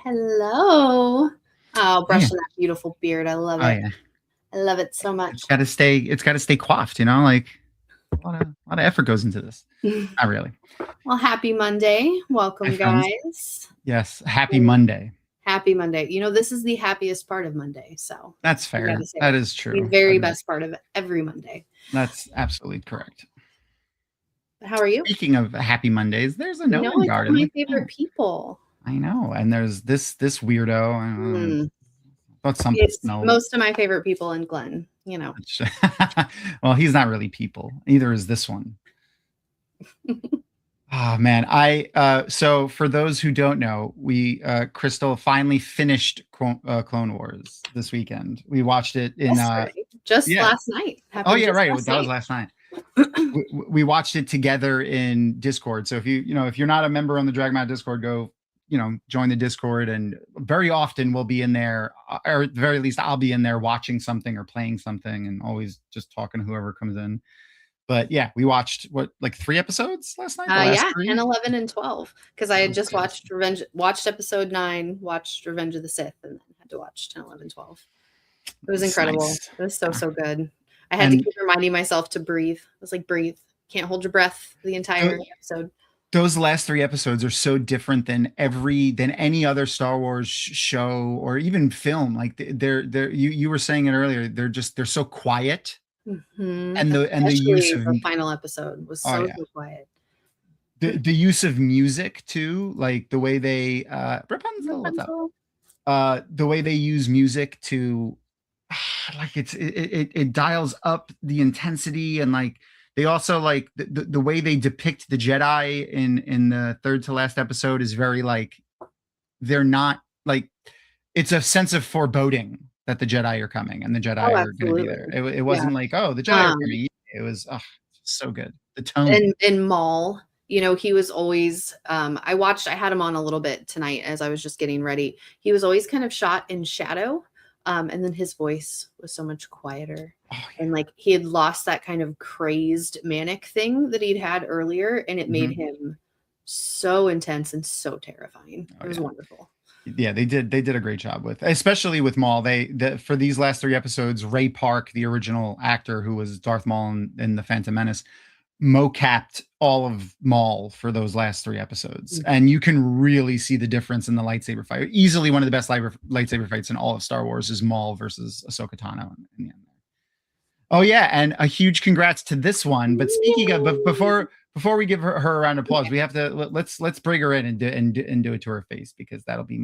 Hello. Oh, Yeah. brushing that beautiful beard. I love Oh it. yeah. I love it so much. It's got to stay coiffed, like a lot of effort goes into this. Not really. Well, happy Monday. Welcome, Hi, friends. guys. Yes. Happy Monday. Happy Monday. This is the happiest part of Monday. So That's fair. That is true. The very best part of every Monday. That's absolutely correct. How are you? Speaking of happy Mondays, there's a gnome garden. My favorite people. I know. And there's this weirdo. I don't know. About something. It's most of my favorite people in Glenn, Well, he's not really people. Either is this one. Oh man, so for those who don't know, we Crystal finally finished Clone Wars this weekend. We watched it in last night. Right. That was last night. we watched it together in Discord. So if if you're not a member on the Dragmount Discord, go join the Discord, and very often we'll be in there, or at the very least I'll be in there watching something or playing something, and always just talking to whoever comes in. But yeah, we watched 3 episodes last night? 10, 11, and 12. Because I had just watched episode 9, watched Revenge of the Sith, and then had to watch 10, 11, 12. It was incredible. Nice. It was so good. I had to keep reminding myself to breathe. I was like, breathe. Can't hold your breath the entire episode. Those last 3 episodes are so different than any other Star Wars show or even film. Like they're you were saying it earlier. They're so quiet. Mm-hmm. And the use of the final episode was so quiet. The use of music too, like the way they Rapunzel. The way they use music to like it dials up the intensity, and like they also like the way they depict the Jedi in the third to last episode is very like they're not like, it's a sense of foreboding that the Jedi are coming and the Jedi are going to be there. It wasn't like, oh, the Jedi are coming. It was so good. The tone. And Maul, he was always, I had him on a little bit tonight as I was just getting ready. He was always kind of shot in shadow. And then his voice was so much quieter. Oh, yeah. And like he had lost that kind of crazed manic thing that he'd had earlier. And it made him so intense and so terrifying. It was wonderful. Yeah, they did a great job especially with Maul. For these last 3 episodes, Ray Park, the original actor who was Darth Maul in The Phantom Menace, mocapped all of Maul for those last 3 episodes. And you can really see the difference in the lightsaber fight. Easily one of the best lightsaber fights in all of Star Wars is Maul versus Ahsoka Tano in the end. Oh yeah, and a huge congrats to this one. But speaking of, before we give her a round of applause, we have to let's bring her in and do it to her face, because that'll be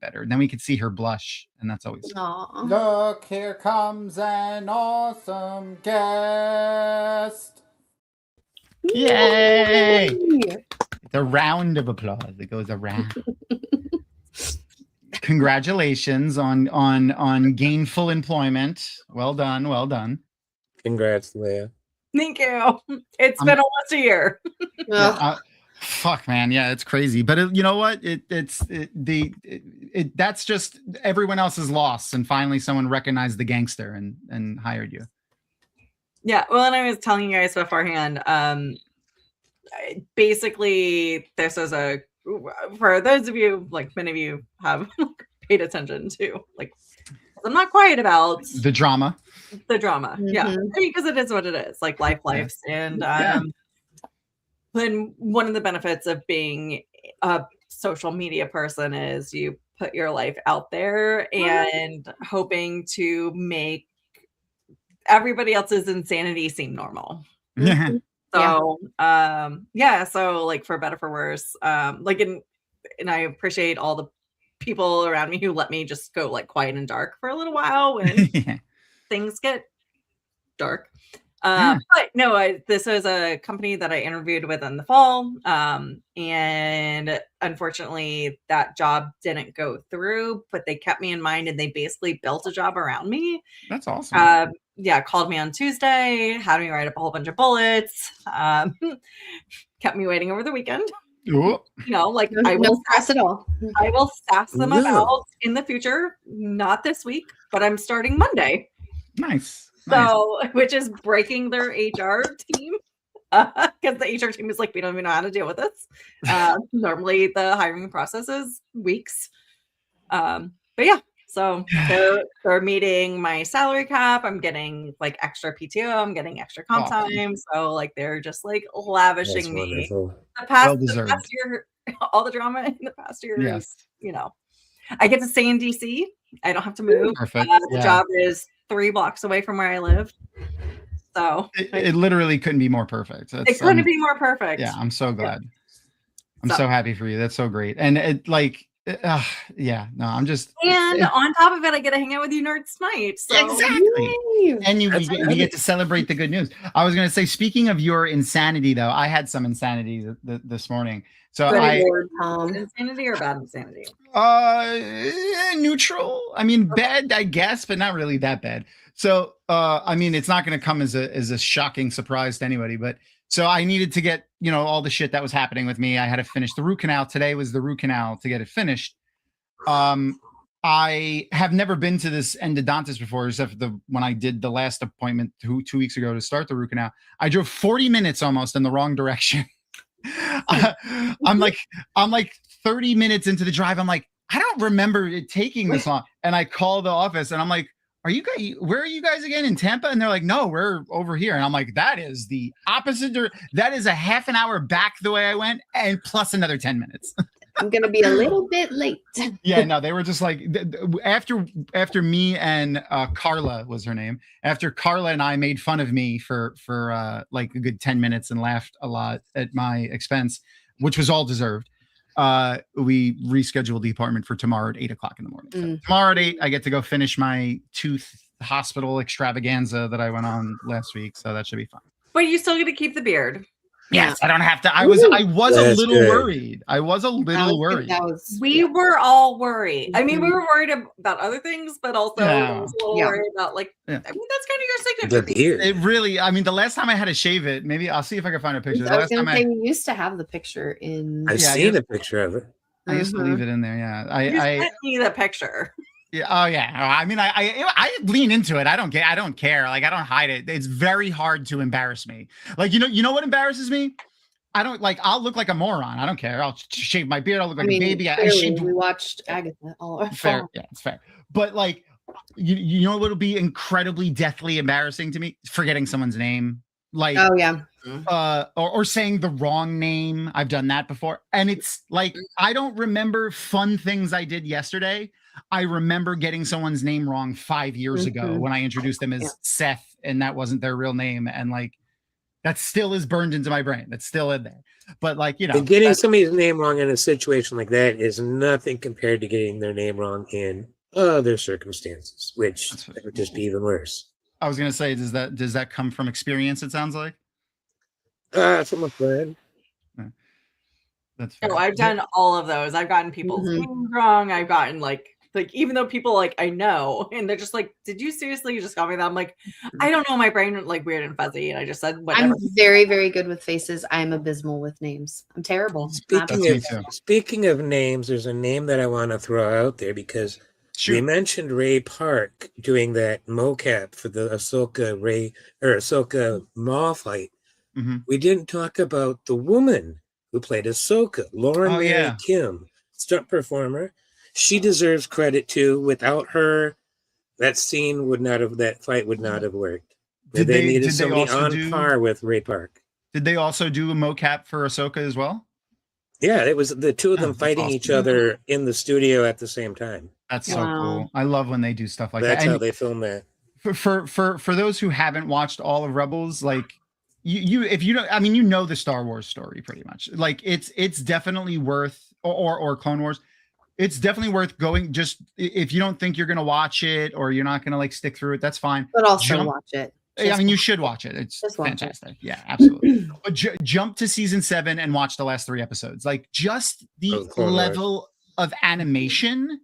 better. And then we can see her blush, and that's always Aww. Look, here comes an awesome guest. Yay! The round of applause. It goes around. Congratulations on gainful employment. Well done. Congrats, Leia. Thank you. It's been almost a year. Fuck, man. Yeah, it's crazy. But you know what? That's just everyone else's loss. And finally someone recognized the gangster and hired you. Yeah. Well, and I was telling you guys beforehand, basically this is for those of you, like many of you have paid attention to, like, I'm not quiet about the drama. Yeah, because it is what it is, like lives. And then one of the benefits of being a social media person is you put your life out there and hoping to make everybody else's insanity seem normal. So so like for better for worse, and I appreciate all the people around me who let me just go like quiet and dark for a little while when things get dark. But no, this was a company that I interviewed with in the fall. And unfortunately that job didn't go through, but they kept me in mind and they basically built a job around me. That's awesome. Called me on Tuesday, had me write up a whole bunch of bullets, kept me waiting over the weekend. Ooh. I will stress it all. I will sass them about in the future, not this week, but I'm starting Monday. Nice. So, which is breaking their HR team, because the HR team is like, we don't even know how to deal with this. Normally the hiring process is weeks. But yeah, so they're meeting my salary cap. I'm getting like extra PTO. I'm getting extra comp time. So like they're just like lavishing me. The past year, all the drama in the past year is, I get to stay in DC. I don't have to move. Perfect. The job is 3 blocks away from where I live. So it literally couldn't be more perfect. It couldn't be more perfect. Yeah, I'm so glad. I'm so happy for you. That's so great. And it like, I'm just. And on top of it, I get to hang out with you nerds tonight. So. Exactly. And you get to celebrate the good news. I was going to say, speaking of your insanity, though, I had some insanity this morning. So good insanity or bad insanity? Neutral. I mean, bad, I guess, but not really that bad. So, I mean, it's not going to come as a shocking surprise to anybody, but so I needed to get, all the shit that was happening with me. I had to finish the root canal. Today was the root canal to get it finished. I have never been to this endodontist before, except for when I did the last appointment 2 weeks ago to start the root canal. I drove 40 minutes almost in the wrong direction. I'm like 30 minutes into the drive. I'm like, I don't remember it taking this long. And I call the office and I'm like, where are you guys again, in Tampa? And they're like, no, we're over here. And I'm like, that is the opposite. That is a half an hour back the way I went, and plus another 10 minutes. I'm going to be a little bit late. Yeah, no, they were just like, after me and Carla was her name. After Carla and I made fun of me for like a good 10 minutes and laughed a lot at my expense, which was all deserved. We rescheduled the appointment for tomorrow at 8:00 in the morning. So tomorrow at 8, I get to go finish my tooth hospital extravaganza that I went on last week. So that should be fun. But you still get to keep the beard. Yes, I don't have to. I was a little worried. I was a little worried. We were all worried. I mean, we were worried about other things, but also I was a little worried about I mean, that's kind of your signature. The beard. It really. I mean, the last time I had to shave it, maybe I'll see if I can find a picture. I was going to say we used to have the picture in. I've seen a picture of it. I used to leave it in there. Yeah, I sent me the picture. Yeah. Oh yeah. I mean, I lean into it. I don't care. Like I don't hide it. It's very hard to embarrass me. Like you know what embarrasses me? I don't like. I'll look like a moron. I don't care. I'll shave my beard. I'll look like a baby. We watched Agatha all fair. Yeah, it's fair. But like, you know what'll be incredibly deathly embarrassing to me? Forgetting someone's name. Like, oh yeah. Or saying the wrong name. I've done that before, and it's like I don't remember fun things I did yesterday. I remember getting someone's name wrong 5 years ago when I introduced them as Seth, and that wasn't their real name, and like that still is burned into my brain. That's still in there. But like getting somebody's name wrong in a situation like that is nothing compared to getting their name wrong in other circumstances, which would just be even worse. I was gonna say, does that come from experience? It sounds like. From a friend. That's fair. No, I've done all of those. I've gotten people's names wrong. I've gotten like even though people like I know and they're just like, did you seriously just call me that? I'm like, I don't know. My brain went like weird and fuzzy, and I just said whatever. I'm very, very good with faces. I'm abysmal with names. I'm terrible. Speaking of names, there's a name that I want to throw out there because we mentioned Ray Park doing that mocap for the Ahsoka Maul fight. We didn't talk about the woman who played Ahsoka, Lauren Mary Kim, stunt performer. She deserves credit too. Without her, that fight would not have worked. They needed somebody on par with Ray Park. Did they also do a mocap for Ahsoka as well? Yeah, it was the two of them fighting each other in the studio at the same time. That's so cool. I love when they do stuff like that. That's how they film that. For those who haven't watched all of Rebels, like if you don't, I mean, the Star Wars story pretty much. Like it's definitely worth or Clone Wars. It's definitely worth going. Just if you don't think you're gonna watch it or you're not gonna like stick through it, that's fine. But also watch it. I mean, you should watch it. It's fantastic. Yeah, absolutely. But jump to season 7 and watch the last 3 episodes. Like just the level of animation,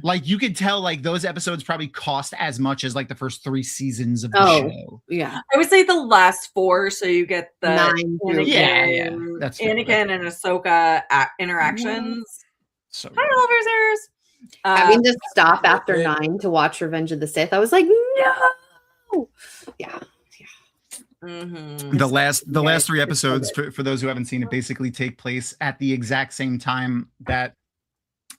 like you could tell like those episodes probably cost as much as like the first 3 seasons of the show. Yeah, I would say the last 4. So you get the Anakin, that's Anakin and Ahsoka interactions. So hi, lovers. Having to stop after 9 to watch Revenge of the Sith, I was like, no. Yeah. The last 3 episodes, for those who haven't seen it, basically take place at the exact same time that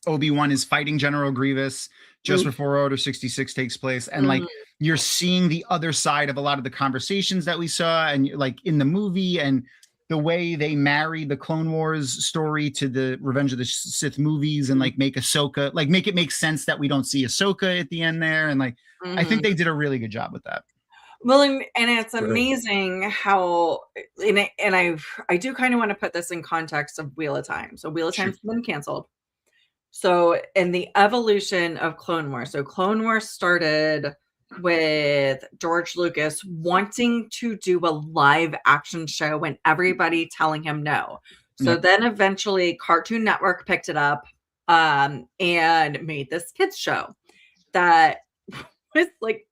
Obi-Wan is fighting General Grievous just before Order 66 takes place, and like you're seeing the other side of a lot of the conversations that we saw, and like in the movie, and the way they marry the Clone Wars story to the Revenge of the Sith movies, and like make Ahsoka, like make it make sense that we don't see Ahsoka at the end there, and like I think they did a really good job with that. Well, and it's amazing how, and I do kind of want to put this in context of Wheel of Time. So Wheel of Time's been canceled. So in the evolution of Clone Wars, so Clone Wars started with George Lucas wanting to do a live action show and everybody telling him no. So then eventually Cartoon Network picked it up and made this kids show that was like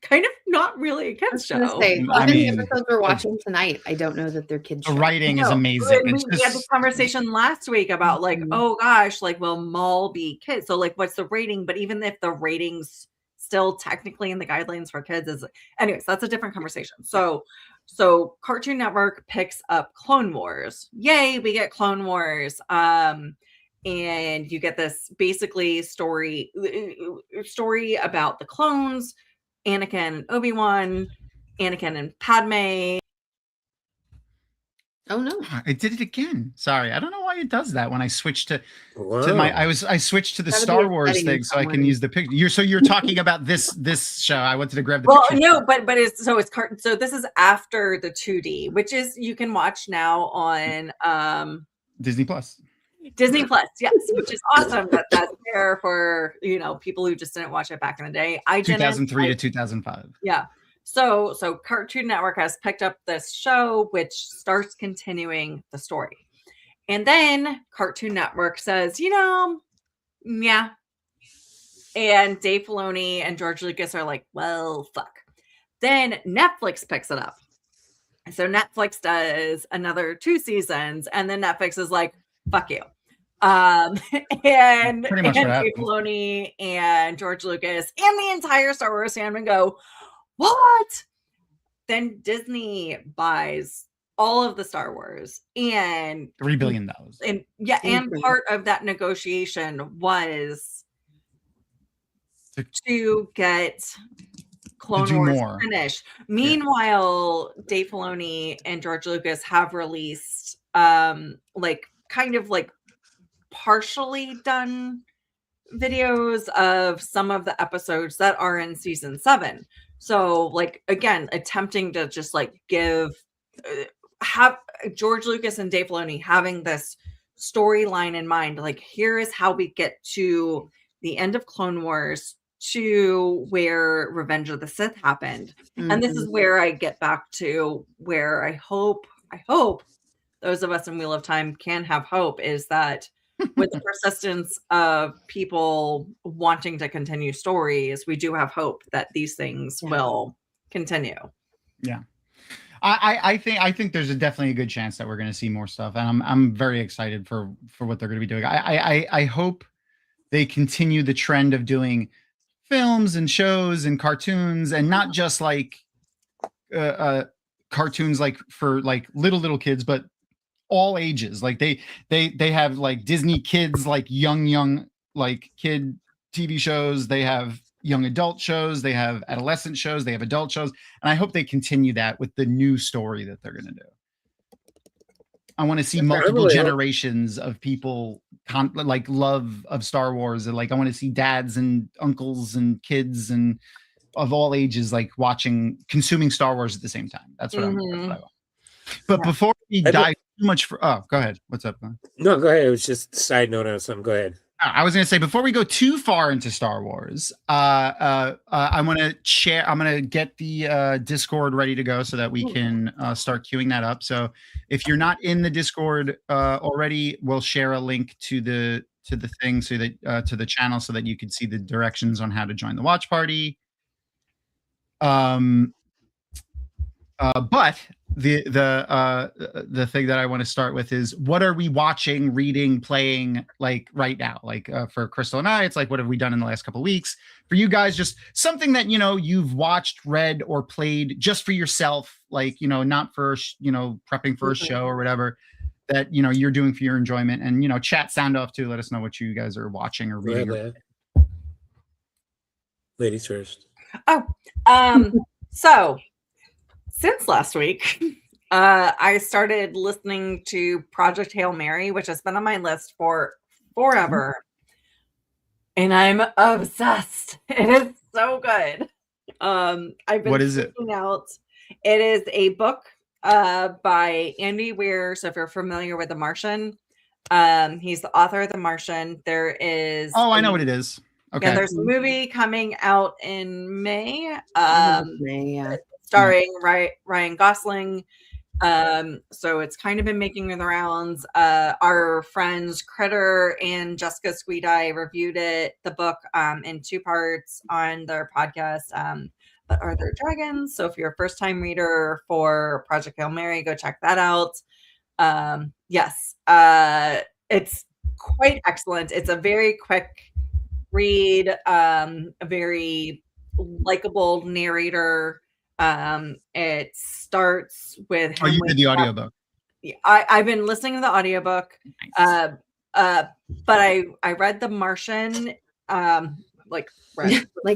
kind of not really a kids show. I mean, the episodes we're watching tonight, I don't know that they're kids. The writing is amazing. We had this conversation last week about like, oh gosh, like will Maul be kids? So like, what's the rating? But even if the ratings still technically in the guidelines for kids is, anyways, that's a different conversation. So Cartoon Network picks up Clone Wars. Yay, we get Clone Wars. And you get this basically story about the clones. Anakin, Obi-Wan, Anakin and Padme. Oh no! I did it again. Sorry, I don't know why it does that when I switch to my. I switched to the Star Wars thing so I can use the picture. You're talking about this show. I wanted to grab the. Well, no, but it's so this is after the 2D, which is you can watch now on Disney Plus. Disney Plus, yes, which is awesome. That's there for people who just didn't watch it back in the day. 2003 to 2005. Yeah. So Cartoon Network has picked up this show, which starts continuing the story, and then Cartoon Network says, yeah. And Dave Filoni and George Lucas are like, well, fuck. Then Netflix picks it up, so Netflix does another 2 seasons, and then Netflix is like, fuck you. And Dave Filoni and George Lucas and the entire Star Wars fandom go, what? Then Disney buys all of the Star Wars and $3 billion. And part of that negotiation was to get Clone Wars finished. Meanwhile, Dave Filoni and George Lucas have released partially done videos of some of the episodes that are in season 7. So like, again, attempting to just like have George Lucas and Dave Filoni having this storyline in mind. Like, here is how we get to the end of Clone Wars to where Revenge of the Sith happened. And this is where I get back to where I hope those of us in Wheel of Time can have hope, is that with the persistence of people wanting to continue stories, we do have hope that these things will continue. Yeah. I think there's definitely a good chance that we're going to see more stuff, and I'm very excited for what they're going to be doing. I hope they continue the trend of doing films and shows and cartoons, and not just like cartoons like for like little kids, but all ages. Like they have like Disney Kids, like young like kid TV shows. They have young adult shows. They have adolescent shows. They have adult shows. And I hope they continue that with the new story that they're going to do. I want to see multiple generations of people like love of Star Wars. And like, I want to see dads and uncles and kids and of all ages, like consuming Star Wars at the same time. That's what I want. But before we dive too much go ahead. What's up? No, go ahead. It was just a side note on something. Go ahead. I was going to say, before we go too far into Star Wars, I want to share. I'm going to get the Discord ready to go so that we can start queuing that up. So if you're not in the Discord already, we'll share a link to the thing so that to the channel so that you can see the directions on how to join the watch party. But the thing that I want to start with is, what are we watching, reading, playing like right now? Like for Crystal and I, it's like, what have we done in the last couple of weeks? For you guys, just something that you've watched, read, or played just for yourself, like not for prepping for a show or whatever. that you're doing for your enjoyment, and chat sound off too. Let us know what you guys are watching or reading. Ladies first. So since last week, I started listening to Project Hail Mary, which has been on my list for forever, and I'm obsessed. It is so good. I've been What is it? Out. It is a book by Andy Weir. So if you're familiar with The Martian, he's the author of The Martian. There is I know what it is. Okay. And there's a movie coming out in May, Yeah. starring Ryan Gosling. So it's kind of been making the rounds. Our friends Critter and Jessica Sweeteye reviewed the book in 2 parts on their podcast. But Are There Dragons? So if you're a first-time reader for Project Hail Mary, go check that out. Yes, it's quite excellent. It's a very quick read, a very likable narrator. It starts with him. You did the audiobook. I've been listening to the audiobook. Nice. But I read The Martian, like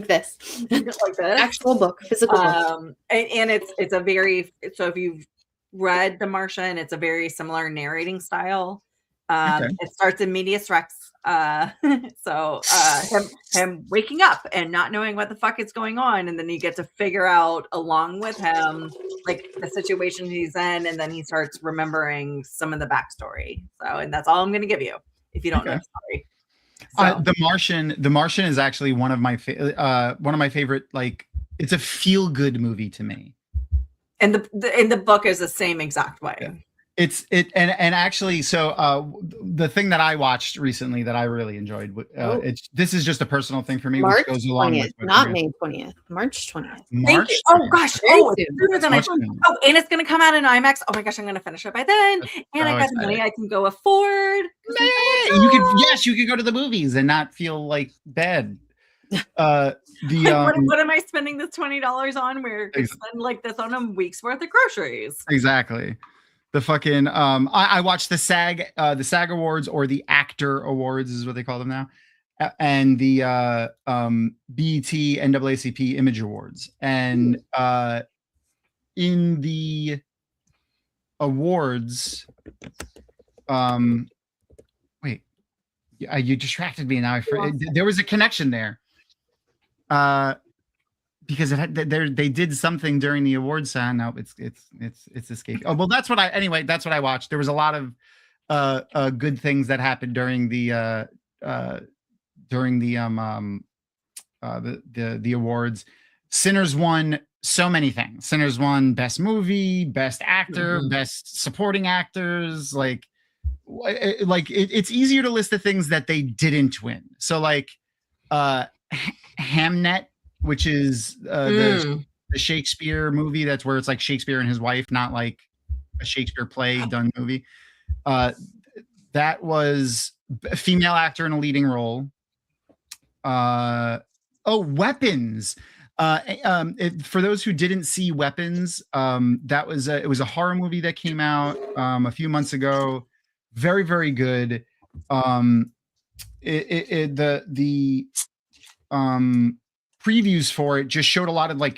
this, like this actual book, physical book. And it's a very, so if you've read The Martian, it's a very similar narrating style. It starts in medias res. So him waking up and not knowing what the fuck is going on, and then you get to figure out along with him like the situation he's in, and then he starts remembering some of the backstory. So, and that's all I'm going to give you if you don't know the story. So. The Martian is actually one of my favorite. Like, it's a feel good movie to me. And the book is the same exact way. Yeah. And actually, so the thing that I watched recently that I really enjoyed, this is just a personal thing for me, March which goes along 20th, with not May 20th, March 20th. Thank you. Oh gosh, it's sooner than I thought. Oh, and it's gonna come out in IMAX. Oh my gosh, I'm gonna finish it by then, and I got the money I can go afford. You could go to the movies and not feel like bad. What am I spending this $20 on? Where I spend like this on a week's worth of groceries. Exactly. The fucking I watched the SAG Awards, or the Actor Awards is what they call them now, and the BET NAACP Image Awards, and in the awards, wait, you distracted me now. There was a connection there. Because they did something during the awards. No, it's escaping. Oh well, that's what I watched. There was a lot of good things that happened during the awards. Sinners won so many things. Sinners won Best Movie, Best Actor, Best Supporting Actors. It's easier to list the things that they didn't win. So like Hamnet, which is the Shakespeare movie. That's where it's like Shakespeare and his wife, not like a Shakespeare play done movie. That was a female actor in a leading role. Weapons. For those who didn't see Weapons, it was a horror movie that came out a few months ago. Very, very good. Previews for it just showed a lot of like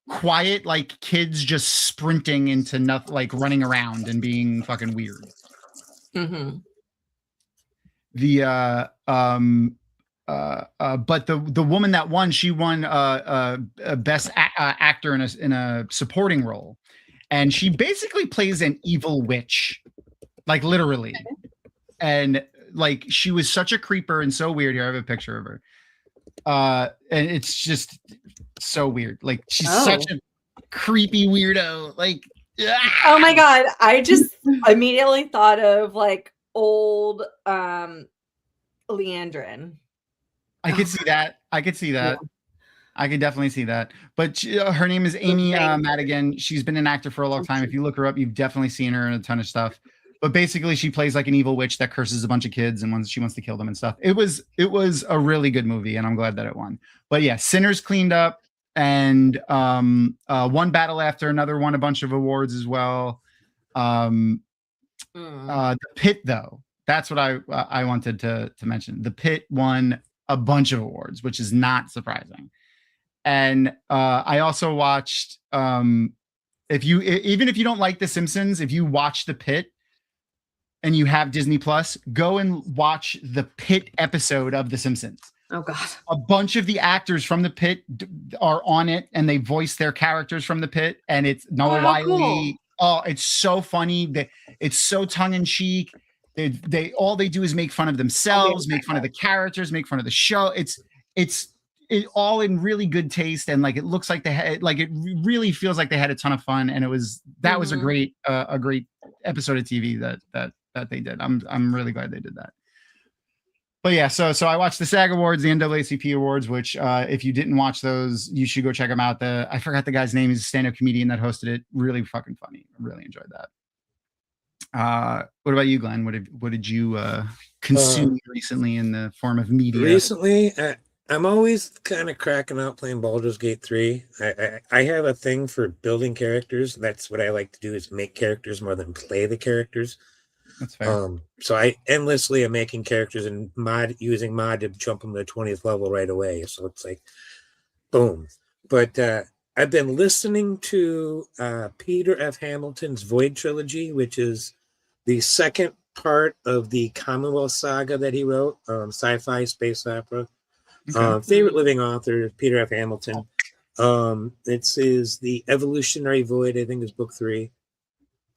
quiet, like kids just sprinting into nothing, like running around and being fucking weird. But the woman that won, she won best actor in a supporting role, and she basically plays an evil witch, like literally, and like she was such a creeper and so weird. Here I have a picture of her. And it's just so weird. Like she's such a creepy weirdo. Like, oh my god, I just immediately thought of like old Leandrin. I could see that. Yeah. I could definitely see that. But her name is Amy Madigan. She's been an actor for a long time. If you look her up, you've definitely seen her in a ton of stuff. But basically, she plays like an evil witch that curses a bunch of kids, and she wants to kill them and stuff. It was a really good movie, and I'm glad that it won. But yeah, Sinners cleaned up, and one battle after another won a bunch of awards as well. The Pit, though, that's what I wanted to mention. The Pit won a bunch of awards, which is not surprising. And I also watched, even if you don't like The Simpsons, if you watch The Pit and you have Disney Plus, go and watch the Pit episode of The Simpsons. Oh God. A bunch of the actors from The Pit are on it, and they voice their characters from The Pit, and it's Noah Wiley. Cool. Oh, it's so funny. It's so tongue in cheek. They all they do is make fun of themselves, make fun of the characters, make fun of the show. It's all in really good taste, and like it looks like they had, like it really feels like they had a ton of fun, and was a great episode of TV that they did. I'm really glad they did that. But yeah, so I watched the SAG Awards, the NAACP Awards, which if you didn't watch those, you should go check them out. I forgot the guy's name. He's a stand-up comedian that hosted it. Really fucking funny. I really enjoyed that. What about you, Glenn? What did you consume recently in the form of media? Recently, I'm always kind of cracking out playing Baldur's Gate 3. I have a thing for building characters. That's what I like to do, is make characters more than play the characters. That's fair. So I endlessly am making characters and using mod to jump them to the 20th level right away. So it's like, boom. But I've been listening to Peter F. Hamilton's Void Trilogy, which is the second part of the Commonwealth saga that he wrote, sci-fi space opera. Okay. Favorite living author, Peter F. Hamilton. It is The Evolutionary Void, I think is book 3.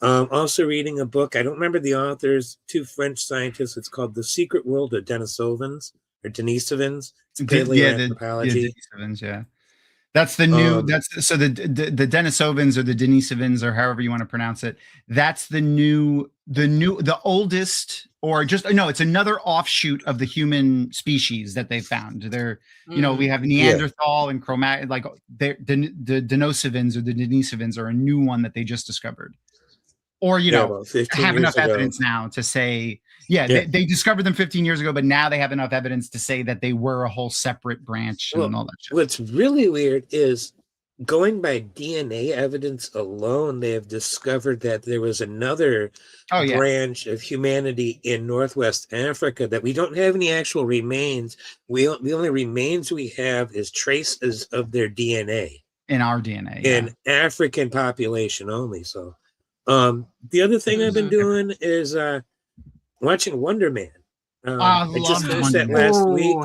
Also reading a book, I don't remember the authors, 2 French scientists. It's called The Secret World of Denisovans or Denisovans. It's paleoanthropology. Yeah. That's the new. The Denisovans or the Denisovans or however you want to pronounce it. That's the oldest, or just no. It's another offshoot of the human species that they found. They're we have Neanderthal and chromatic, like the Denisovans or the Denisovans are a new one that they just discovered. Or have enough evidence now to say, they discovered them 15 years ago, but now they have enough evidence to say that they were a whole separate branch and all that shit. What's really weird is, going by DNA evidence alone, they have discovered that there was another branch of humanity in Northwest Africa that we don't have any actual remains. The only remains we have is traces of their DNA. In our DNA. In African population only, so... the other thing I've been doing is watching Wonder Man. I just finished that last week.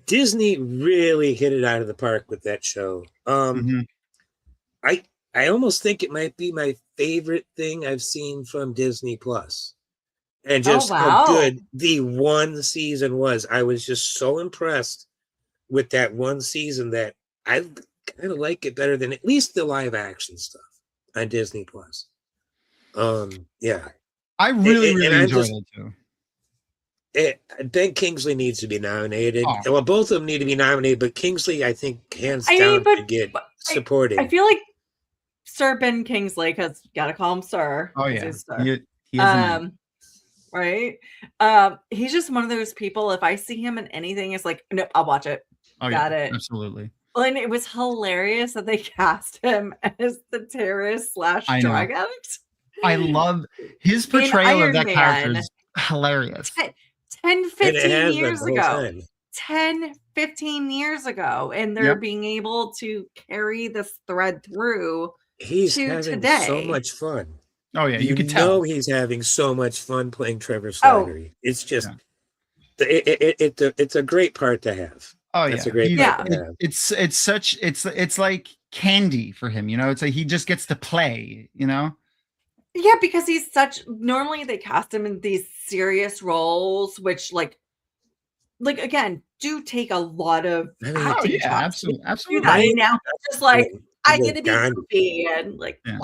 Disney really hit it out of the park with that show. I almost think it might be my favorite thing I've seen from Disney Plus. And just how good the one season was. I was just so impressed with that one season that I kind of like it better than at least the live action stuff on Disney Plus. I really enjoyed it too. Ben Kingsley needs to be nominated. Well, both of them need to be nominated, but Kingsley, I think, hands down, to get supported. I feel like Sir Ben Kingsley, because you gotta call him Sir. Oh yeah, he right. He's just one of those people. If I see him in anything, it's like, no, I'll watch it. Got it. Absolutely. Well, and it was hilarious that they cast him as the terrorist / drug addict. I love his portrayal of that character. Is hilarious. 10, 15 years ago. 10, 15 years ago. And they're being able to carry this thread through He's to having today. So much fun. Oh, yeah. You can tell he's having so much fun playing Trevor Slattery. It's just, it's a great part to have. Oh yeah, it's a great part to have. It's like candy for him, It's like he just gets to play, Yeah, because he's normally they cast him in these serious roles, which like again do take a lot of acting. Absolutely. Right now, just like I get to be goofy and like. Yeah.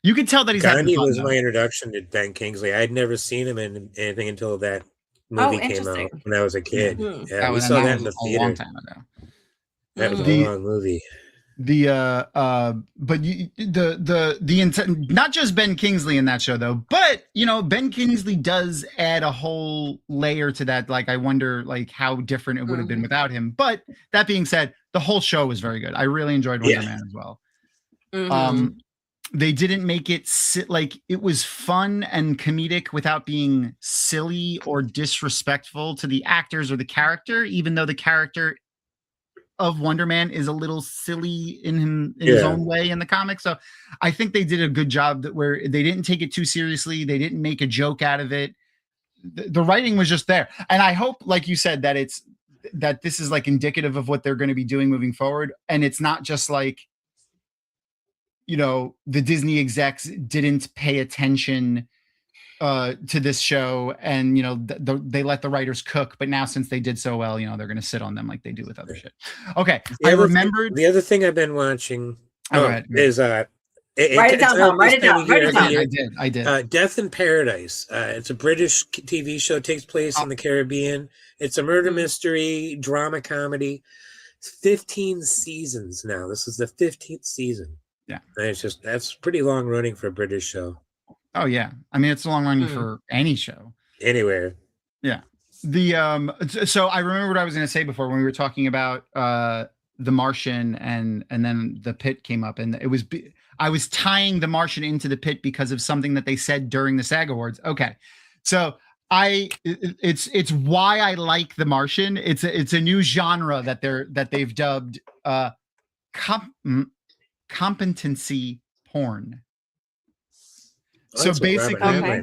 You can tell that he's Gandhi was my introduction to Ben Kingsley. I'd never seen him in anything until that movie came out when I was a kid. Yeah, we saw that in the theater. Long time ago. That was a long movie. But the intent, not just Ben Kingsley in that show though, but Ben Kingsley does add a whole layer to that. Like I wonder like how different it would have been without him. But that being said, the whole show was very good. I really enjoyed Wonder Man as well. they didn't make it like it was fun and comedic without being silly or disrespectful to the actors or the character, even though the character of Wonder Man is a little silly in his own way in the comics. So I think they did a good job where they didn't take it too seriously. They didn't make a joke out of it. The writing was just there. And I hope, like you said, that this is like indicative of what they're going to be doing moving forward. And it's not just like, the Disney execs didn't pay attention to this show, and they let the writers cook, but now since they did so well, they're going to sit on them like they do with other shit. Okay, I remembered the other thing I've been watching is write it down. I did. Death in Paradise. It's a British TV show. Takes place in the Caribbean. It's a murder mystery drama comedy. 15 seasons now. This is the 15th season. Yeah, and that's pretty long running for a British show. Oh yeah, I mean it's long running for any show anywhere. Yeah. So I remember what I was going to say before when we were talking about The Martian, and then The Pit came up, and I was tying The Martian into The Pit because of something that they said during the SAG Awards. Okay, so it's why I like The Martian. It's a new genre that they've dubbed competency porn. So basically,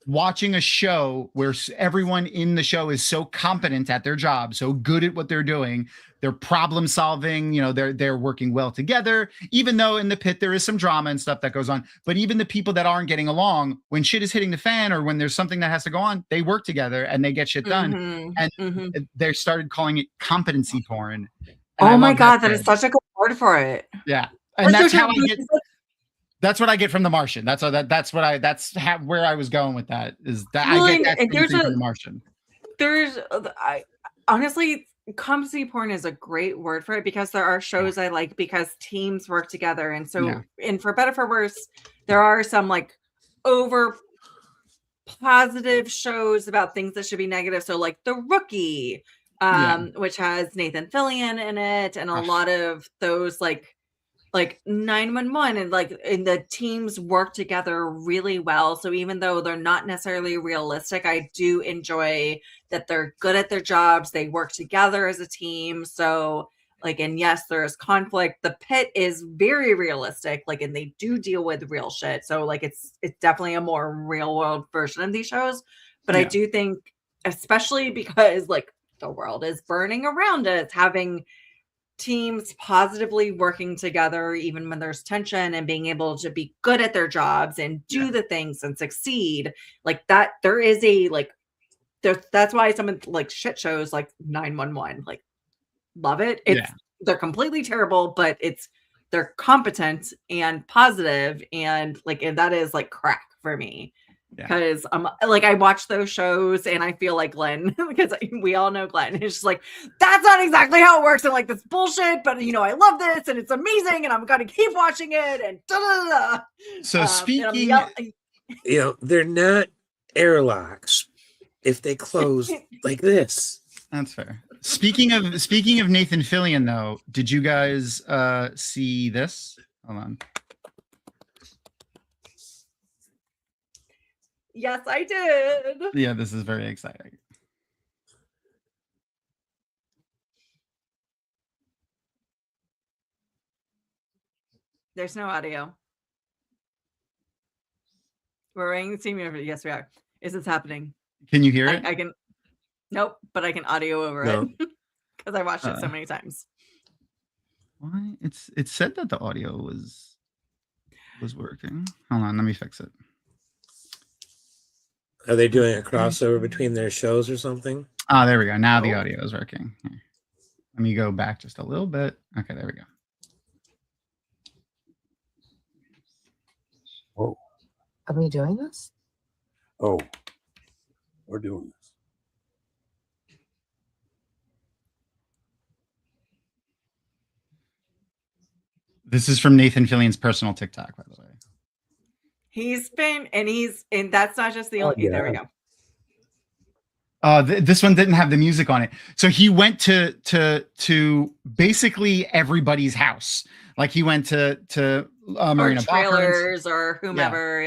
watching a show where everyone in the show is so competent at their job, so good at what they're doing, they're problem solving, they're working well together, even though in The Pit there is some drama and stuff that goes on. But even the people that aren't getting along, when shit is hitting the fan or when there's something that has to go on, they work together and they get shit done. And they started calling it compedsci porn. Oh my God, that is such a good word for it. Yeah. And that's how I get. That's what I get from The Martian. That's where I was going with that. Is that I get that from The Martian. Honestly, competency porn is a great word for it, because there are shows I like because teams work together, and so and for better for worse, there are some like over positive shows about things that should be negative. So like The Rookie, which has Nathan Fillion in it, and a lot of those like 911, and the teams work together really well. So even though they're not necessarily realistic, I do enjoy that they're good at their jobs. They work together as a team. So and yes, there's conflict. The Pit is very realistic, and they do deal with real shit. So it's definitely a more real world version of these shows. But I do think, especially because the world is burning around us, having teams positively working together even when there's tension, and being able to be good at their jobs and do the things and succeed that, there is a that's why some of shit shows like 911 love it. They're completely terrible, but they're competent and positive, and and that is crack for me. Because I watch those shows and I feel like Glenn, because we all know Glenn. It's just that's not exactly how it works, and this bullshit, but I love this and it's amazing and I'm gonna keep watching it, and da-da-da-da. So speaking, they're not airlocks if they close like this. That's fair. Speaking of Nathan Fillion, though, did you guys see this? Hold on. Yes, I did. Yeah, this is very exciting. There's no audio. We're running the team. Yes, we are. Is this happening? Can you hear it? I can. Nope, but I can audio over it because I watched it so many times. Why? It said that the audio was working. Hold on, let me fix it. Are they doing a crossover between their shows or something? Oh, there we go. Now the audio is working. Here. Let me go back just a little bit. Okay, there we go. Oh. Are we doing this? Oh, we're doing this. This is from Nathan Fillion's personal TikTok, by the way. And that's not just the only. There we go. This one didn't have the music on it, so he went to basically everybody's house. He went to Marina trailers or whomever.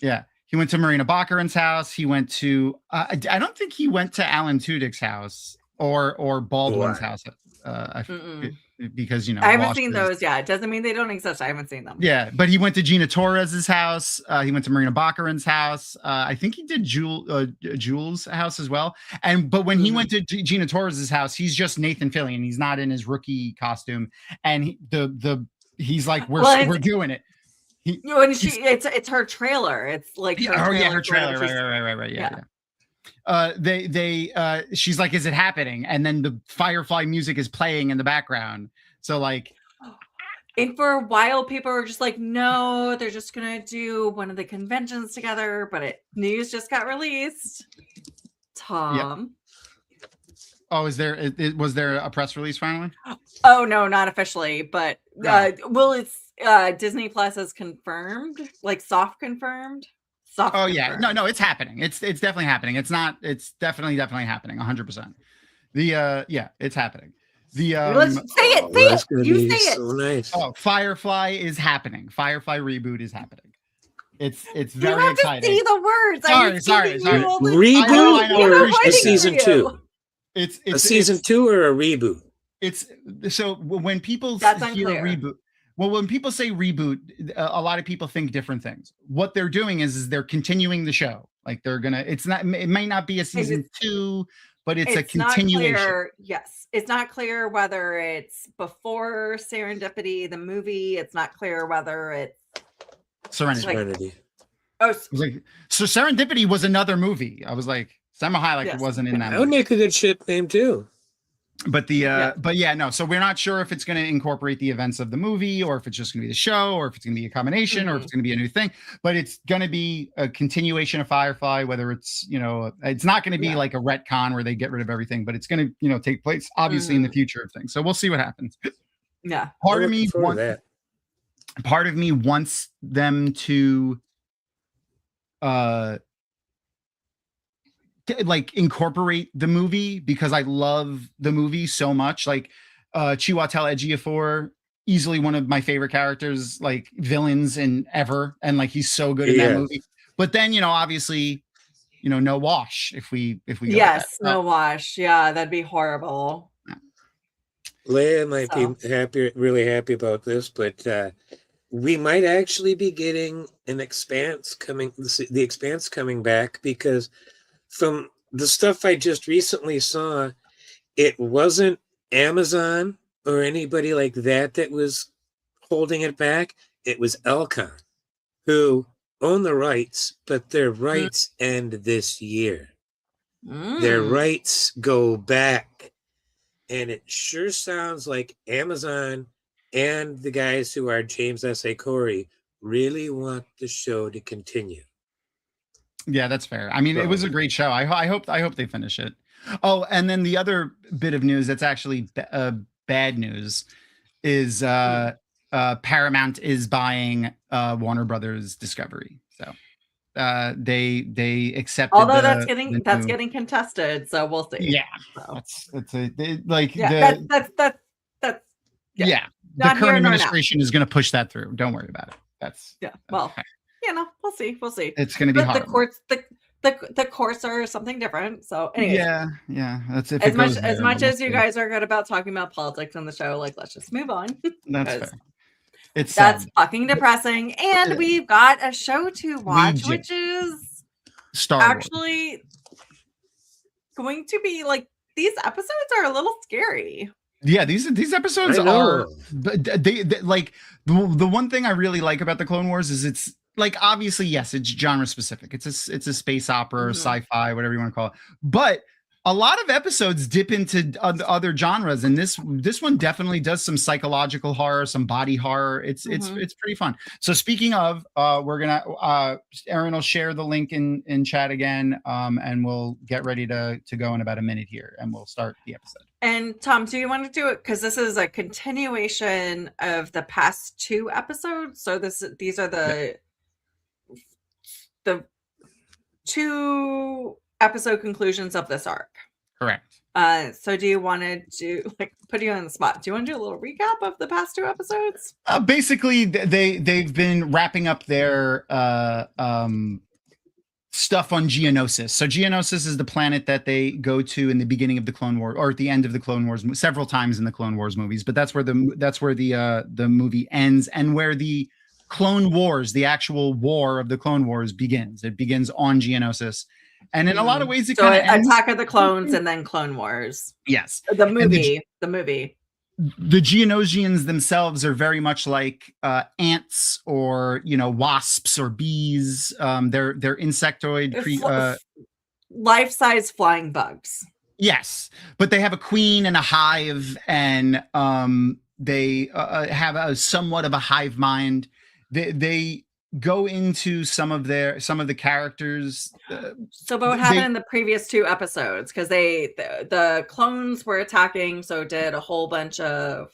Yeah. He went to Marina Baccarin's house. He went to I don't think he went to Alan Tudyk's house or Baldwin's house. Because I haven't seen those. Yeah, it doesn't mean they don't exist. I haven't seen them. Yeah, but he went to Gina Torres's house. He went to Marina Baccarin's house. I think he did Jules' house as well. But when he went to Gina Torres's house, he's just Nathan Fillion. He's not in his rookie costume, and he's like, we're doing it. It's her trailer. It's like her trailer. Right. Yeah. She's like, is it happening? And then the Firefly music is playing in the background. So like, and for a while, people were just like, no, they're just gonna do one of the conventions together. But news just got released. Tom. Yep. Oh, was there a press release finally? Oh no, not officially, but it's Disney Plus is confirmed, like soft confirmed. Yeah, no, it's happening. It's definitely happening. It's definitely happening. 100%. It's happening. Let's say it. You say it. So nice. Oh, Firefly is happening. Firefly reboot is happening. It's very you have exciting. To see the words. Sorry. Reboot or a season 2? It's a season 2 or a reboot. It's so when people That's hear unclear. reboot. Well, when people say reboot, a lot of people think different things. What they're doing is they're continuing the show. Like it might not be a season 2, but it's a continuation. Not clear, yes. It's not clear whether it's before Serendipity, the movie. It's not clear whether it's Serenity. So Serendipity was another movie. I was like, it wasn't in that movie. That would make a good ship name too. But so we're not sure if it's going to incorporate the events of the movie, or if it's just going to be the show, or if it's going to be a combination, or if it's going to be a new thing. But it's going to be a continuation of Firefly, whether it's, it's not going to be like a retcon where they get rid of everything, but it's going to, take place obviously in the future of things. So we'll see what happens. Yeah. Part of me wants them to like incorporate the movie, because I love the movie so much. Like Chiwetel Ejiofor, easily one of my favorite characters, like villains in ever, and like he's so good in that movie. But then obviously no wash if we go no wash. Yeah, that'd be horrible. Leia might be really happy about this, but we might actually be getting an Expanse coming. The Expanse coming back, because from the stuff I just recently saw, it wasn't Amazon or anybody like that was holding it back. It was Elcon, who own the rights, but their rights end this year. Their rights go back. And it sure sounds like Amazon and the guys who are James S.A. Corey really want the show to continue. Yeah, that's fair. I mean, it was a great show. I hope they finish it. Oh, and then the other bit of news that's actually bad news is Paramount is buying Warner Brothers Discovery. So they accepted. Although that's getting contested, so we'll see. Yeah, so. that's the current administration is going to push that through. Don't worry about it. That's well. We'll see. It's going to be hard. The courts are something different. So anyway, yeah. That's as much as you guys are good about talking about politics on the show. Like, let's just move on. That's fair. That's fucking depressing. And we've got a show to watch, which is Star Wars. Actually going to be like, these episodes are a little scary. Yeah, these episodes are. They like the one thing I really like about the Clone Wars is it's like, obviously, yes, it's genre specific. It's a space opera, or sci-fi, whatever you want to call it. But a lot of episodes dip into other genres, and this one definitely does some psychological horror, some body horror. It's pretty fun. So speaking of, we're gonna Erin will share the link in chat again, and we'll get ready to go in about a minute here, and we'll start the episode. And Tom, do you want to do it, because this is a continuation of the past 2 episodes? So these are the 2 episode conclusions of this arc. Correct. So do you want to do put you on the spot? Do you want to do a little recap of the past 2 episodes? Basically, they've been wrapping up their stuff on Geonosis. So Geonosis is the planet that they go to in the beginning of the Clone War, or at the end of the Clone Wars, several times in the Clone Wars movies. But that's where the movie ends, and where the Clone Wars, the actual war of the Clone Wars, begins. It begins on Geonosis, and in a lot of ways, it kind of Attack of the Clones and then Clone Wars. Yes, the movie. The Geonosians themselves are very much like ants, or wasps or bees. They're insectoid, life-size flying bugs. Yes, but they have a queen and a hive, and they have a somewhat of a hive mind. They go into some of the characters. But what happened in the previous 2 episodes? Because the clones were attacking, so did a whole bunch of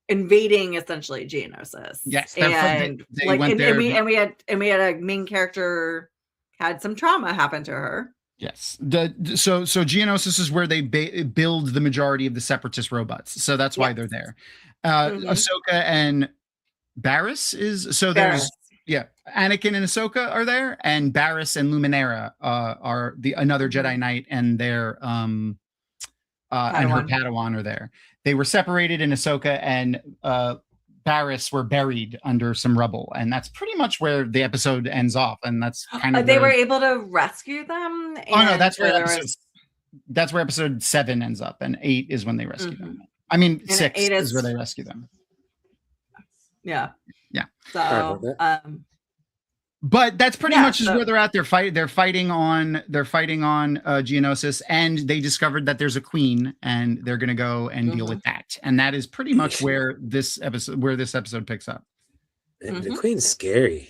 invading essentially Geonosis. Yes, and we had a main character had some trauma happen to her. Yes. So Geonosis is where they build the majority of the Separatist robots. So that's why they're there. Ahsoka and Barriss there's Anakin and Ahsoka are there, and Barriss and Luminara are another Jedi Knight, and their and her Padawan are there. They were separated, and Ahsoka and Barriss were buried under some rubble, and that's pretty much where the episode ends off. And that's kind of they were able to rescue them. Oh no, that's where episode 7 ends up, and 8 is when they rescue them. I mean, and 6 is where they rescue them. Yeah. So, but that's pretty much where they're at. They're fighting on Geonosis, and they discovered that there's a queen, and they're going to go and deal with that. And that is pretty much where this episode picks up. And the queen's scary.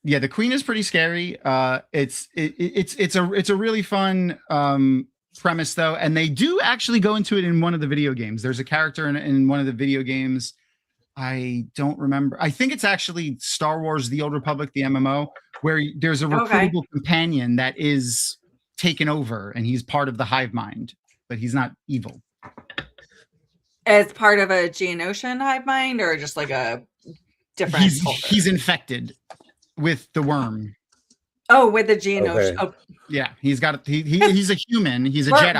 Yeah, the queen is pretty scary. It's a really fun premise though, and they do actually go into it in one of the video games. There's a character in one of the video games. I don't remember. I think it's actually Star Wars: The Old Republic, the MMO, where there's a recruitable companion that is taken over, and he's part of the hive mind, but he's not evil. As part of a Geonosian hive mind, or just like a different culture? He's infected with the worm. Oh, with the Geonosian. Okay. Oh. Yeah, he's a human. He's a Jedi.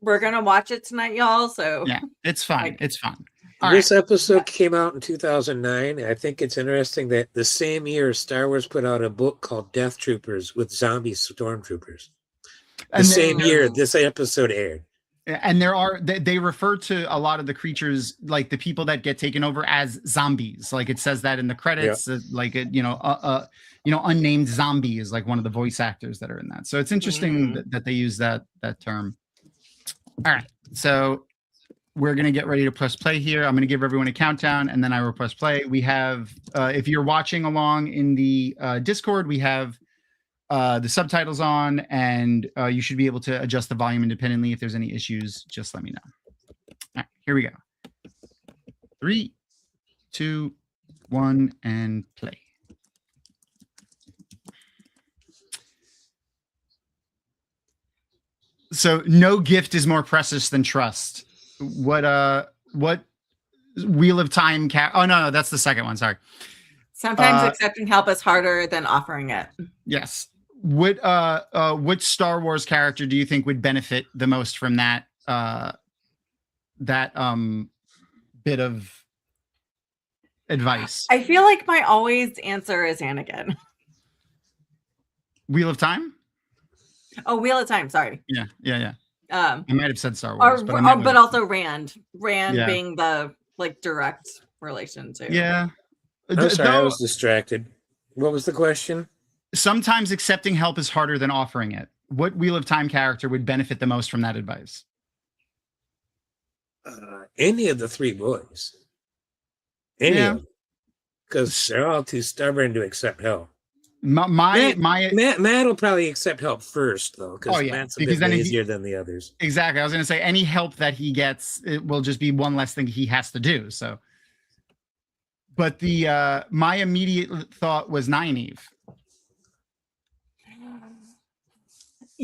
We're gonna watch it tonight, y'all. So yeah, it's fun. It's fun. This episode came out in 2009. I think it's interesting that the same year Star Wars put out a book called Death Troopers with zombie stormtroopers. Same year this episode aired. And they refer to a lot of the creatures, like the people that get taken over, as zombies. Like it says that in the credits. Unnamed zombie is like one of the voice actors that are in that. So it's interesting that they use that term. All right, so we're going to get ready to press play here. I'm going to give everyone a countdown, and then I will press play. We have, if you're watching along in the Discord, we have the subtitles on, and you should be able to adjust the volume independently. If there's any issues, just let me know. All right, here we go. 3, 2, 1, and play. So no gift is more precious than trust. What Wheel of Time oh no, that's the second one, sorry. Sometimes accepting help is harder than offering it. Yes. Which Star Wars character do you think would benefit the most from that bit of advice? I feel like my always answer is Anakin. Wheel of Time? Oh, Wheel of Time, sorry. Yeah. I might have said Star Wars, but also Rand being the direct relation to. Yeah. I'm sorry, I was distracted. What was the question? Sometimes accepting help is harder than offering it. What Wheel of Time character would benefit the most from that advice? Any of the 3 boys. Any of them. Because they're all too stubborn to accept help. Matt will probably accept help first, though, because Matt's a bit easier than the others. Exactly. I was going to say any help that he gets, it will just be one less thing he has to do. So, but my immediate thought was Nynaeve.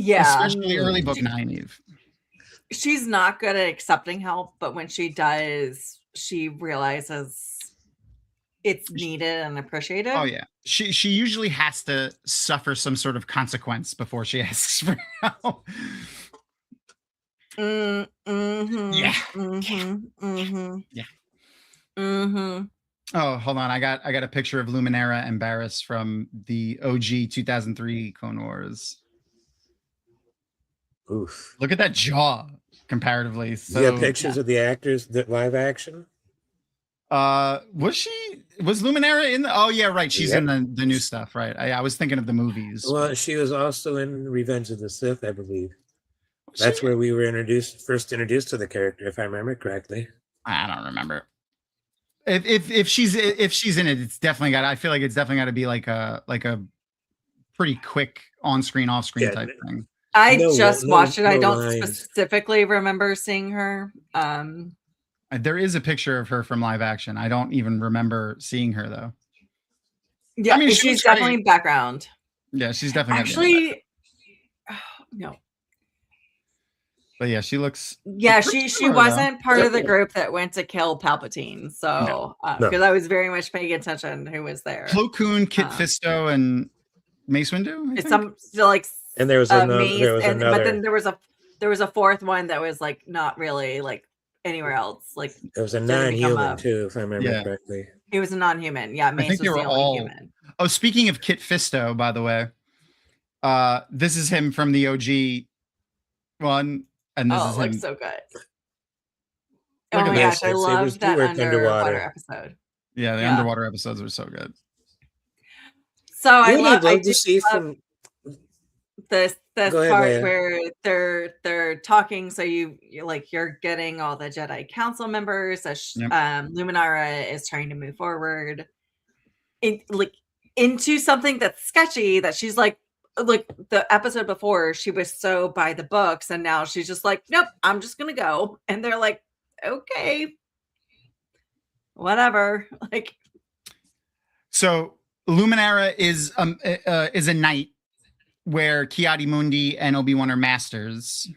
Yeah. Especially early book 9, Eve. She's not good at accepting help, but when she does, she realizes it's needed and appreciated. Oh yeah. She usually has to suffer some sort of consequence before she asks for help. Yeah. Yeah. Oh, hold on. I got a picture of Luminara and Barris from the OG 2003 Clone Wars. Oof. Look at that jaw comparatively. So, you got pictures of the actors that live action? was Luminara in the, oh yeah, right. She's in the new stuff, right? I was thinking of the movies. Well, she was also in Revenge of the Sith, I believe. Was That's she? where we were first introduced to the character, if I remember correctly. I don't remember. If she's in it, it's definitely got. I feel like it's definitely got to be like a pretty quick on-screen, off-screen type thing. I just watched it. I don't specifically remember seeing her. There is a picture of her from live action. I don't even remember seeing her though. Yeah, I mean, she's definitely in background. Yeah, she's definitely actually no. But yeah, she looks. Yeah, she wasn't part of the group that went to kill Palpatine. So because I was very much paying attention who was there. Plo Koon, Kit Fisto, and Mace Windu. It's some like. And there was another. But then there was a fourth one that was like not really like anywhere else. Like there was a non-human too, if I remember correctly. He was a non-human. Yeah, Mace was the only human. Oh, speaking of Kit Fisto, by the way, this is him from the OG one, and this is him. So good. Oh my gosh, I love that underwater episode. Yeah, the underwater episodes were so good. So I love to see from this part where they're talking. So you're getting all the Jedi Council members. Luminara is trying to move forward into something that's sketchy. That she's like the episode before, she was so by the books, and now she's just like, nope, I'm just gonna go. And they're like, okay, whatever. Like, so Luminara is a knight, where Ki-Adi-Mundi and Obi-Wan are masters,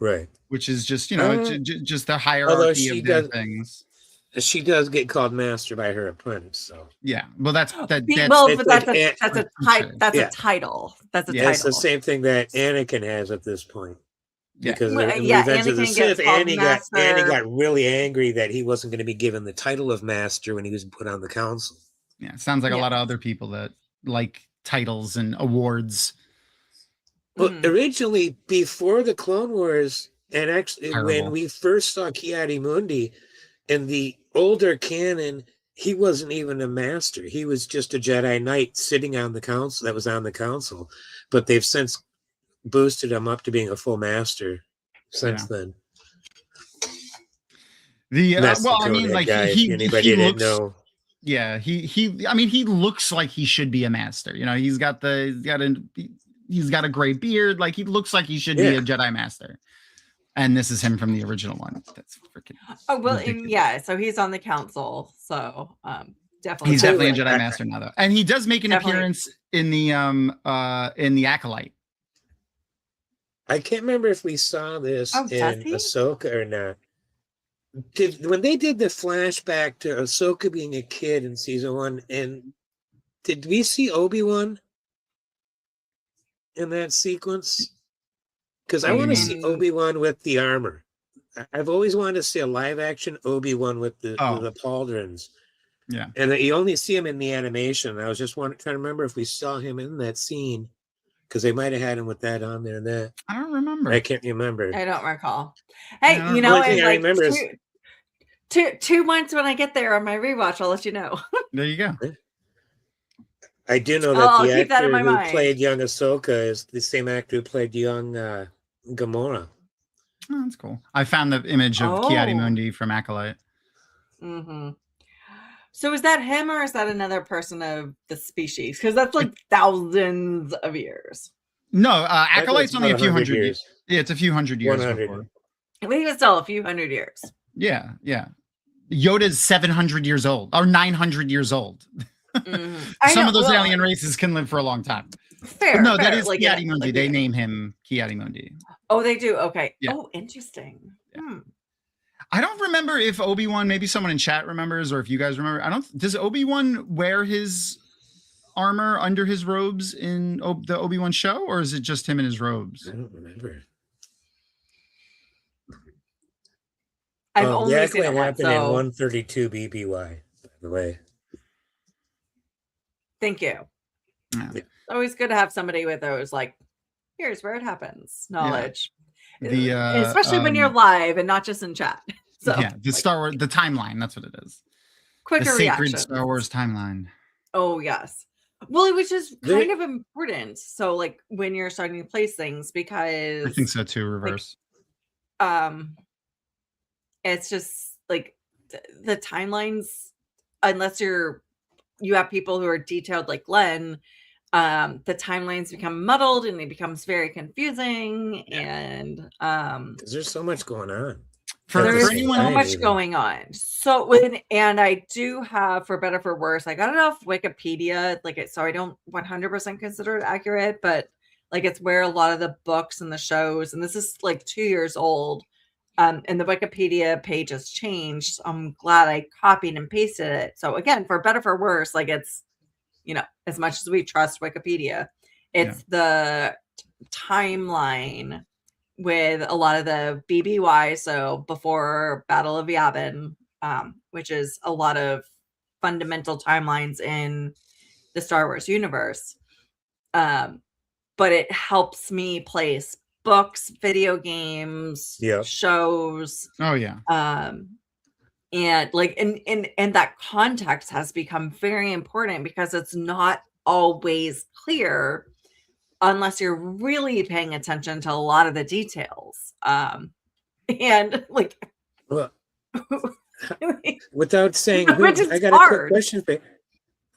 right? Which is just just the hierarchy of their things. She does get called master by her apprentice, so yeah. Well, that's a title. That's a title. It's the same thing that Anakin has at this point. Yeah. Because Revenge of the Sith, Annie got really angry that he wasn't going to be given the title of master when he was put on the council. Yeah, it sounds like a lot of other people that like titles and awards. Well, originally, before the Clone Wars, and actually when we first saw Ki-Adi-Mundi in the older canon, he wasn't even a master. He was just a Jedi Knight sitting on the council that was on the council. But they've since boosted him up to being a full master since then. Anybody didn't know. Yeah, he looks like he should be a master. He's got a gray beard. Like, he looks like he should be a Jedi master. And this is him from the original one. That's freaking. Oh well, so he's on the council. So definitely, he's definitely a Jedi master now, though, and he does make an appearance in the Acolyte. I can't remember if we saw this in Ahsoka or not. When they did the flashback to Ahsoka being a kid in season 1, and did we see Obi-Wan in that sequence? Because I want to see Obi-Wan with the armor. I've always wanted to see a live-action Obi-Wan with the pauldrons. Yeah, and you only see him in the animation. I was just trying to remember if we saw him in that scene, because they might have had him with that on there. That I don't remember. I can't remember. I don't recall. Hey, I remember is 2 months when I get there on my rewatch, I'll let you know. There you go. I do know that the actor who played young Ahsoka is the same actor who played young Gamora. Oh, that's cool. I found the image of Ki-Adi-Mundi from Acolyte. Mm-hmm. So is that him, or is that another person of the species? Because that's like thousands of years. No, Acolyte's only a few hundred years. Yeah, it's a few hundred years. 100. Before. I think it's still a few hundred years. Yeah. Yoda's 700 years old, or 900 years old. Mm-hmm. Some of those alien races can live for a long time. Fair. No, fair. that is like, Ki-Adi-Mundi. like, They name him Ki-Adi-Mundi. Oh, they do. Okay. Yeah. Oh, interesting. Yeah. I don't remember if Obi-Wan, maybe someone in chat remembers, or if you guys remember. Does Obi-Wan wear his armor under his robes in the Obi-Wan show, or is it just him in his robes? I don't remember. I've only that's seen what it once, happened in so 132 BBY, by the way. thank you. Yeah. It's always good to have somebody with those, like, here's where it happens knowledge. Especially when you're live and not just in chat. So yeah, the Star Wars, the timeline, that's what it is. Quicker the sacred reaction. Star Wars timeline. Oh, yes. Well, it was just kind of important. So, like, when you're starting to place things, because I think so too, reverse. It's just like the timelines, unless you have people who are detailed like Len, the timelines become muddled and it becomes very confusing. And there's so much going on. There's so much going on. So and I do have, for better for worse, like, I don't know if Wikipedia, like, so I don't 100% consider it accurate, but like, it's where a lot of the books and the shows, and this is like 2 years old, and the Wikipedia page has changed. So I'm glad I copied and pasted it. So again, for better for worse, like, it's, as much as we trust Wikipedia, it's the timeline with a lot of the BBY, so before Battle of Yavin, which is a lot of fundamental timelines in the Star Wars universe. But it helps me place books, video games, shows. Oh yeah. And like, and that context has become very important, because it's not always clear unless you're really paying attention to a lot of the details. And like, well, without saying who, I got a quick question for you.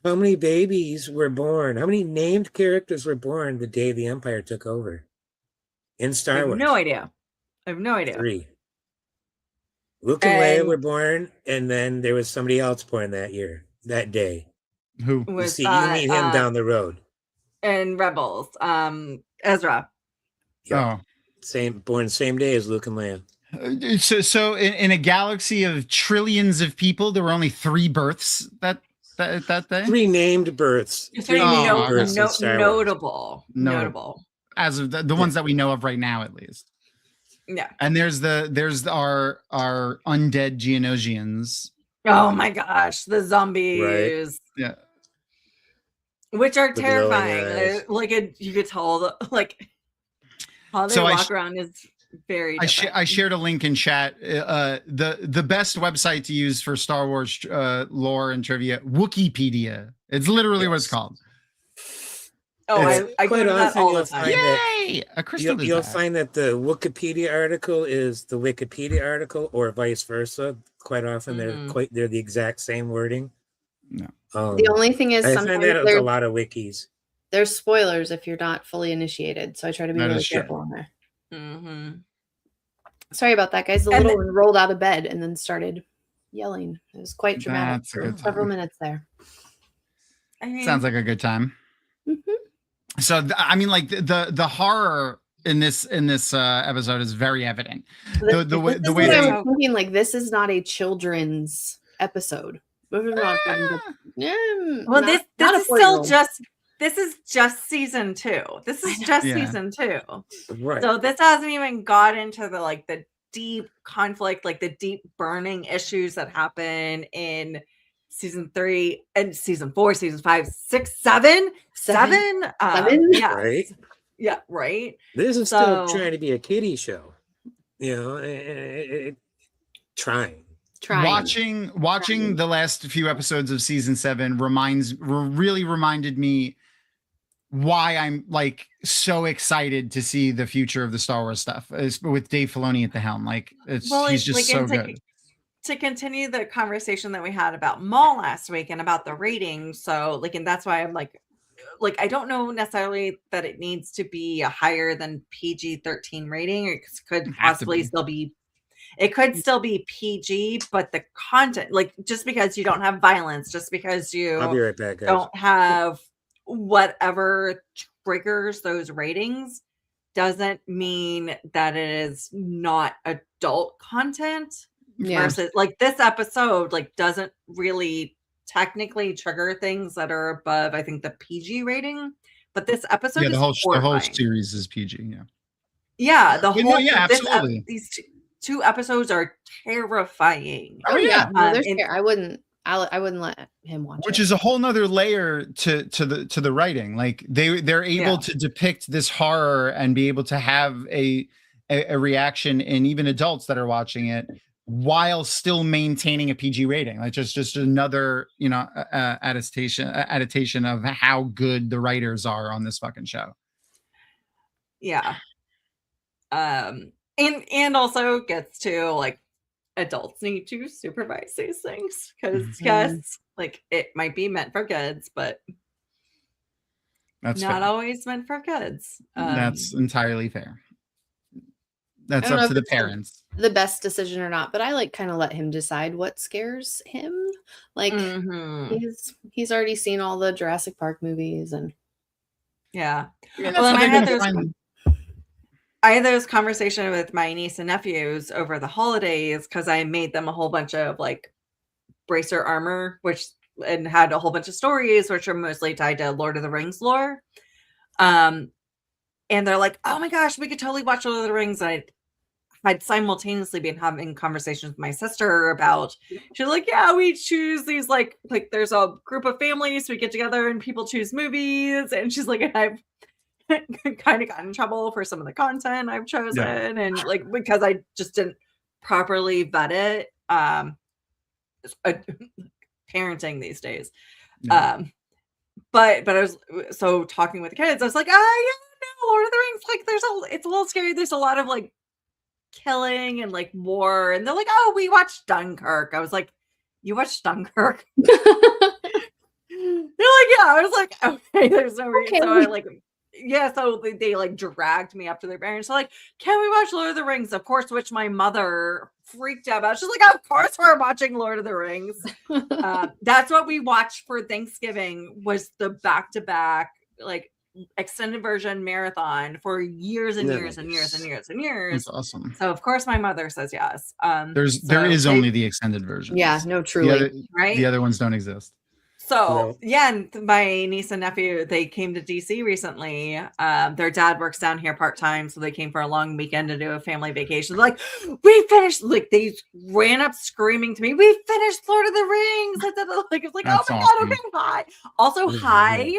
How many babies were born? How many named characters were born the day the Empire took over in Star Wars? No idea. I have no idea. 3. Luke and Leia were born, and then there was somebody else born that day. Who? You meet him down the road. And Rebels, Ezra. Yeah. Born same day as Luke and Leia. So in a galaxy of trillions of people, there were only 3 births that day. 3 named births. 3 notable. As of the ones that we know of right now, at least. Yeah. And there's our undead Geonosians. Oh my gosh, the zombies. Right. Yeah. Which are terrifying. You could tell, like, how they walk around is very different. I shared a link in chat. The best website to use for Star Wars lore and trivia, Wikipedia. It's literally what it's called. Oh, I go to that all the time. Yay! You'll find that the Wikipedia article is the Wikipedia article, or vice versa. Quite often, they're the exact same wording. No. The only thing is, sometimes there's a lot of wikis. There's spoilers if you're not fully initiated, so I try to be really careful on there. Mm-hmm. Sorry about that, guys. The little one rolled out of bed and then started yelling. It was quite dramatic for several minutes there. Sounds like a good time. Mm-hmm. So I mean, like the horror in this episode is very evident. The way I was thinking, like, this is not a children's episode. Well, this is still this is just season 2. This is just season 2. Right. So this hasn't even got into the deep conflict, like the deep burning issues that happen in season 3 and season 4, season 5, 6, 7. Yeah. Right. Yeah. Right. This is still trying to be a kiddie show. Trying. Watching the last few episodes of season 7 really reminded me why I'm like so excited to see the future of the Star Wars stuff with Dave Filoni at the helm. Like he's just so good. To continue the conversation that we had about Maul last week and about the rating, so like, and that's why I'm like I don't know necessarily that it needs to be a higher than PG-13 rating. It could possibly still be. It could still be PG, but the content, like, just because you don't have violence, just because you I'll be right back, guys. don't have whatever triggers those ratings doesn't mean that it is not adult content. Yeah. Versus like this episode like doesn't really technically trigger things that are above, I think, the PG rating. But this episode Yeah, is the whole horrifying. series is PG. Yeah. Yeah, the whole absolutely. these two episodes are terrifying. Oh yeah, no, and- I wouldn't let him watch Which it. is a whole nother layer to the writing. Like they're able to depict this horror and be able to have a reaction in even adults that are watching it while still maintaining a PG rating. Like just another, you know, adaptation of how good the writers are on this fucking show. Yeah. And also gets to like adults need to supervise these things because yes, like it might be meant for kids, but that's not fair. always meant for kids. That's entirely fair. That's up to the parents. The best decision or not, but I like kind of let him decide what scares him. Like he's already seen all the Jurassic Park movies and yeah. Well, and I had those conversations with my niece and nephews over the holidays because I made them a whole bunch of like bracer armor, and had a whole bunch of stories which are mostly tied to Lord of the Rings lore. And they're like, "Oh my gosh, we could totally watch Lord of the Rings." And I'd simultaneously been having conversations with my sister about. She's like, "Yeah, we choose these like there's a group of families, we get together and people choose movies." And she's like, "I've kind of got in trouble for some of the content I've chosen, and like because I just didn't properly vet it." Parenting these days, but I was so talking with the kids. I was like, no, Lord of the Rings, like it's a little scary. There's a lot of like killing and like war, and they're like, "Oh, we watched Dunkirk." I was like, "You watched Dunkirk?" They're like, "Yeah." I was like, "Okay, there's no reason." So I like. Yeah, so they like dragged me up to their parents. So like, "Can we watch Lord of the Rings?" Of course, which my mother freaked out about. She's like, "Of course we're watching Lord of the Rings." That's what we watched for Thanksgiving was the back-to-back like extended version marathon for years and years and years and years and years. That's awesome. So of course my mother says yes. There is only the extended version. Yeah, no, truly. Right? The other ones don't exist. So yeah, and my niece and nephew, they came to DC recently. Their dad works down here part-time, so they came for a long weekend to do a family vacation. They're like, "We finished," like they ran up screaming to me, "We finished Lord of the Rings." Like it's like, That's "Oh my awesome. god, okay, hi." Also, hi.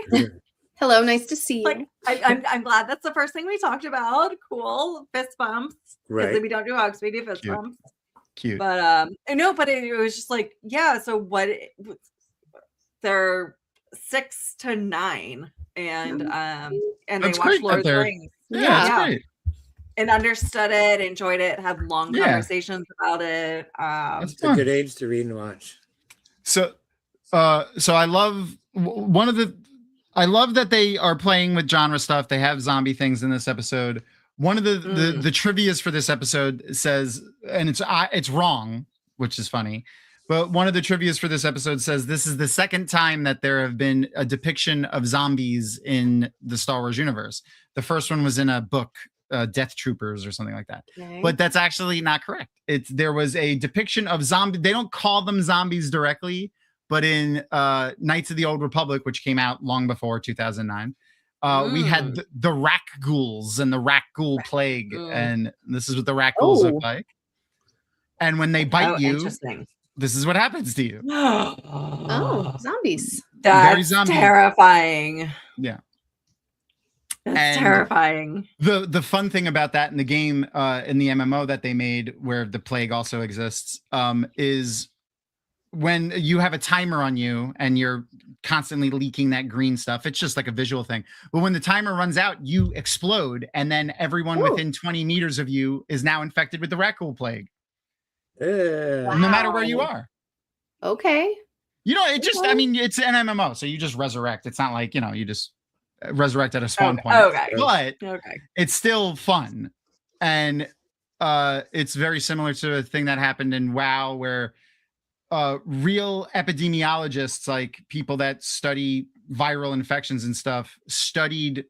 Hello, nice to see you. Like I'm glad that's the first thing we talked about. Cool. Fist bumps. Right. We don't do hugs, we do fist bumps. Cute. But but it was just like, yeah, so what they're 6 to 9 and they watch Lord of the Rings. Yeah, that's great. And understood it, enjoyed it, had long conversations about it. It's a good age to read and watch. So I love I love that they are playing with genre stuff. They have zombie things in this episode. One of the trivias for this episode says, and it's wrong, which is funny, but one of the trivias for this episode says this is the second time that there have been a depiction of zombies in the Star Wars universe. The first one was in a book, Death Troopers or something like that. Okay. But that's actually not correct. There was a depiction of zombie. They don't call them zombies directly, but in Knights of the Old Republic, which came out long before 2009, we had the Rack Ghouls and the Rack Ghoul Plague. And this is what the Rack Ghouls look like. And when they bite you, this is what happens to you. Oh, zombies. That's terrifying. Yeah. That's terrifying. The fun thing about that in the game, in the MMO that they made, where the plague also exists, is when you have a timer on you and you're constantly leaking that green stuff. It's just like a visual thing. But when the timer runs out, you explode, and then everyone within 20 meters of you is now infected with the Rat Ghoul Plague. No matter where you are. Okay. You know, it just, I mean, it's an MMO, so you just resurrect. It's not like, you know, you just resurrect at a spawn point. Okay. But it's still fun. And it's very similar to a thing that happened in WoW, where real epidemiologists, like people that study viral infections and stuff, studied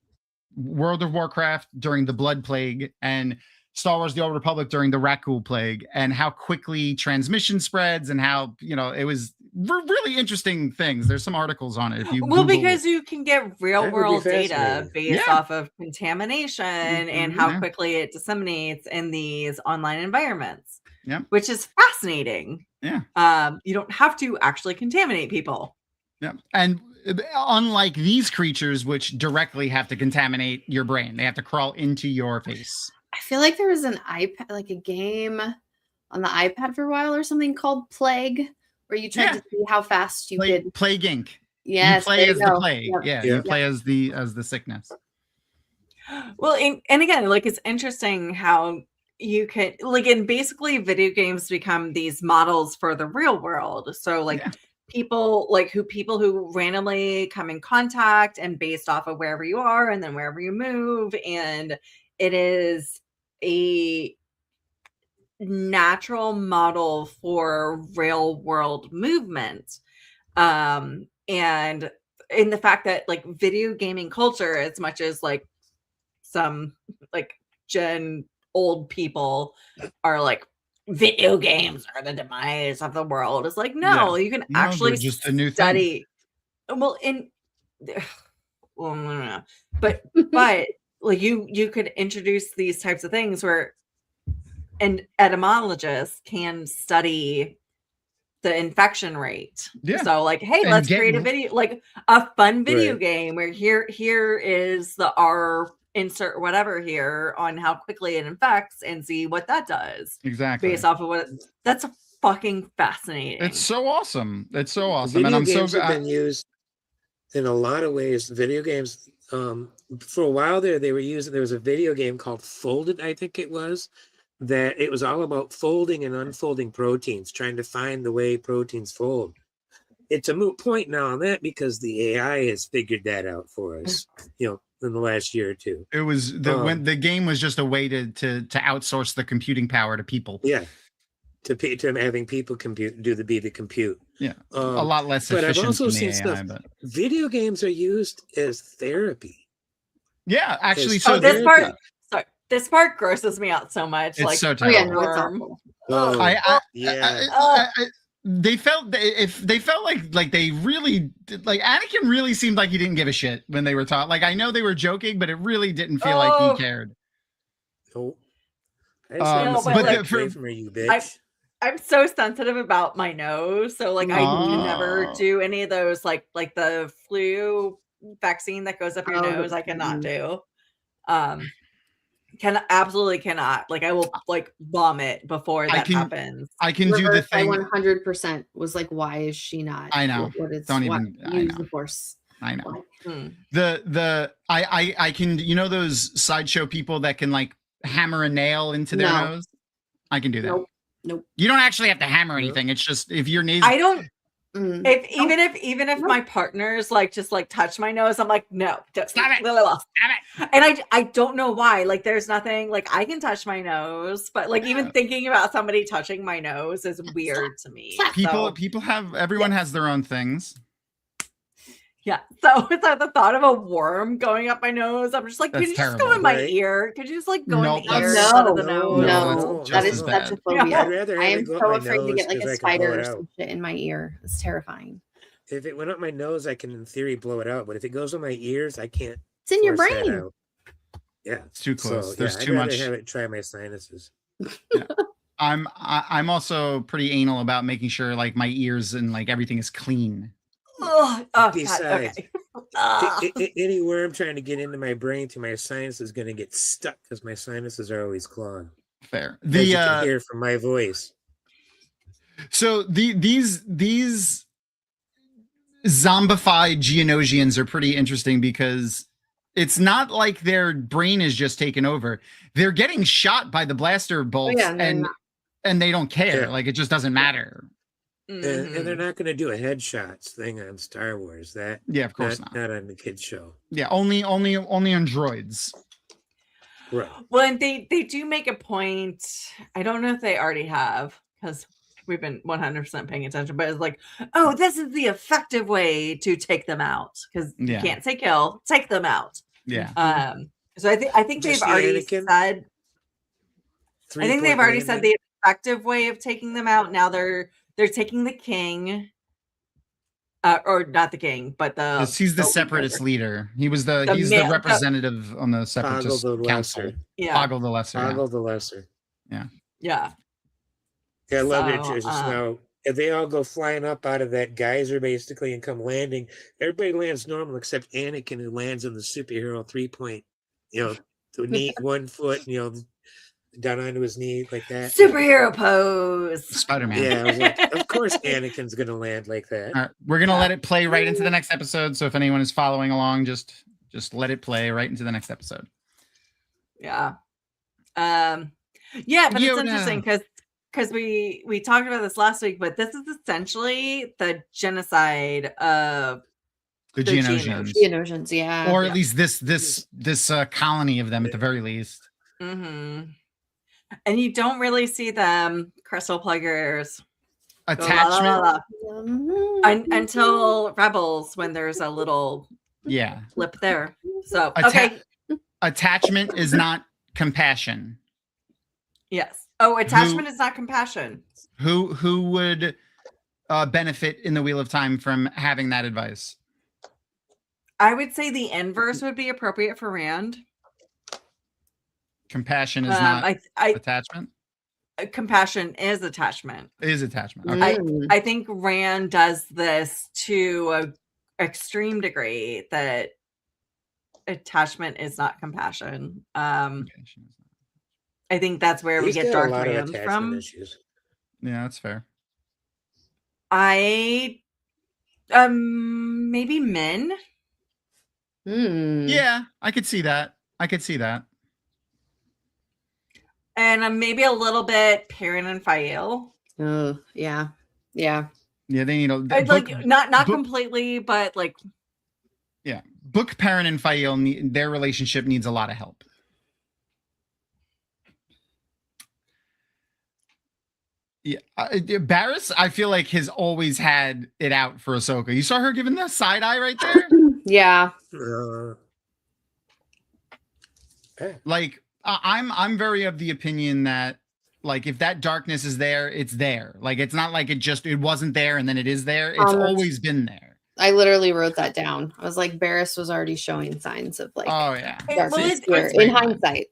World of Warcraft during the Blood Plague and Star Wars: The Old Republic during the Rakul Plague, and how quickly transmission spreads, and how, you know, it was really interesting things. There's some articles on it. If you well, Google, because you can get real world data based off of contamination and how quickly it disseminates in these online environments. Yeah, which is fascinating. Yeah. You don't have to actually contaminate people. Yeah, and unlike these creatures, which directly have to contaminate your brain, they have to crawl into your face. I feel like there was an iPad, like a game on the iPad for a while or something called Plague, where you tried to see how fast you could. Plague Inc. Yes, you play as the plague. Yep. Yeah, you play as the sickness. Well, and again, like, it's interesting how you can, like, and basically video games become these models for the real world. So like people who randomly come in contact, and based off of wherever you are and then wherever you move, and it is a natural model for real world movement. And in the fact that, like, video gaming culture, as much as like some like gen old people are like, video games are the demise of the world, it's like, no, you can actually just a new study thing. Well, no. But like you could introduce these types of things where an etymologist can study the infection rate. So like, hey, and let's create a video, like a fun video game where here is the R insert whatever here on how quickly it infects, and see what that does. Exactly. Based off of what that's fucking fascinating. It's so awesome. It's so awesome. Video and I'm games so have been used in a lot of ways. Video games, for a while there was a video game called Folded, I think it was, that it was all about folding and unfolding proteins, trying to find the way proteins fold. It's a moot point now on that because the AI has figured that out for us, you know, in the last year or two. It was when the game was just a way to outsource the computing power to people. Yeah. To having people do the compute. Yeah. A lot less efficient. But I've also than seen the AI, stuff. But Video games are used as therapy. Yeah, actually. So this part grosses me out so much. It's like, so terrible. They felt like they really like Anakin really seemed like he didn't give a shit when they were taught. Like, I know they were joking, but it really didn't feel like he cared. Nope. I'm so sensitive about my nose, so like I can never do any of those like the flu vaccine that goes up your nose. I cannot do. Absolutely cannot. Like, I will like vomit before that happens. I can do the thing. 100% was like, why is she not? I know. Don't even use the Force. I know. I can, you know, those sideshow people that can like hammer a nail into their nose. I can do that. Nope. You don't actually have to hammer anything. It's just if your nose. I don't. Even if my partners like just like touch my nose, I'm like, no, stop it. And I don't know why. Like, there's nothing, like, I can touch my nose, but like even thinking about somebody touching my nose is weird to me. Everyone has their own things. Yeah. So it's like the thought of a worm going up my nose. I'm just like, could you just go in my ear? Could you just like go in the ear instead of the nose? No, that's a phobia. I am so afraid to get like a spider or some shit in my ear. It's terrifying. If it went up my nose, I can in theory blow it out. But if it goes on my ears, I can't. It's in your brain. Yeah, it's too close. So, There's too much. I'd rather have it try my sinuses. Yeah. I'm also pretty anal about making sure like my ears and like everything is clean. Besides, any worm trying to get into my brain to my sinus is going to get stuck because my sinuses are always clogged. Fair. As you can hear from my voice. So these zombified Geonosians are pretty interesting because it's not like their brain is just taken over. They're getting shot by the blaster bolts and they don't care. Yeah. Like, it just doesn't matter. Mm-hmm. And they're not going to do a headshots thing on Star Wars. Of course not. Not on the kids show. Yeah, only on droids. Right. Well, and they do make a point. I don't know if they already have, because we've been 100% paying attention, but it's like, oh, this is the effective way to take them out, because you can't say kill, take them out. Yeah. So I think they've Just the already Anakin? said. I think they've already said landing? the effective way of taking them out. Now they're taking the king, or not the king, but He's the separatist leader. He's the representative on the Poggle separatist the council. Lesser. Yeah. Poggle the Lesser. Poggle the Lesser. Yeah. Yeah, I love it. So, Just now, if they all go flying up out of that geyser basically and come landing, everybody lands normal except Anakin, who lands on the superhero 3-point, to knee 1 foot, down onto his knee like that. Superhero pose. Spider-Man. Yeah, I was like, of course Anakin's gonna land like that. All right, we're gonna let it play right into the next episode. So if anyone is following along, just let it play right into the next episode. Yeah. Yeah, but Yoda. it's interesting because we talked about this last week, but this is essentially the genocide of The Geonosians. Geonosians, yeah. Or at least this colony of them at the very least. Mm-hmm. And you don't really see them, crystal pluggers. Attachment. Until Rebels, when there's a little flip there. So okay. Attachment is not compassion. Yes. Oh, attachment is not compassion. Who would benefit in the Wheel of Time from having that advice? I would say the inverse would be appropriate for Rand. Compassion is not attachment. Compassion is attachment. It is attachment. Okay. I think Rand does this to an extreme degree that attachment is not compassion. I think that's where we get Darth Rand from. Issues. Yeah, that's fair. Maybe men. Yeah, I could see that. And maybe a little bit Perrin and Fael. Oh, yeah. Yeah, they need not completely, but like. Yeah, Book, Perrin, and Fael, their relationship needs a lot of help. Yeah, Barriss, I feel like has always had it out for Ahsoka. You saw her giving the side eye right there. Yeah. Like I'm very of the opinion that like if that darkness is there, it's there. Like it's not like it wasn't there and then it is there. It's always been there. I literally wrote that down. I was like, Barriss was already showing signs of like darkness here. In hindsight.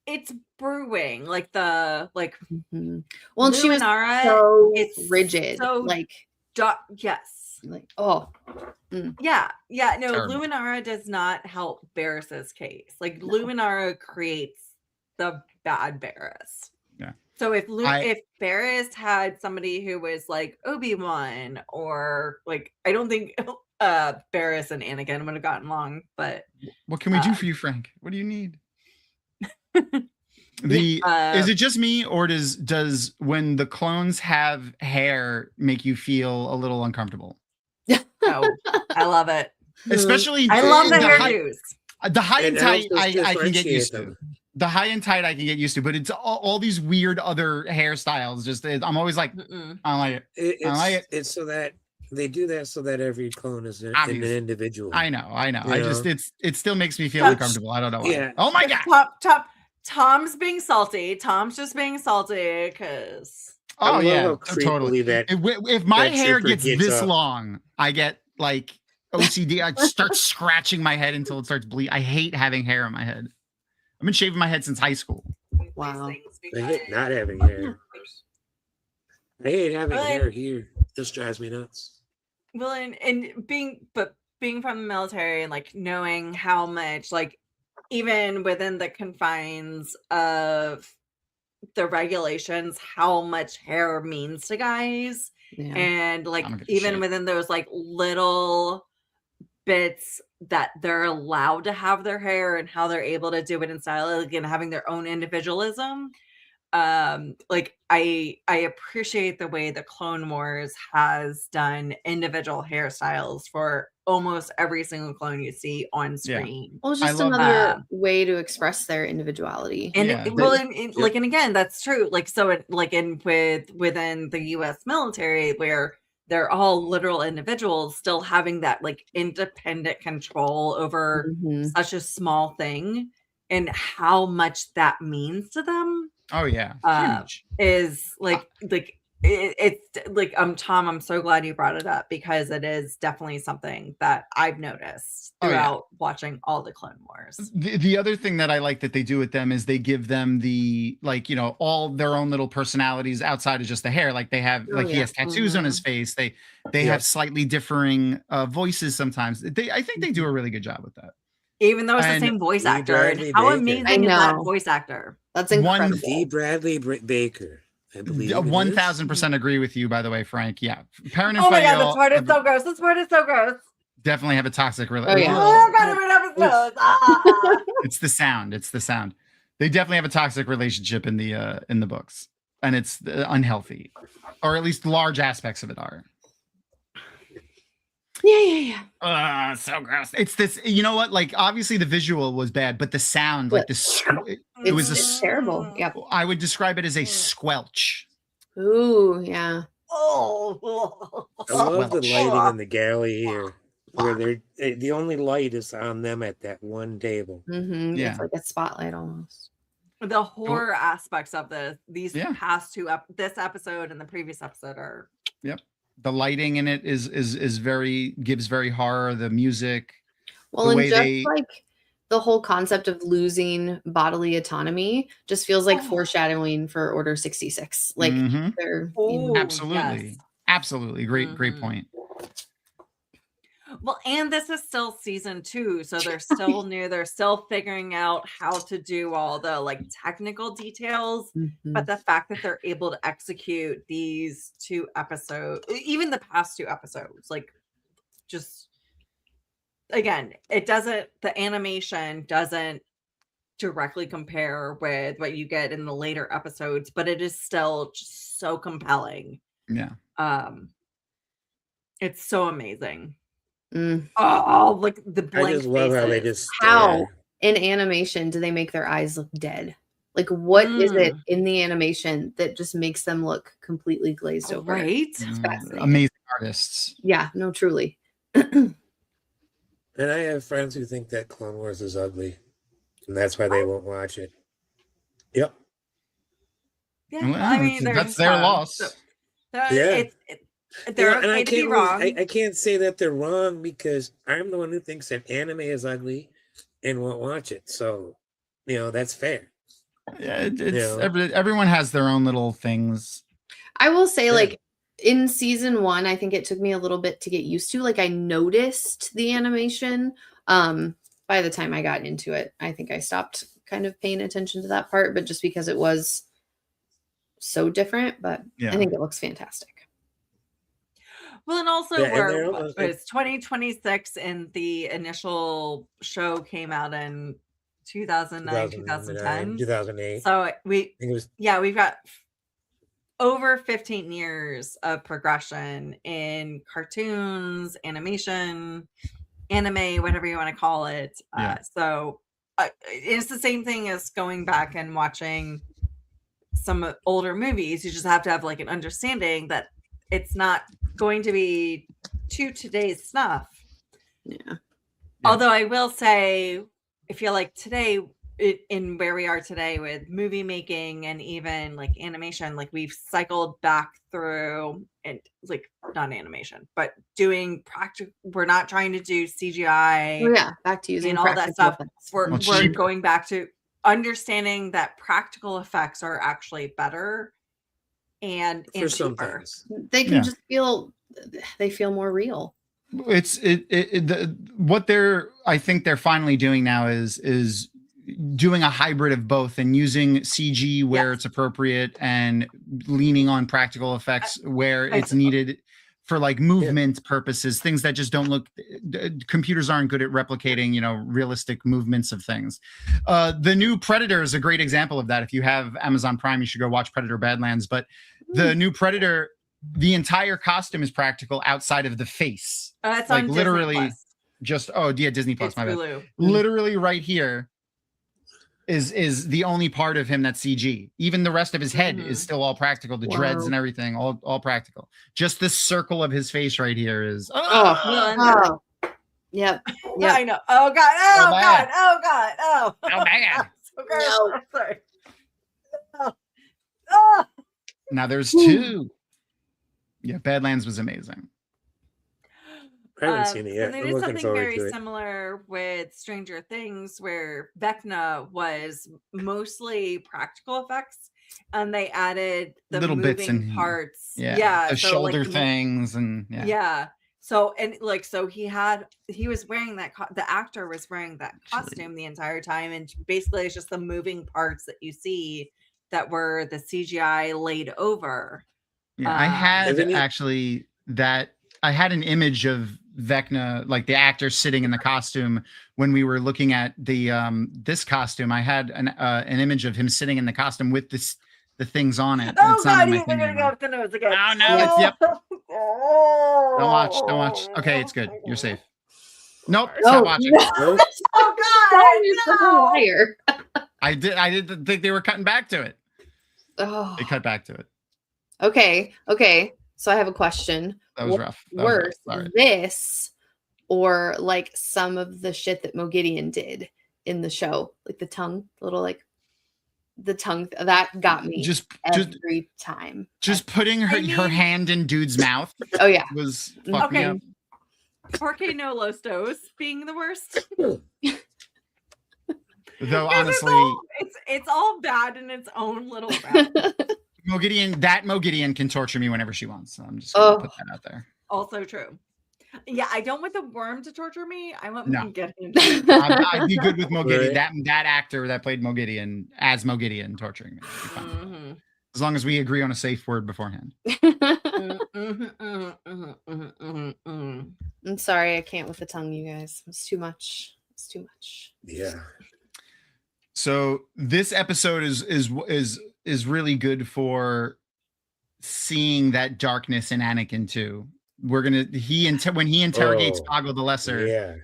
It's brewing like the well, she was so rigid, so yes, like yeah no, Luminara does not help Barriss's case. Like Luminara creates the bad Barriss. Yeah. So if Barriss had somebody who was like Obi-Wan, or like I don't think Barriss and Anakin would have gotten along. But what can we do for you, Frank? What do you need? Is it just me, or does when the clones have hair make you feel a little uncomfortable? Oh, I love it. Especially I love the hairdos. The high and tight I can get used to. The high and tight I can get used to, but it's all these weird other hairstyles. Just I'm always like, I don't like it. I don't like it. It's so that they do that so that every clone is an individual. I know. It still makes me feel uncomfortable. I don't know why. Yeah. Oh my god. Tom's being salty. Tom's just being salty because. Oh yeah, totally. If my hair gets this long, I get like OCD. I start scratching my head until it starts bleeding. I hate having hair on my head. I've been shaving my head since high school. Wow. I hate not having hair. I hate having hair here. This drives me nuts. Well, and being from the military and like knowing how much like even within the confines of the regulations, how much hair means to guys. Yeah. And like even within those like little bits that they're allowed to have their hair and how they're able to do it in style, again, having their own individualism. Like I appreciate the way the Clone Wars has done individual hairstyles for almost every single clone you see on screen. Yeah. Well, it's just another way to express their individuality. And and again, that's true. Like so, within the U.S. military, where they're all literal individuals still having that like independent control over such a small thing, and how much that means to them. Oh yeah, huge. Is like it's like Tom, I'm so glad you brought it up, because it is definitely something that I've noticed throughout watching all the Clone Wars. The other thing that I like that they do with them is they give them the, like, you know, all their own little personalities outside of just the hair. Like they have he has tattoos on his face. They have slightly differing voices sometimes. I think they do a really good job with that. Even though it's the same voice actor. And how amazing is that voice actor? That's incredible. D. Bradley Baker, I believe. 1000% agree with you, by the way, Frank. Yeah. Perrin and oh my God, this part is so gross. This part is so gross. Definitely have a toxic relationship. Oh God, It's the sound. It's the sound. They definitely have a toxic relationship in the books, and it's unhealthy, or at least large aspects of it are. Yeah. So gross. It's this, you know what? Like, obviously the visual was bad, but the sound, like it was it's terrible. Yeah. I would describe it as a squelch. Ooh, yeah. Oh, I love the lighting in the galley here, where the only light is on them at that one table. Yeah, it's like a spotlight almost. The horror aspects of these past two this episode and the previous episode are. Yep. The lighting in it is gives very horror. The music, well, and just like the whole concept of losing bodily autonomy just feels like foreshadowing for Order 66. Like they're absolutely great point. Well, and this is still season 2, so they're still new. They're still figuring out how to do all the like technical details. But the fact that they're able to execute these 2 episodes, even the past 2 episodes, like just again, the animation doesn't directly compare with what you get in the later episodes, but it is still just so compelling. Yeah. It's so amazing. Oh, like the blank I just love how they just how in animation do they make their eyes look dead? Like, what is it in the animation that just makes them look completely glazed over? Right? It's fascinating. Amazing artists. Yeah, no, truly. And I have friends who think that Clone Wars is ugly, and that's why they won't watch it. Yep. Yeah, well, I mean, that's their loss. So, they're okay to be wrong. I can't say that they're wrong, because I'm the one who thinks that anime is ugly and won't watch it. So, that's fair. Yeah, everyone has their own little things. I will say, like, in season 1, I think it took me a little bit to get used to. Like, I noticed the animation. By the time I got into it, I think I stopped kind of paying attention to that part, but just because it was so different. But I think it looks fantastic. Well, and also it's 2026, and the initial show came out in 2009, 2010, 2008. So we've got over 15 years of progression in cartoons, animation, anime, whatever you want to call it. So it's the same thing as going back and watching some older movies. You just have to have like an understanding that it's not going to be to today's snuff. Although I will say, I feel like today, in where we are today with movie making and even like animation, like we've cycled back through, and like not animation, but doing practical. We're not trying to do CGI. Back to using and all that stuff. Effects. We're going back to understanding that practical effects are actually better and cheaper. They can just feel more real. I think they're finally doing now is doing a hybrid of both, and using CG where it's appropriate and leaning on practical effects where it's needed for like movement purposes, things that just don't look, computers aren't good at replicating, realistic movements of things. The new Predator is a great example of that. If you have Amazon Prime, you should go watch Predator Badlands. But the new Predator, the entire costume is practical outside of the face. That's like on literally Disney Plus. Disney Plus. It's my bad. Hulu. Literally right here. is the only part of him that's CG. Even the rest of his head is still all practical. The dreads and everything, all practical. Just this circle of his face right here is Yep. I know. Oh god. Oh god. Oh god. Oh. Oh man. So gross. No. I'm sorry. Oh. Now there's two. Yeah, Badlands was amazing. I haven't seen it yet. And they I'm did looking something forward very to it. similar with Stranger Things, where Vecna was mostly practical effects, and they added the Little bits moving in parts. the so, shoulder like, things and So and like so he was wearing that the actor was wearing that costume the entire time, and basically it's just the moving parts that you see that were the CGI laid over. Yeah, I had I had an image of Vecna, like the actor sitting in the costume when we were looking at the this costume. I had an image of him sitting in the costume with the things on it. Oh it's not god, on my he's thing gonna go anymore. up the nose again. Oh no, yep. Oh. Don't watch. Okay, it's good. You're safe. Nope, Oh, stop watching. no. Oh god, You're liar. I did think they were cutting back to it. Oh. They cut back to it. Okay. So I have a question. That was rough. Worse, this or like some of the shit that Mogideon did in the show, like the tongue, the tongue that got me every time. Just putting her hand in dude's mouth. Oh yeah, was fucked me up. Porque no los dos being the worst. Though honestly, it's all bad in its own little round. Mogideon can torture me whenever she wants. So I'm just gonna put that out there. Also true. Yeah, I don't want the worm to torture me. I want Mogideon. I'd be good with Mogideon. That actor that played Mogideon as Mogideon torturing me. Mm-hmm. As long as we agree on a safe word beforehand. I'm sorry, I can't with the tongue, you guys. It's too much. Yeah. So this episode is really good for seeing that darkness in Anakin too. When he interrogates Poggle the Lesser. Yeah.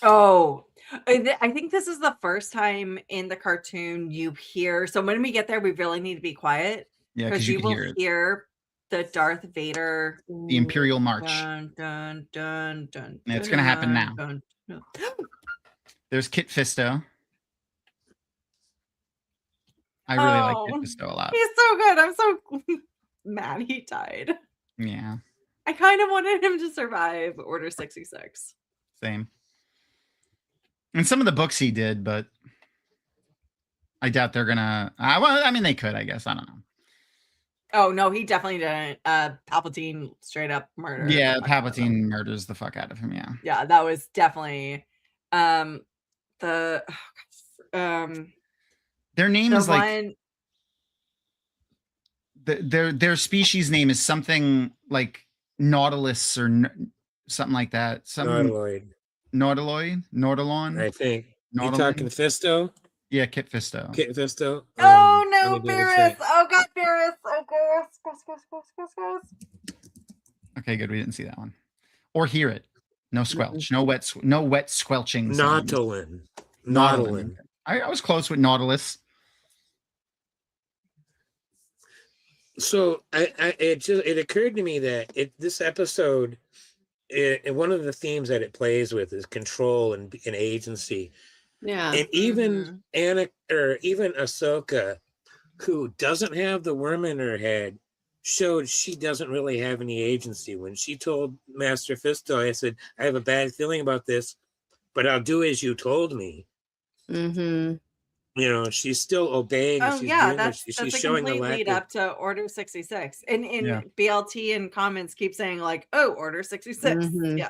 Oh, I think this is the first time in the cartoon you hear. So when we get there, we really need to be quiet. Yeah, because you will hear the Darth Vader, the Imperial March. Dun, dun, dun, dun, Yeah, it's gonna happen now. Dun, dun. There's Kit Fisto. I really like Kit Fisto a lot. He's so good. I'm so mad he died. Yeah. I kind of wanted him to survive Order 66. Same. And some of the books he did, but I doubt they're gonna. Well, I mean, they could, I guess. I don't know. Oh no, he definitely didn't. Palpatine straight up murder. Yeah, Palpatine murders the fuck out of him. Yeah, that was definitely their name is like their species name is something like Nautilus or something like that. Nautilon. I think. Nautilon? You talking Fisto? Yeah, Kit Fisto. Kit Fisto. Oh no, Barris! Oh god, Barris! Oh gosh, Okay, good. We didn't see that one or hear it. No squelch. No wet squelching. Nautilin. I was close with Nautilus. So it occurred to me that this episode, one of the themes that it plays with is control and agency. Yeah, and even even Ahsoka, who doesn't have the worm in her head, showed she doesn't really have any agency. When she told Master Fisto, I said, "I have a bad feeling about this, but I'll do as you told me." Mm-hmm. You know, she's still obeying. Oh yeah, that's she's a showing complete lead up to Order 66. And in BLT and comments keep saying like, "Oh, Order 66." Mm-hmm.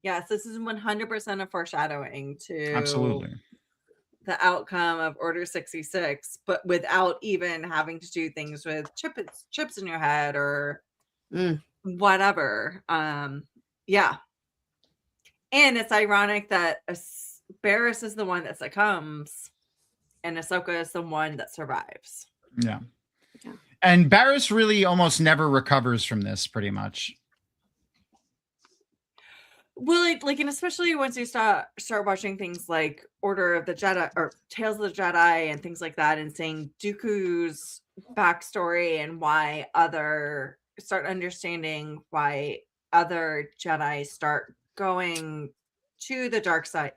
Yes, this is 100% a foreshadowing to absolutely the outcome of Order 66, but without even having to do things with chips in your head or whatever. Yeah, and it's ironic that Barris is the one that succumbs, and Ahsoka is the one that survives. Yeah. And Barris really almost never recovers from this, pretty much. Well, like, and especially once you start watching things like Order of the Jedi or Tales of the Jedi and things like that, and seeing Dooku's backstory and why start understanding why other Jedi start going to the dark side.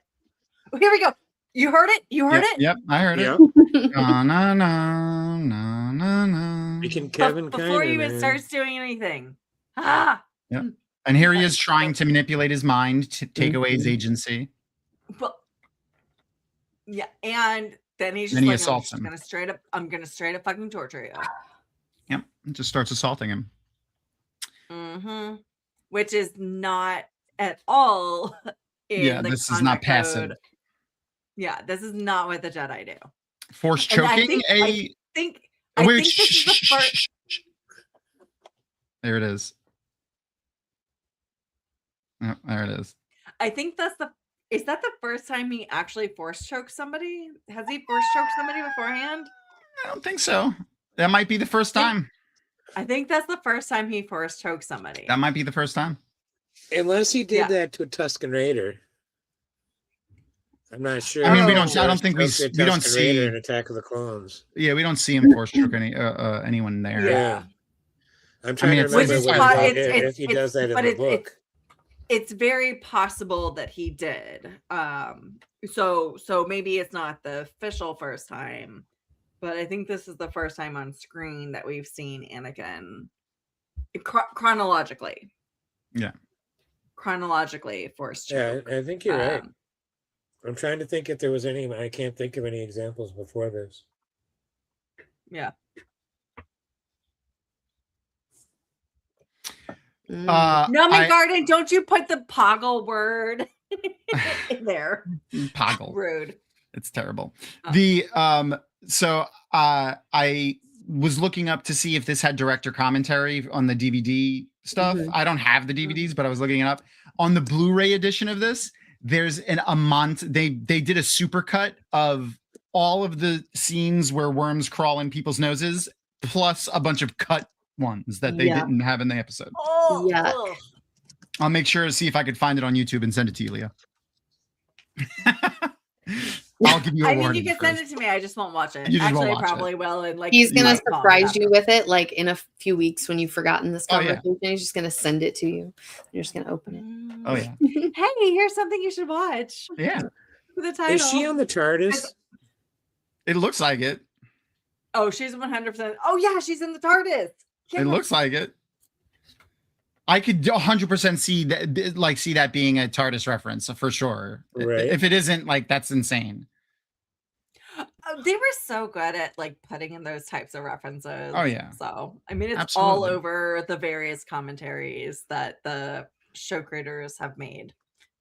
Oh, here we go. You heard it? You heard it? Yep, I heard Yeah. it. Na, na, na, na, na, na. Freaking Kevin Before Kiner, he even man. starts doing anything. Ah! Yep. And here he is trying to manipulate his mind to take away his agency. Well, yeah, and then he's just Then he like, assaults him. I'm gonna straight up fucking torture you. Yep. And just starts assaulting him. Mm-hmm. Which is not at all in the this is not conduct passive. code. Yeah, this is not what the Jedi do. Force And choking I think Wait, this is the first. There it is. Oh, there it is. I think is that the first time he actually force choked somebody? Has he force choked somebody beforehand? I don't think so. That might be the first time. I think that's the first time he force choked somebody. That might be the first time. Unless he did that to a Tusken Raider. I'm not sure. I mean, we don't. I don't think we don't see an Attack of the Clones. Yeah, we don't see him force choke anyone there. Yeah. I'm trying to remember if he does that in the book. It's very possible that he did. So maybe it's not the official first time, but I think this is the first time on screen that we've seen Anakin chronologically. Yeah. Chronologically force choke. Yeah, I think you're right. I'm trying to think if there was any. I can't think of any examples before this. Yeah. Garden, don't you put the poggle word in there. Poggle. Rude. It's terrible. So I was looking up to see if this had director commentary on the DVD stuff. I don't have the DVDs, but I was looking it up. On the Blu-ray edition of this, there's they did a supercut of all of the scenes where worms crawl in people's noses, plus a bunch of cut ones that they didn't have in the episode. Oh, yeah. I'll make sure to see if I could find it on YouTube and send it to you, Leah. I'll give you a warning. You can send it to me. I just won't watch it. You Actually, I probably will. And he's gonna surprise you with it, like in a few weeks when you've forgotten this conversation. He's just gonna send it to you. You're just gonna open it. Oh yeah. Hey, here's something you should watch. Yeah. The title. Is she on the TARDIS? It looks like it. Oh, she's 100%. Oh yeah, she's in the TARDIS. It looks like it. I could 100% see that being a TARDIS reference for sure. Right. If it isn't, that's insane. They were so good at putting in those types of references. Oh yeah. So I mean, it's Absolutely. all over the various commentaries that the show creators have made.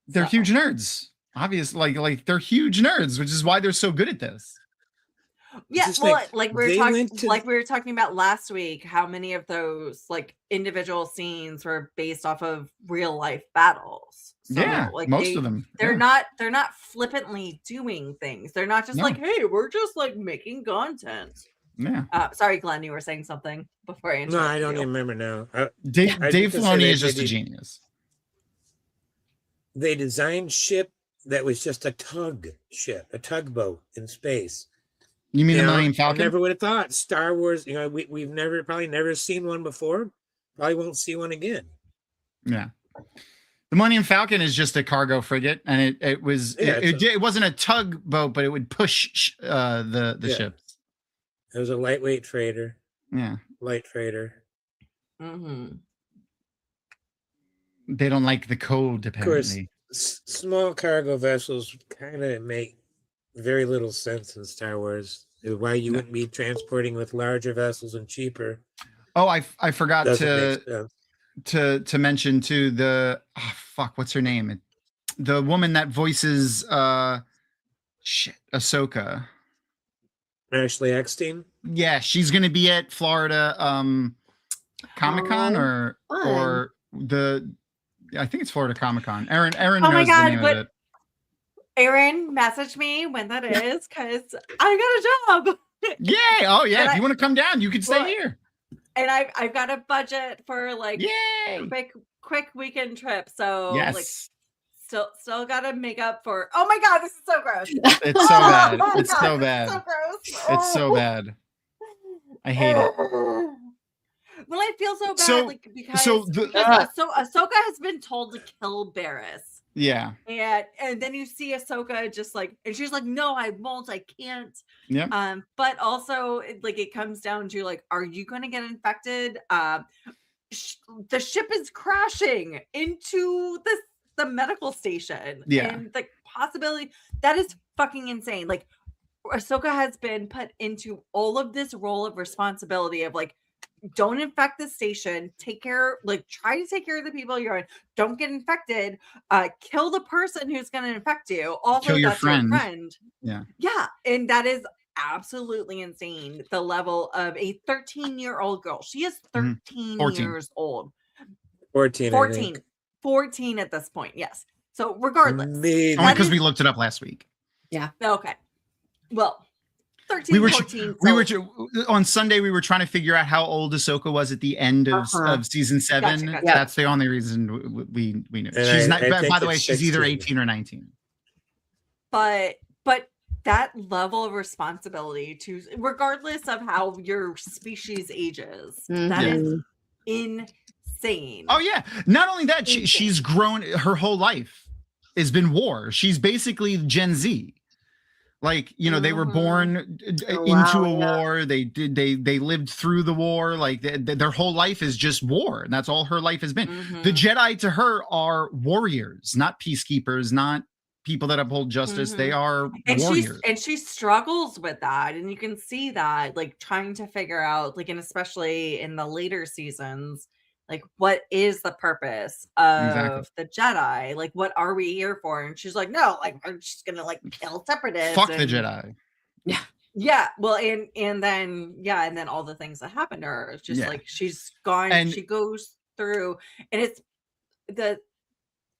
They're huge nerds. Obviously, they're huge nerds, which is why they're so good at this. Yeah, well, we were talking about last week, how many of those individual scenes were based off of real life battles. So, most of them. They're not flippantly doing things. They're not just hey, we're just making content. Yeah. Sorry, Glenn, you were saying something before I interrupted. No, I don't even remember now. Dave Filoni is just a genius. They designed ship that was just a tugboat in space. You mean the Millennium Falcon? I never would have thought Star Wars. We've probably never seen one before. Probably won't see one again. Yeah, the Millennium Falcon is just a cargo frigate, and it wasn't a tugboat, but it would push the ships. It was a lightweight freighter. Yeah, light freighter. Mm-hmm. They don't like the code, apparently. Of course, small cargo vessels kind of make very little sense in Star Wars. Why you wouldn't be transporting with larger vessels and cheaper? Oh, I forgot to mention too what's her name? The woman that voices Ahsoka. Ashley Eckstein. Yeah, she's gonna be at Florida Comic-Con or I think it's Florida Comic-Con. Aaron knows the name of it. Aaron, message me when that is, because I got a job. Yay! Oh yeah, if you want to come down, you can stay here. And I've got a budget for yay! quick weekend trip. So yes. still gotta make up for. Oh my god, this is so gross. It's so bad. Oh It's God, so this is bad. so gross. It's so bad. I hate it. Well, I feel so bad, So- like because, so the- because Ahsoka has been told to kill Barriss. Yeah. And then you see Ahsoka just like, and she's like, no, I won't, I can't. Yeah. But also it comes down to like, are you going to get infected? The ship is crashing into the medical station. Yeah. And the possibility that is fucking insane. Like Ahsoka has been put into all of this role of responsibility of like, don't infect the station, try to take care of the people you're in, don't get infected, kill the person who's going to infect you, also Kill your that's friend. your friend. Yeah. And that is absolutely insane, the level of a 13-year-old girl. She is 13 14. years old. 14 14 at this point, yes. So regardless, Only because we looked it up last week. okay, well, 13, 14. On Sunday we were trying to figure out how old Ahsoka was at the end of season 7. Gotcha. That's the only reason we knew. And She's not. I think By the way, it's she's either 16. 18 or 19. But that level of responsibility to, regardless of how your species ages, that is insane. Oh yeah. Not only that, she's grown. Her whole life has been war. She's basically Gen Z. Like, they were born into a war. They lived through the war. Like their whole life is just war, and that's all her life has been. The Jedi to her are warriors, not peacekeepers, not people that uphold justice. They are warriors. She struggles with that, and you can see that, like trying to figure out, like, and especially in the later seasons, like, what is the purpose of the Jedi? Like, what are we here for? And she's like, no, like, we're just gonna like kill separatists. Fuck the Jedi. Yeah. Well, and then all the things that happen to her. It's just like she's gone. And she goes through, and it's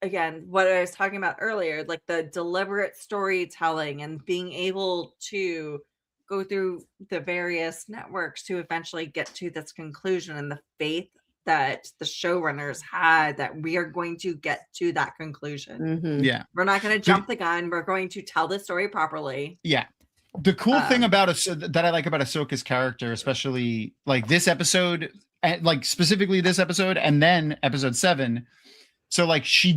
again what I was talking about earlier, like the deliberate storytelling and being able to go through the various networks to eventually get to this conclusion, and the faith that the showrunners had that we are going to get to that conclusion. Yeah. We're not going to jump the gun. We're going to tell the story properly. Yeah. The cool thing about that I like about Ahsoka's character, especially like this episode, like specifically this episode, and then episode 7. So like she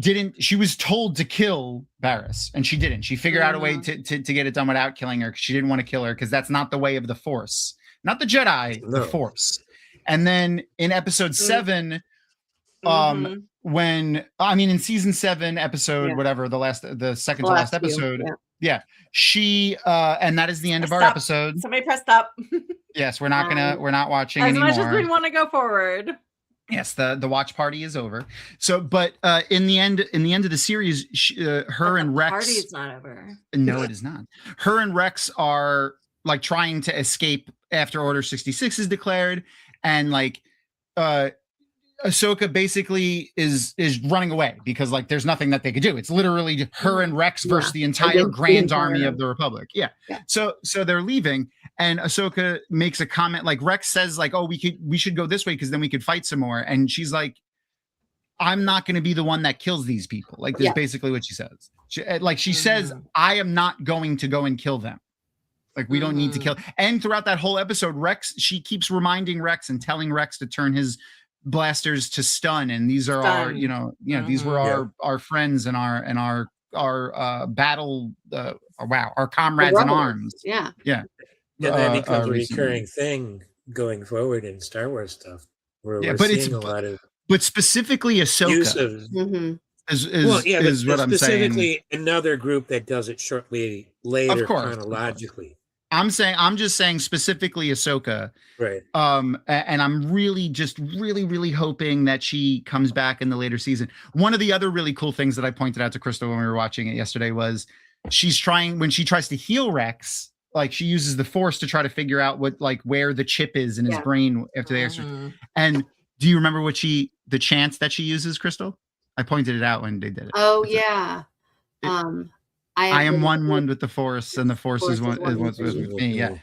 was told to kill Barriss, and she didn't. She figured out a way to get it done without killing her, because she didn't want to kill her, because that's not the way of the Force. Not the Jedi, the Force. And then in episode 7, when in season 7, episode whatever, the second to last episode, she and that is the end of our episode. Somebody press stop. Yes, we're not watching as anymore. much as we want to go forward. Yes, the watch party is over. So, but in the end of the series, her and Rex. Party is not over. No, it is not. Her and Rex are like trying to escape after Order 66 is declared. And like Ahsoka basically is running away because like there's nothing that they could do. It's literally her and Rex versus the entire Grand Army of the Republic. Yeah. So they're leaving, and Ahsoka makes a comment, like Rex says like, oh, we should go this way because then we could fight some more. And she's like, I'm not going to be the one that kills these people. Like that's basically what she says. She says, I am not going to go and kill them. Like, we don't need to kill. And throughout that whole episode, she keeps reminding Rex and telling Rex to turn his blasters to stun. And these are our, these were our friends and our battle, our comrades in arms. Yeah. Yeah. And that becomes a recurring thing going forward in Star Wars stuff. Where we're seeing a lot of. But specifically Ahsoka use of, is what I'm saying. Specifically another group that does it shortly later, chronologically. I'm just saying specifically Ahsoka. Right. And I'm really hoping that she comes back in the later season. One of the other really cool things that I pointed out to Crystal when we were watching it yesterday was when she tries to heal Rex, like she uses the Force to try to figure out where the chip is in his brain after the extra. And do you remember the chant that she uses, Crystal? I pointed it out when they did it. Oh yeah. I am one with the Force, and the Force is one with me. Yeah,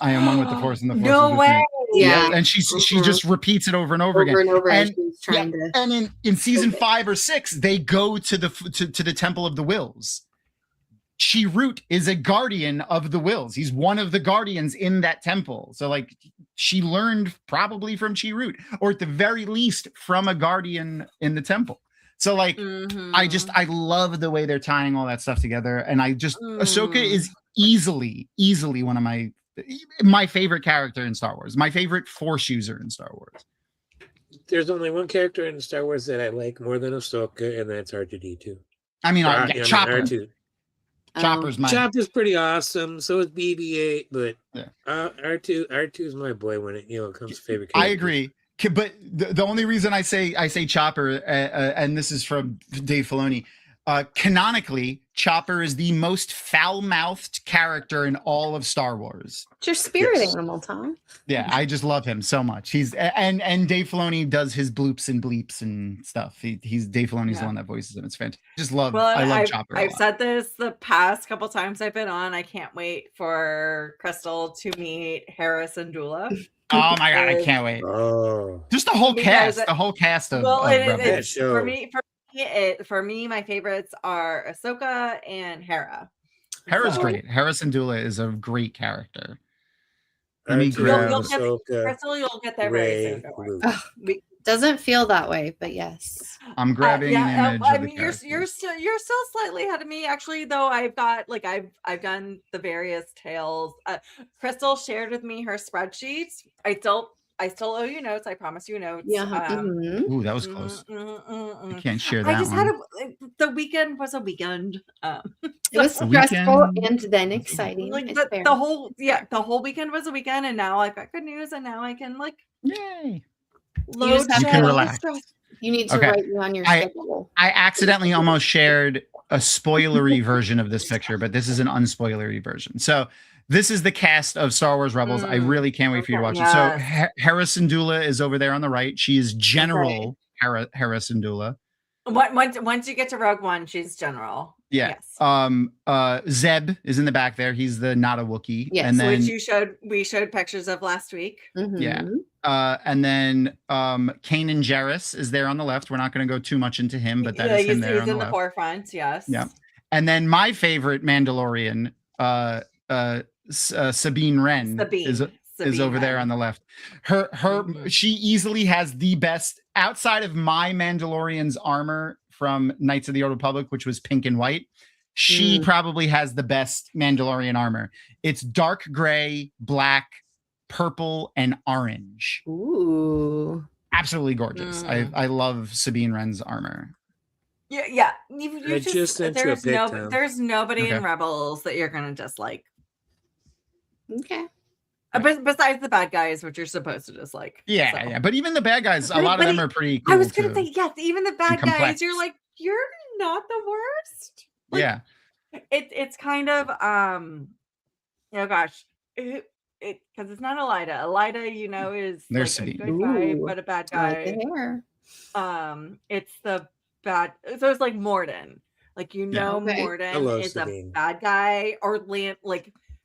I am one with the Force, and the Force. No is with way! me. Yeah. And she just repeats it over and over again. and over And, she's trying to. and in season 5 or 6, they go to the Temple of the Wills. Chi-Root is a guardian of the Wills. He's one of the guardians in that temple. So like she learned probably from Chi-Root, or at the very least from a guardian in the temple. So like I love the way they're tying all that stuff together. And Ahsoka is easily one of my favorite character in Star Wars. My favorite Force user in Star Wars. There's only one character in Star Wars that I like more than Ahsoka, and that's R2-D2. I mean, Chopper. R2. Chopper's Chopper's pretty awesome. So is BB-8, but yeah. R2 is my boy when it comes to favorite character. I agree, but the only reason I say Chopper, and this is from Dave Filoni, canonically, Chopper is the most foul-mouthed character in all of Star Wars. It's your spirit animal, Tom. Yeah, I just love him so much. He's and Dave Filoni does his bloops and bleeps and stuff. He's Dave Filoni's the one that voices him. It's fantastic. I love Chopper. I've said this the past couple times I've been on. I can't wait for Crystal to meet Hera Syndulla. Oh my god, I can't wait. Oh, just the whole cast of Rebels. For me, my favorites are Ahsoka and Hera. Hera's great. Hera Syndulla is a great character. Crystal, you'll get there very soon. Doesn't feel that way, but yes. I'm grabbing an image. I mean, you're still slightly ahead of me, actually. Though I've done the various tales. Crystal shared with me her spreadsheets. I still owe you notes. I promise you notes. Yeah. Ooh, that was close. I can't share that. I just had the weekend was a weekend. It was stressful and then exciting. Like the whole weekend was a weekend, and now I've got good news, and now I can yay. You can relax. You need to write you on your schedule. I accidentally almost shared a spoilery version of this picture, but this is an unspoilery version. So this is the cast of Star Wars Rebels. I really can't wait for you to watch it. So Hera Syndulla is over there on the right. She is General Hera Syndulla. Once you get to Rogue One, she's General. Yeah. Yes. Zeb is in the back there. He's the not a Wookiee. Yes, and then we showed pictures of last week. Yeah. And then Kanan Jarrus is there on the left. We're not going to go too much into him, but that is him there on the left. He's in the forefront. Yes. Yeah. And then my favorite Mandalorian, Sabine Wren is over there on the left. She easily has the best, outside of my Mandalorian's armor from Knights of the Old Republic, which was pink and white. She probably has the best Mandalorian armor. It's dark gray, black, purple, and orange. Ooh, absolutely gorgeous. I love Sabine Wren's armor. Yeah. There's nobody in Rebels that you're gonna dislike. Okay. Besides the bad guys, which you're supposed to dislike. Yeah. But even the bad guys, a lot of them are pretty cool. I was gonna say, yes, even the bad guys, you're like, you're not the worst. Like, yeah. It's kind of because it's not Elida. Elida, is there's like a good guy, but a bad guy. It's the bad. So it's like Morden. Like Morden is a bad guy, or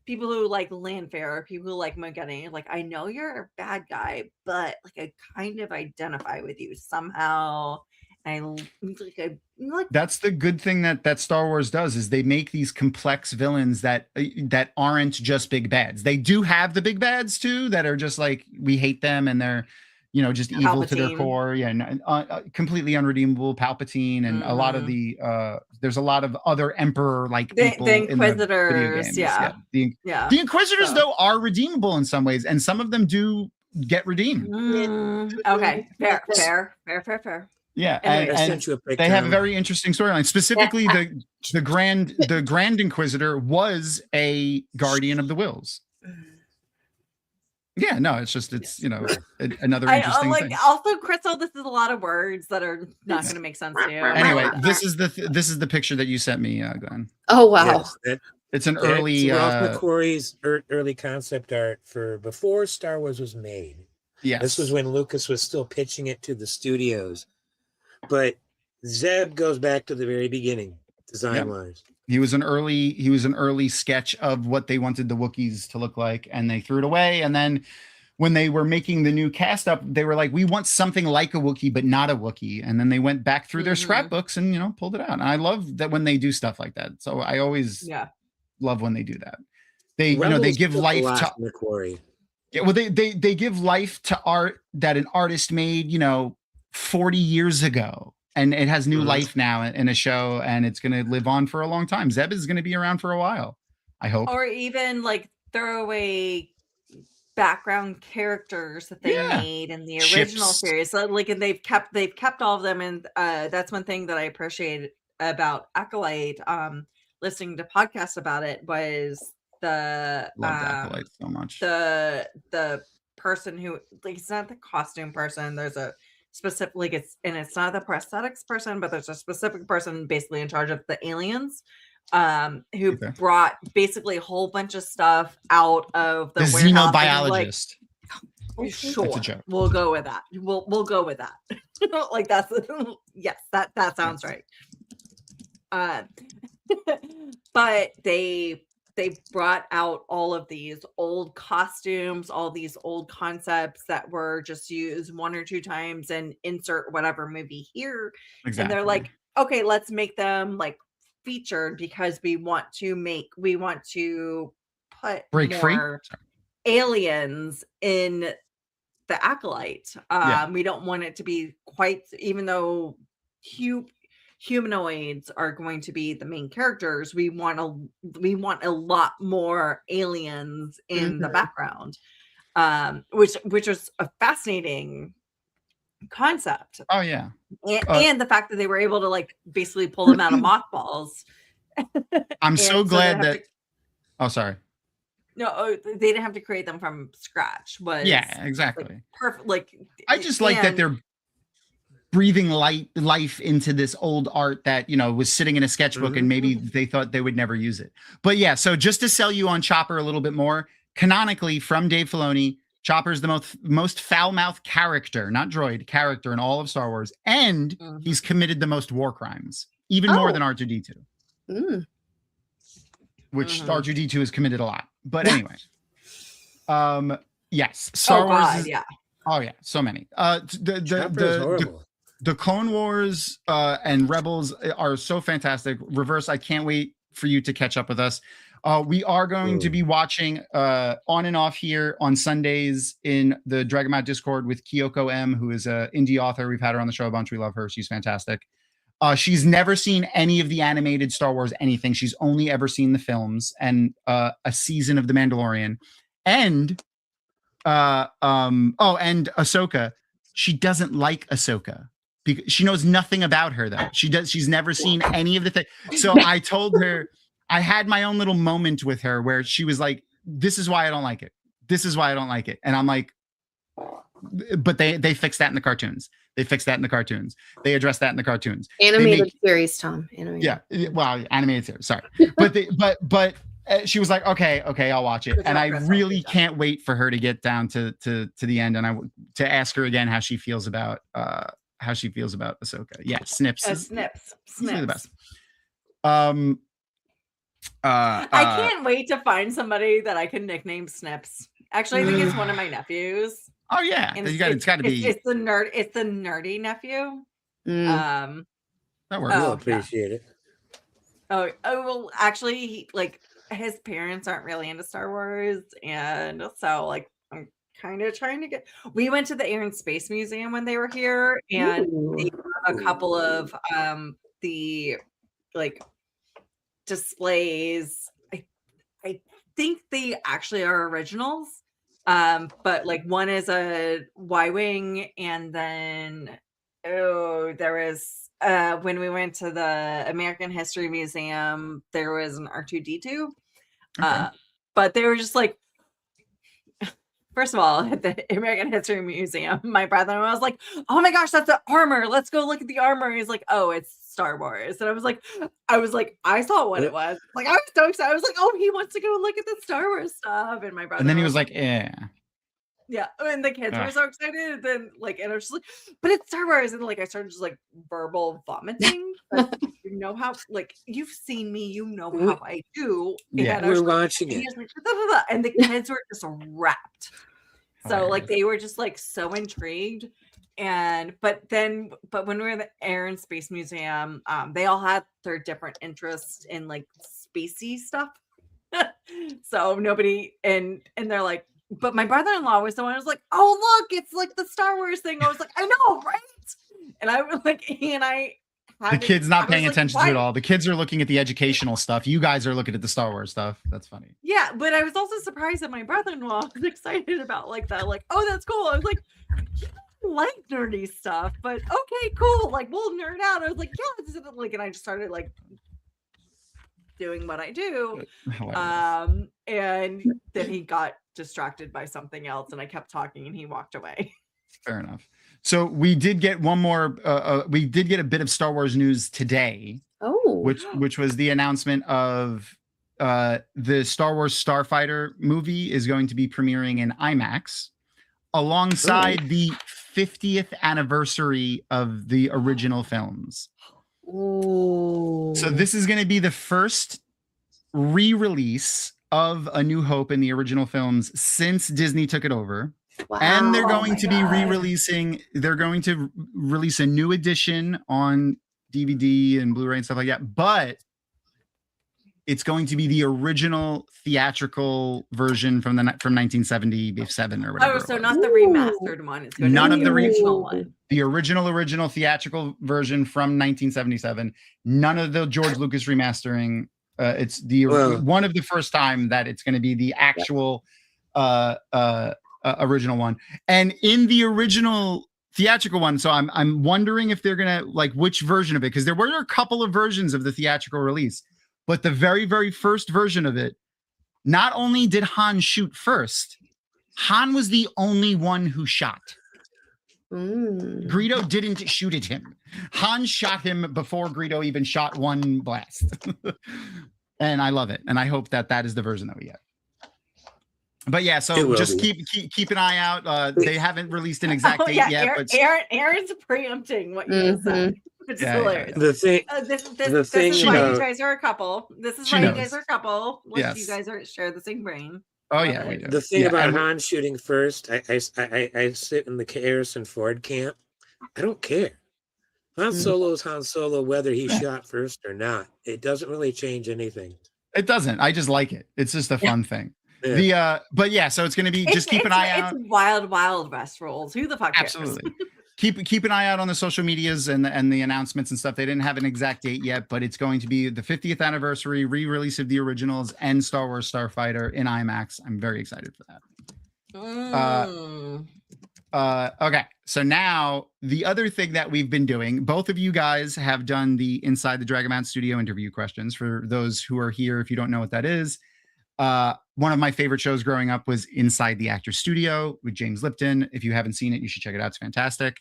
people who like Landfair, people who like Montgomery. Like, I know you're a bad guy, but like I kind of identify with you somehow. That's the good thing that Star Wars does, is they make these complex villains that aren't just big bads. They do have the big bads too, that are just like, we hate them and they're just evil to their core. Completely unredeemable. Palpatine and a lot of the there's a lot of other emperor like people the Inquisitors. In the video games. The Inquisitors though are redeemable in some ways, and some of them do get redeemed. Okay, fair. Yeah, and they have a very interesting storyline. Specifically, the Grand Inquisitor was a guardian of the Wills. Yeah, no, it's another interesting thing. Also, Crystal, this is a lot of words that are not going to make sense to you. Anyway, this is the picture that you sent me, Glenn. Oh wow, it's an early Ralph McQuarrie's early concept art for before Star Wars was made. Yes, this was when Lucas was still pitching it to the studios. But Zeb goes back to the very beginning, design-wise. He was an early sketch of what they wanted the Wookiees to look like, and they threw it away. And then when they were making the new cast up, they were like, we want something like a Wookiee, but not a Wookiee. And then they went back through their scrapbooks and, pulled it out. And I love that when they do stuff like that. So I always love when they do that. They, they give life to McQuarrie. Yeah, well, they give life to art that an artist made, 40 years ago. And it has new life now in a show, and it's going to live on for a long time. Zeb is going to be around for a while, I hope. Or even like throwaway background characters that they made in the original series. So, like, and they've kept all of them, and that's one thing that I appreciate about Acolyte. Listening to podcasts about it was the Acolyte so much. The person who, like, it's not the costume person. There's a specific, like, it's not the prosthetics person, but there's a specific person basically in charge of the aliens, who brought basically a whole bunch of stuff out of the xenobiologist. Like, sure, we'll go with that. We'll go with that. Like, that's yes, that sounds right. But they brought out all of these old costumes, all these old concepts that were just used one or two times and insert whatever movie here. Exactly. And they're like, okay, let's make them like featured because we want to put more aliens in the Acolyte. We don't want it to be quite, even though humanoids are going to be the main characters, we want a lot more aliens in the background, which is a fascinating concept. Oh yeah. And the fact that they were able to like basically pull them out of mothballs. I'm so glad that sorry. No, they didn't have to create them from scratch. Exactly. Like, perfect. Like, I just like that they're breathing life into this old art that, was sitting in a sketchbook and maybe they thought they would never use it. But yeah, so just to sell you on Chopper a little bit more, canonically from Dave Filoni, Chopper's the most foul-mouthed character, not droid, character in all of Star Wars. And he's committed the most war crimes, even more than R2-D2. Which R2-D2 has committed a lot. But anyway. Yes. Star Wars. Oh yeah, so many. The Clone Wars and Rebels are so fantastic. Reverse, I can't wait for you to catch up with us. We are going to be watching on and off here on Sundays in the Dragonmount Discord with Kyoko M, who is an indie author. We've had her on the show a bunch. We love her. She's fantastic. She's never seen any of the animated Star Wars anything. She's only ever seen the films and a season of The Mandalorian. And and Ahsoka. She doesn't like Ahsoka. Because she knows nothing about her though. She's never seen any of the things. So I told her, I had my own little moment with her where she was like, this is why I don't like it. This is why I don't like it. And I'm like, but they fixed that in the cartoons. They fixed that in the cartoons. They addressed that in the cartoons. Animated series, Tom. Animated. Yeah. Well, animated series. Sorry. But she was like, okay, I'll watch it. And I really can't wait for her to get down to the end. And to ask her again how she feels about Ahsoka. Yeah, Snips. Snips. The best. I can't wait to find somebody that I can nickname Snips. Actually, I think it's one of my nephews. Oh yeah, it's got to be. It's the nerdy nephew. That works. We'll appreciate it. Oh well, actually, his parents aren't really into Star Wars, and so like I'm kind of trying to get. We went to the Air and Space Museum when they were here, and they have a couple of the like displays. I think they actually are originals, but like one is a Y-wing, and then there is when we went to the American History Museum, there was an R2-D2. Okay. But they were just like, first of all, at the American History Museum, my brother-in-law was like, oh my gosh, that's the armor. Let's go look at the armor. He's like, oh, it's Star Wars. And I was like, I saw what it was. Like, I was so excited. I was like, oh, he wants to go look at the Star Wars stuff. And my brother, and then he was like, yeah. Yeah, and the kids were so excited. And then and I was just like, but it's Star Wars. And like I started just like verbal vomiting. You know how, like, you've seen me, you know how I do. Yeah, we're watching it. Like, and the kids were just wrapped. So like they were just like so intrigued. But when we were at the Air and Space Museum, they all had their different interests in like spacey stuff. So nobody and they're like, but my brother-in-law was the one who was like, oh look, it's like the Star Wars thing. I was like, I know, right? And I was like, he and I the kids not paying attention to it all. The kids are looking at the educational stuff. You guys are looking at the Star Wars stuff. That's funny. Yeah, but I was also surprised that my brother-in-law was excited about like that. Like, oh, that's cool. I was like, you don't like nerdy stuff, but okay, cool. Like, we'll nerd out. I was like, yeah, this is like, and I just started like doing what I do. And then he got distracted by something else, and I kept talking, and he walked away. Fair enough. So we did get one more. We did get a bit of Star Wars news today. Oh, which was the announcement of the Star Wars Starfighter movie is going to be premiering in IMAX alongside the 50th anniversary of the original films. Ooh. So this is going to be the first re-release of A New Hope in the original films since Disney took it over. Wow. And they're going to be re-releasing, they're going to release a new edition on DVD and Blu-ray and stuff like that, but it's going to be the original theatrical version from 1977 or whatever. Oh, so not the remastered one. It's going None to of be the original one. The original theatrical version from 1977. None of the George Lucas remastering. It's the one of the first time that it's going to be the actual original one. And in the original theatrical one, so I'm wondering if they're gonna like which version of it, because there were a couple of versions of the theatrical release, but the very first version of it, not only did Han shoot first, Han was the only one who shot. Greedo didn't shoot at him. Han shot him before Greedo even shot one blast. And I love it, and I hope that is the version that we get. But yeah, so just keep an eye out. They haven't released an exact date yet. But Aaron's preempting what you just said, which is hilarious. The thing, this is why you guys are a couple. This is why you guys are a couple. Like, you guys share the same brain. Oh yeah, we do. The thing about Han shooting first, I sit in the Harrison Ford camp. I don't care. Han Solo's Han Solo, whether he shot first or not. It doesn't really change anything. It doesn't. I just like it. It's just a fun thing. Yeah. But yeah, so it's going to be just keep an eye out. It's wild west rules. Who the fuck cares? Absolutely. keep an eye out on the social medias and the announcements and stuff. They didn't have an exact date yet, but it's going to be the 50th anniversary re-release of the originals and Star Wars Starfighter in IMAX. I'm very excited for that. Okay, so now the other thing that we've been doing, both of you guys have done the Inside the Dragamount Studio interview questions. For those who are here, if you don't know what that is, one of my favorite shows growing up was Inside the Actor Studio with James Lipton. If you haven't seen it, you should check it out. It's fantastic.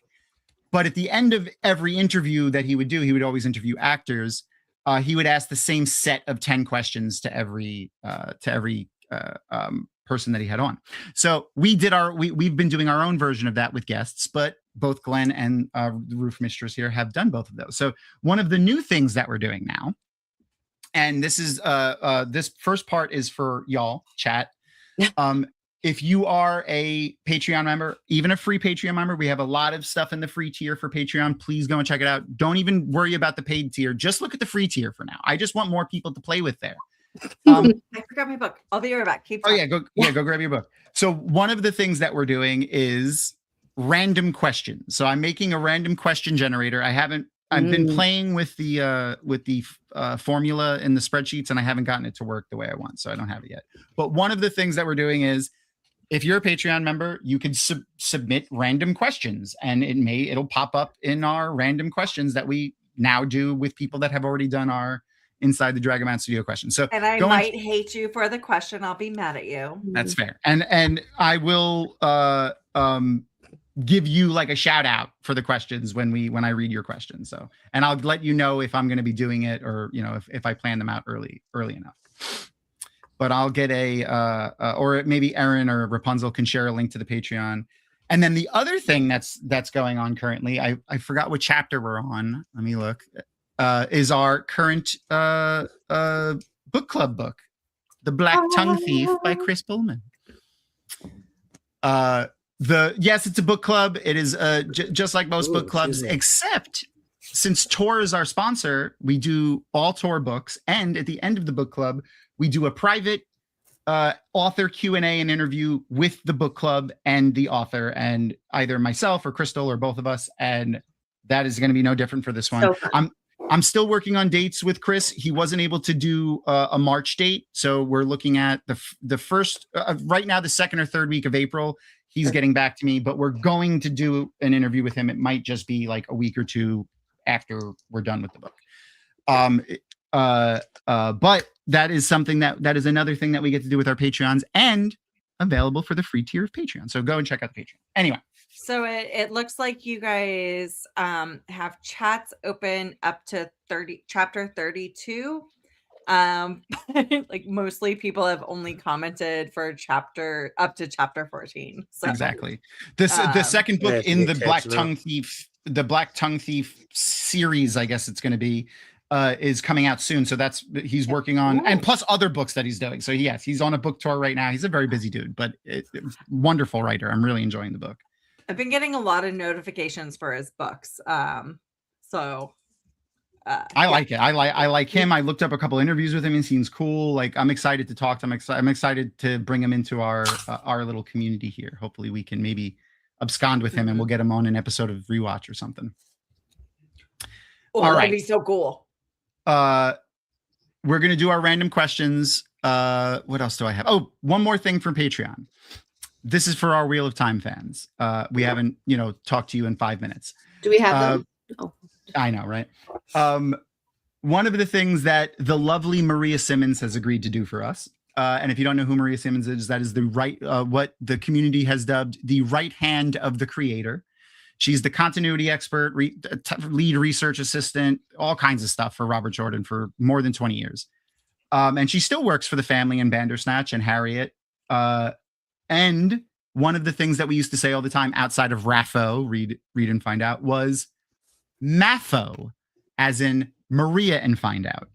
But at the end of every interview that he would do, he would always interview actors. He would ask the same set of 10 questions to every person that he had on. So we've been doing our own version of that with guests, but both Glenn and the Roof Mistress here have done both of those. So one of the new things that we're doing now, and this is this first part is for y'all, chat. If you are a Patreon member, even a free Patreon member, we have a lot of stuff in the free tier for Patreon. Please go and check it out. Don't even worry about the paid tier. Just look at the free tier for now. I just want more people to play with there. I forgot my book. I'll be right back. Keep talking. Go grab your book. So one of the things that we're doing is random questions. So I'm making a random question generator. I've been playing with the formula in the spreadsheets, and I haven't gotten it to work the way I want, so I don't have it yet. But one of the things that we're doing is, if you're a Patreon member, you can submit random questions, and it'll pop up in our random questions that we now do with people that have already done our Inside the Dragamount Studio questions. So, and I might hate you for the question. I'll be mad at you. That's fair, and I will give you like a shout out for the questions when I read your questions. So, and I'll let you know if I'm going to be doing it, or if I plan them out early enough. But I'll get or maybe Aaron or Rapunzel can share a link to the Patreon. And then the other thing that's going on currently, I forgot what chapter we're on. Let me look. Is our current book club book, The Black Tongue Thief by Chris Pullman. Yes, it's a book club. It is just like most book clubs, excuse me. except since Tor is our sponsor, we do all Tor books, and at the end of the book club, we do a private author Q&A and interview with the book club and the author, and either myself or Crystal or both of us, and that is going to be no different for this one. So fun. I'm still working on dates with Chris. He wasn't able to do a March date, so we're looking at the first right now, the second or third week of April. He's getting back to me, but we're going to do an interview with him. It might just be like a week or two after we're done with the book. But that is something that is another thing that we get to do with our Patreons, and available for the free tier of Patreon. So go and check out the Patreon. Anyway. So it looks like you guys have chats open up to chapter 32. Like mostly people have only commented for up to chapter 14. So exactly. The second book in the Black Tongue Thief series, I guess it's going to be, is coming out soon. So he's working on, and plus other books that he's doing. So yes, he's on a book tour right now. He's a very busy dude, but wonderful writer. I'm really enjoying the book. I've been getting a lot of notifications for his books. I like it. I like him. I looked up a couple interviews with him. He seems cool. Like, I'm excited to talk to him. I'm excited to bring him into our little community here. Hopefully we can maybe abscond with him and we'll get him on an episode of Rewatch or something. Oh, all right. That'd be so cool. We're going to do our random questions. What else do I have? Oh, one more thing from Patreon. This is for our Wheel of Time fans. We haven't, talked to you in 5 minutes. Do we have them? Oh. I know, right? One of the things that the lovely Maria Simmons has agreed to do for us, and if you don't know who Maria Simmons is, that is what the community has dubbed the right hand of the creator. She's the continuity expert, lead research assistant, all kinds of stuff for Robert Jordan for more than 20 years. And she still works for the family and Bandersnatch and Harriet. And one of the things that we used to say all the time outside of RAFO, read and find out, was MAFO, as in Maria and find out.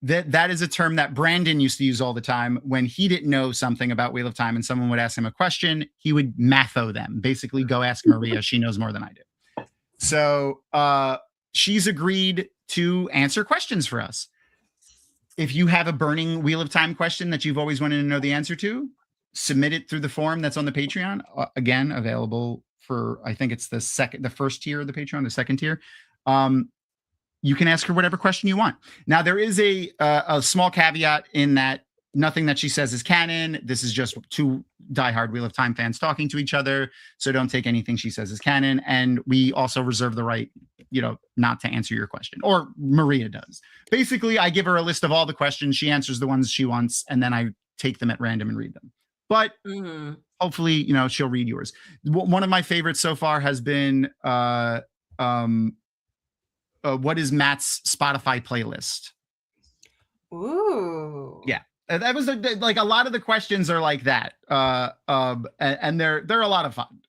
That is a term that Brandon used to use all the time when he didn't know something about Wheel of Time and someone would ask him a question, he would MAFO them. Basically, go ask Maria. She knows more than I do. So she's agreed to answer questions for us. If you have a burning Wheel of Time question that you've always wanted to know the answer to, submit it through the form that's on the Patreon. Again, available for, I think it's the first tier of the Patreon, the second tier. You can ask her whatever question you want. Now, there is a small caveat in that nothing that she says is canon. This is just two diehard Wheel of Time fans talking to each other. So don't take anything she says as canon. And we also reserve the right, not to answer your question, or Maria does. Basically, I give her a list of all the questions. She answers the ones she wants, and then I take them at random and read them. But hopefully, she'll read yours. One of my favorites so far has been, what is Matt's Spotify playlist? Ooh. Yeah. That was like a lot of the questions are like that. And they're a lot of fun.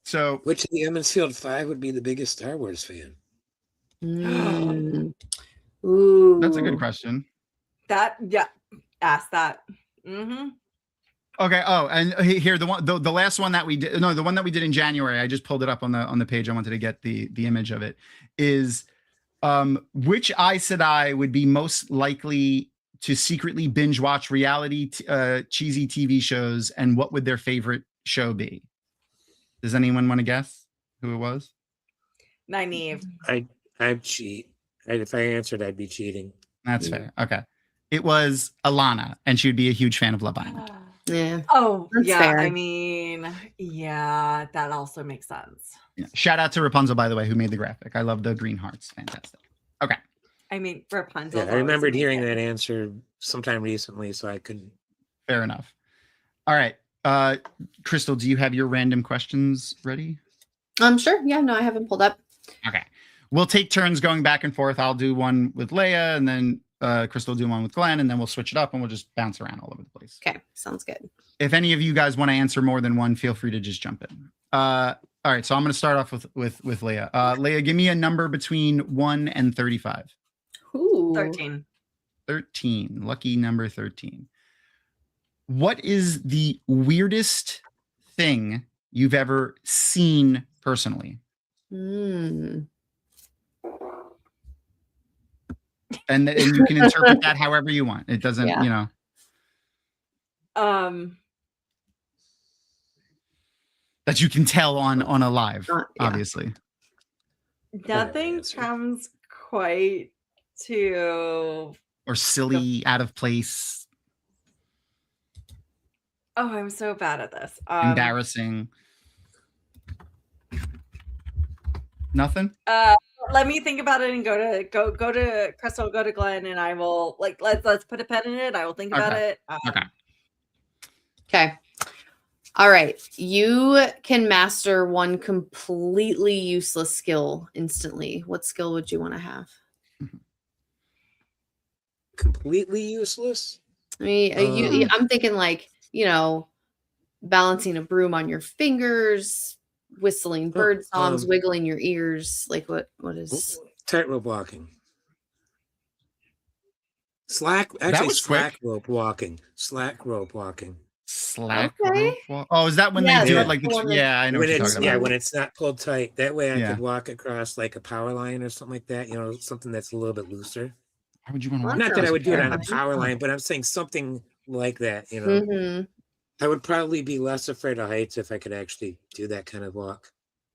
So which of the Emmonsfield 5 would be the biggest Star Wars fan? Ooh. That's a good question. Ask that. Okay. Oh, and here the last one that we did. No, the one that we did in January. I just pulled it up on the page. I wanted to get the image of it. Is which Aes Sedai would be most likely to secretly binge watch reality cheesy TV shows, and what would their favorite show be? Does anyone want to guess who it was? Nynaeve. I'd cheat. If I answered, I'd be cheating. That's fair. Okay. It was Alana, and she would be a huge fan of Love Island. Yeah. Oh, that's yeah. fair. I mean, yeah, that also makes sense. Yeah. Shout out to Rapunzel, by the way, who made the graphic. I love the green hearts. Fantastic. Okay. I mean, Rapunzel. Yeah, I remembered hearing that answer sometime recently, so I couldn't. Fair enough. All right. Crystal, do you have your random questions ready? Sure. Yeah, no, I haven't pulled up. Okay. We'll take turns going back and forth. I'll do one with Leia, and then Crystal will do one with Glenn, and then we'll switch it up and we'll just bounce around all over the place. Okay, sounds good. If any of you guys want to answer more than one, feel free to just jump in. All right, so I'm going to start off with Leia. Leia, give me a number between 1 and 35. Ooh. 13. 13. Lucky number 13. What is the weirdest thing you've ever seen personally? Mm. And you can interpret that however you want. It doesn't, Yeah. you know. That you can tell on a live, Yeah. obviously. Nothing comes quite to or silly, out of place, Oh, I'm so bad at this. embarrassing. Nothing. Let me think about it and go to Crystal, go to Glenn, and I will let's put a pen in it. I will think about it. Okay. All right. You can master one completely useless skill instantly. What skill would you want to have? Completely useless? I mean, I'm thinking like, balancing a broom on your fingers, whistling bird songs, wiggling your ears. Like what is tightrope walking? Slack rope walking. Slack rope walking. Slack rope walk? Oh, is that when they do it like I know what you're talking about. When it's not pulled tight. That way I could walk across like a power line or something like that, something that's a little bit looser. How would you want to walk? Not that I would do it on a power line, but I'm saying something like that, Mm-hmm. I would probably be less afraid of heights if I could actually do that kind of walk.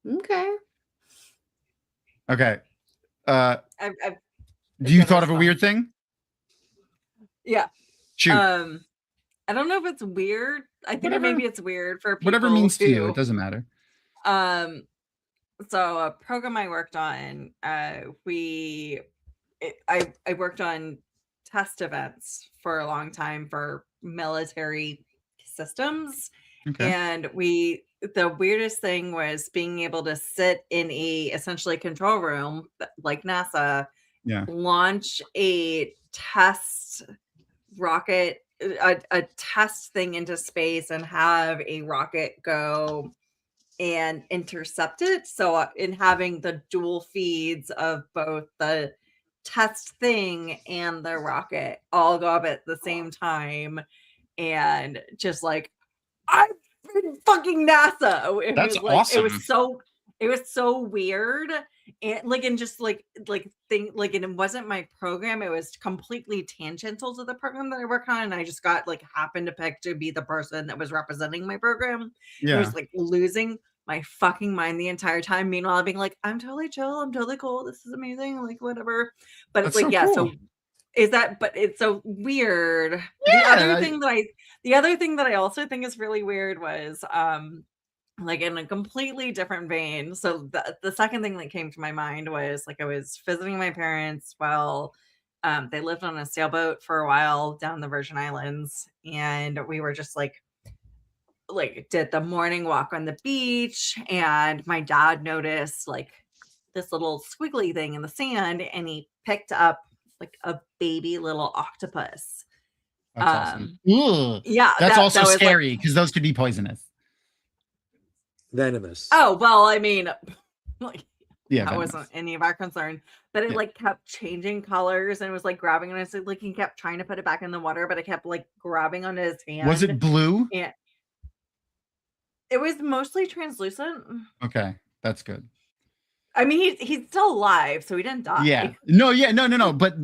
Okay. Okay. I've do you thought of a weird thing? Yeah. Shoot. I don't know if it's weird. I think maybe it's weird for people. Whatever means to you, it doesn't matter. So a program I worked on, I worked on test events for a long time for military systems. Okay. And the weirdest thing was being able to sit in essentially control room like NASA, launch a test rocket, a test thing into space and have a rocket go and intercept it. So in having the dual feeds of both the test thing and the rocket all go up at the same time, and just like I'm in fucking NASA. That's awesome. It was so weird, and and it wasn't my program. It was completely tangential to the program that I work on, and I just got happened to pick to be the person that was representing my program. Yeah. It was losing my fucking mind the entire time. Meanwhile, being like, I'm totally chill, I'm totally cool, this is amazing, whatever. But it's cool. So is that? But it's so weird. Yeah, The other thing that I also think is really weird was in a completely different vein. So the second thing that came to my mind was I was visiting my parents while they lived on a sailboat for a while down the Virgin Islands, and we were just did the morning walk on the beach, and my dad noticed this little squiggly thing in the sand, and he picked up a baby little octopus. That's awesome. Yeah, that's also scary because those could be poisonous, venomous. Oh well, I mean, that venomous. Wasn't any of our concern. But it kept changing colors and was grabbing on his he kept trying to put it back in the water, but it kept grabbing onto his hand. Was it blue? And it was mostly translucent. Okay, that's good. I mean, he's still alive, so he didn't die. Yeah. No. But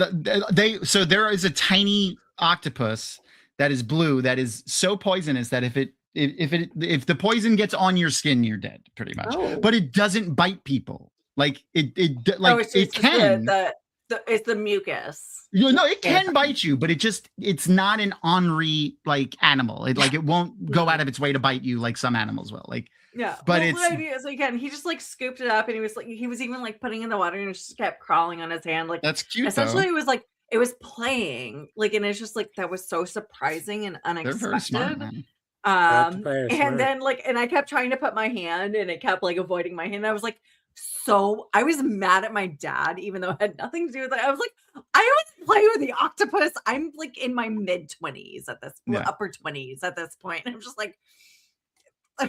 so there is a tiny octopus that is blue that is so poisonous that if the poison gets on your skin, you're dead, pretty much. Oh. But it doesn't bite people. It can. It's the mucus. No, it can bite you, but it's not an ornery animal. It won't go out of its way to bite you like some animals will. Yeah, but he just scooped it up, and he was even putting in the water, and it just kept crawling on his hand. That's cute. Essentially, though. it was playing, and it's just that was so surprising and unexpected. They're very smart, man. And then and I kept trying to put my hand, and it kept avoiding my hand. I was I was mad at my dad, even though it had nothing to do with it. I was I don't play with the octopus. I'm in my mid-20s at this upper 20s at this point. And I'm just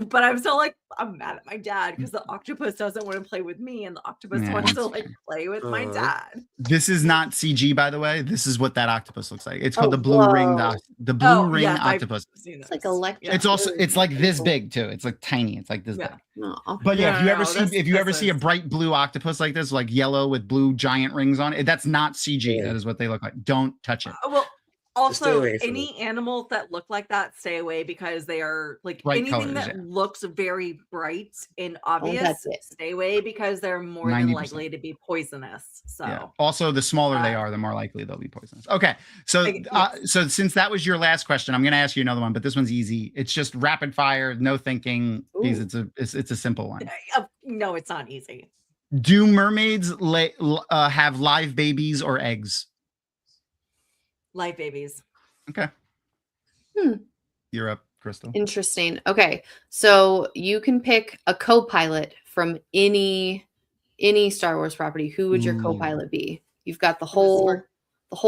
but I'm still like, I'm mad at my dad because the octopus doesn't want to play with me, and the octopus Yeah, wants to that's like fair. play with my dad. This is not CG, by the way. This is what that octopus looks like. It's called Oh, the blue ring. whoa. The blue ring yes, octopus. I've seen It's like those. electric. It's also it's like this big too. It's like tiny. It's like this Yeah. big. Aw. But yeah, if you ever No, see a bright blue octopus like this, like yellow with blue giant rings on it, that's not CG. Yeah. That is what they look like. Don't touch it. Well, Just stay also away from any animals that look like that, stay away because they are like Bright anything colors, that yeah. looks very bright and obvious. that's it. Stay away because they're more than 90%. likely to be poisonous. So Yeah. Also, the smaller they are, the more likely they'll be poisonous. Okay, so yes. so since that was your last question, I'm going to ask you another one, but this one's easy. It's just rapid fire, no thinking. Because it's a simple one. No, it's not easy. Do mermaids have live babies or eggs? Live babies. Okay. You're up, Crystal. Interesting. Okay, so you can pick a co-pilot from any Star Wars property. Who would your Ooh. co-pilot be? You've got the whole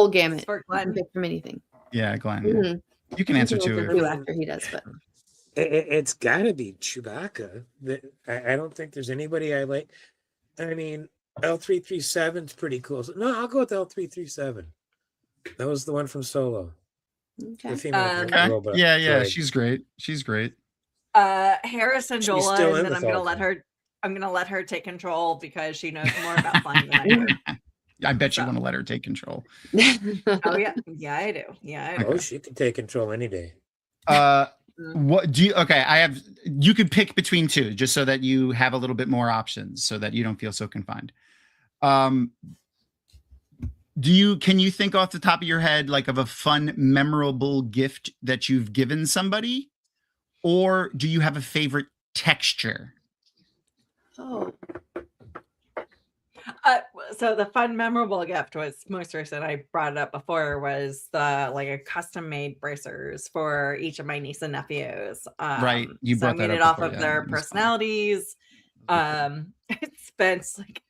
gamut. For You can Glenn. pick from anything. Yeah, Glenn. Yeah. Mhm. You can answer You can too. answer too after he does, but It's got to be Chewbacca. I don't think there's anybody I like. I mean, L337 is pretty cool. No, I'll go with L337. That was the one from Solo. okay. The female Okay. robot Yeah, droid. she's great. She's great. Harris and She's Jola, still and in then with I'm gonna let her take control because she knows more about flying than I do. I bet you So. want to let her take control. Oh yeah, yeah I do. Yeah, I do. Oh, she can take control any day. What do you? Okay, you could pick between two, just so that you have a little bit more options, so that you don't feel so confined. Can you think off the top of your head like of a fun, memorable gift that you've given somebody, or do you have a favorite texture? Oh, So the fun, memorable gift was most recent. I brought it up before. Was the like a custom made bracers for each of my niece and nephews. Right, you so I brought that made it up off before, of yeah, their it was fun. personalities. It spent like.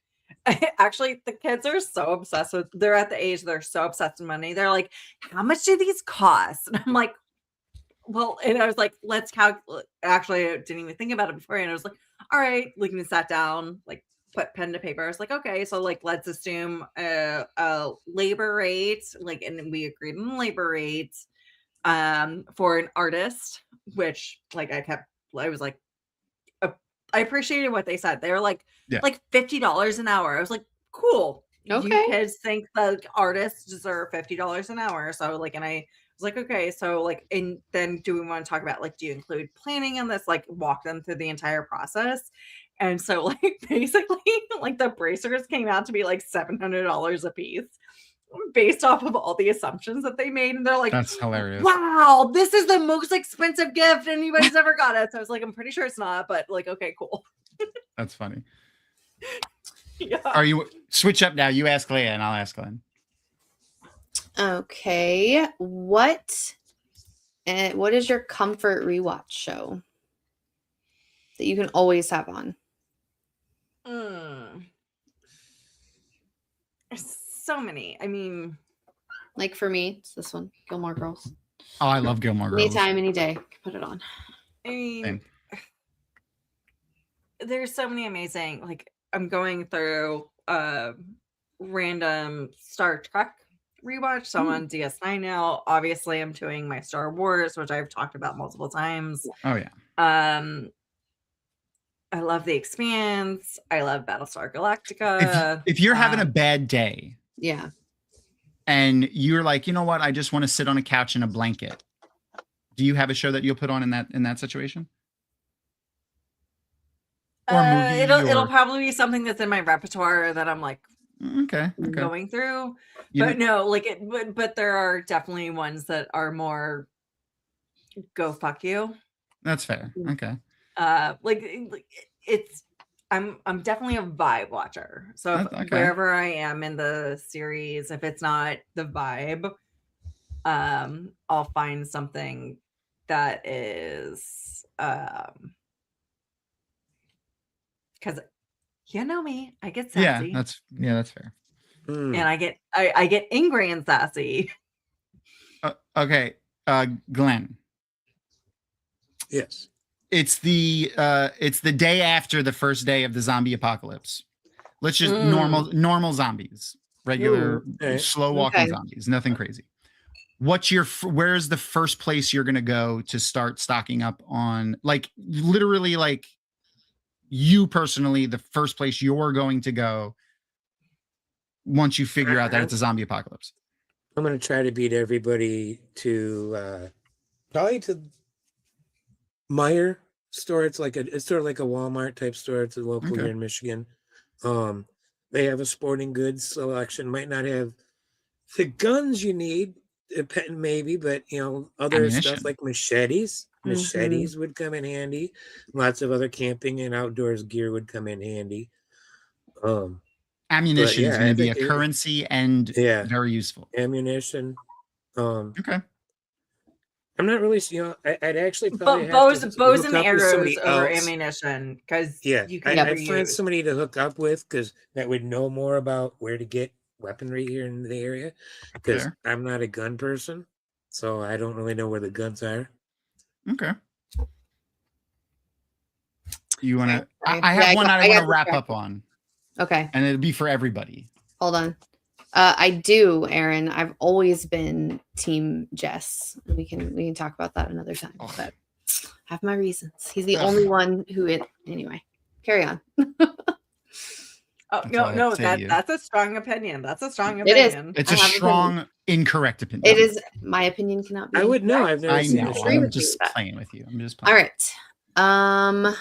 Actually, the kids are so obsessed with. They're at the age they're so obsessed with money. They're like, "How much do these cost?" And I'm like, "Well," and I was like, "Let's calculate." Actually, I didn't even think about it beforehand. I was like, "All right," like, and sat down, like, put pen to paper. I was like, "Okay, so like, let's assume a labor rate, like," and we agreed on labor rate, for an artist, which like I was like. I appreciated what they said. They were like, like $50 an hour. I was like, cool. Okay. You kids think the artists deserve $50 an hour. So like, and I was like, okay, so like, and then do we want to talk about like, do you include planning on this? Like walk them through the entire process. And so like basically like the bracers came out to be like $700 a piece based off of all the assumptions that they made. And they're like, That's hilarious. wow, this is the most expensive gift anybody's ever got us. So I was like, I'm pretty sure it's not, but like, okay, cool. That's funny. Yeah. Are you switch up now? You ask Leah and I'll ask Glenn. okay. What is your comfort rewatch show that you can always have on? So many. I mean, like for me, it's this one, Gilmore Girls. Oh, I love Gilmore Girls. Anytime, any day, put it on. I mean, Same. there's so many amazing. Like I'm going through random Star Trek rewatch. So I'm on DS9 now. Obviously, I'm doing my Star Wars, which I've talked about multiple times. Oh yeah. I love The Expanse. I love Battlestar Galactica. If you're having a bad day, yeah, and you're like, you know what, I just want to sit on a couch in a blanket. Do you have a show that you'll put on in that situation? Or movie? It'll probably be something that's in my repertoire that I'm like okay. going through. You But no, like but there are definitely ones that are more go fuck you. That's fair. Okay. Like it's I'm definitely a vibe watcher. So wherever I am in the series, if it's not the vibe, I'll find something that is because you know me, I get sassy. Yeah, that's fair. And I get angry and sassy. Okay, Glenn. Yes. It's the day after the first day of the zombie apocalypse. Let's just normal zombies, regular slow walking zombies, nothing crazy. Where's the first place you're gonna go to start stocking up on, like, literally, like, you personally, the first place you're going to go once you figure out that it's a zombie apocalypse? I'm gonna try to beat everybody to probably to Meijer store. It's sort of like a Walmart type store. It's a local here in Michigan. They have a sporting goods selection. Might not have the guns you need, maybe, but other ammunition. stuff like machetes. Machetes would come in handy. Lots of other camping and outdoors gear would come in handy. Ammunition is going to be a currency and very useful. Ammunition. Okay. I'm not really, I'd actually probably bows and arrows over ammunition, because I'd find somebody to hook up with, because that would know more about where to get weaponry here in the area, because I'm not a gun person, so I don't really know where the guns are. Okay. You want to? I have one I want to wrap up on. Okay. And it'll be for everybody. Hold on. I do, Aaron. I've always been Team Jess. We can talk about that another time. But I have my reasons. He's the only one who anyway. Carry on. That's a strong opinion. That's a strong opinion. It is. It's a strong, incorrect opinion. It is. My opinion cannot be. I would know. I've never seen it. I'm just playing with you. I'm just playing. All right.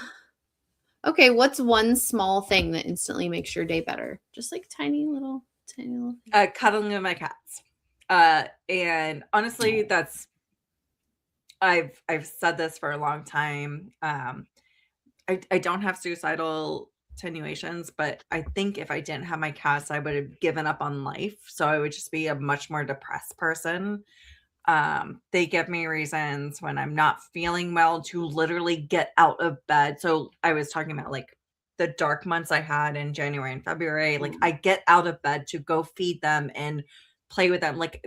Okay, what's one small thing that instantly makes your day better? Just like tiny little thing. Cuddling with my cats. And honestly, that's I've said this for a long time. I don't have suicidal attenuations, but I think if I didn't have my cats, I would have given up on life. So I would just be a much more depressed person. They give me reasons when I'm not feeling well to literally get out of bed. So I was talking about like the dark months I had in January and February. Like I get out of bed to go feed them and play with them, like,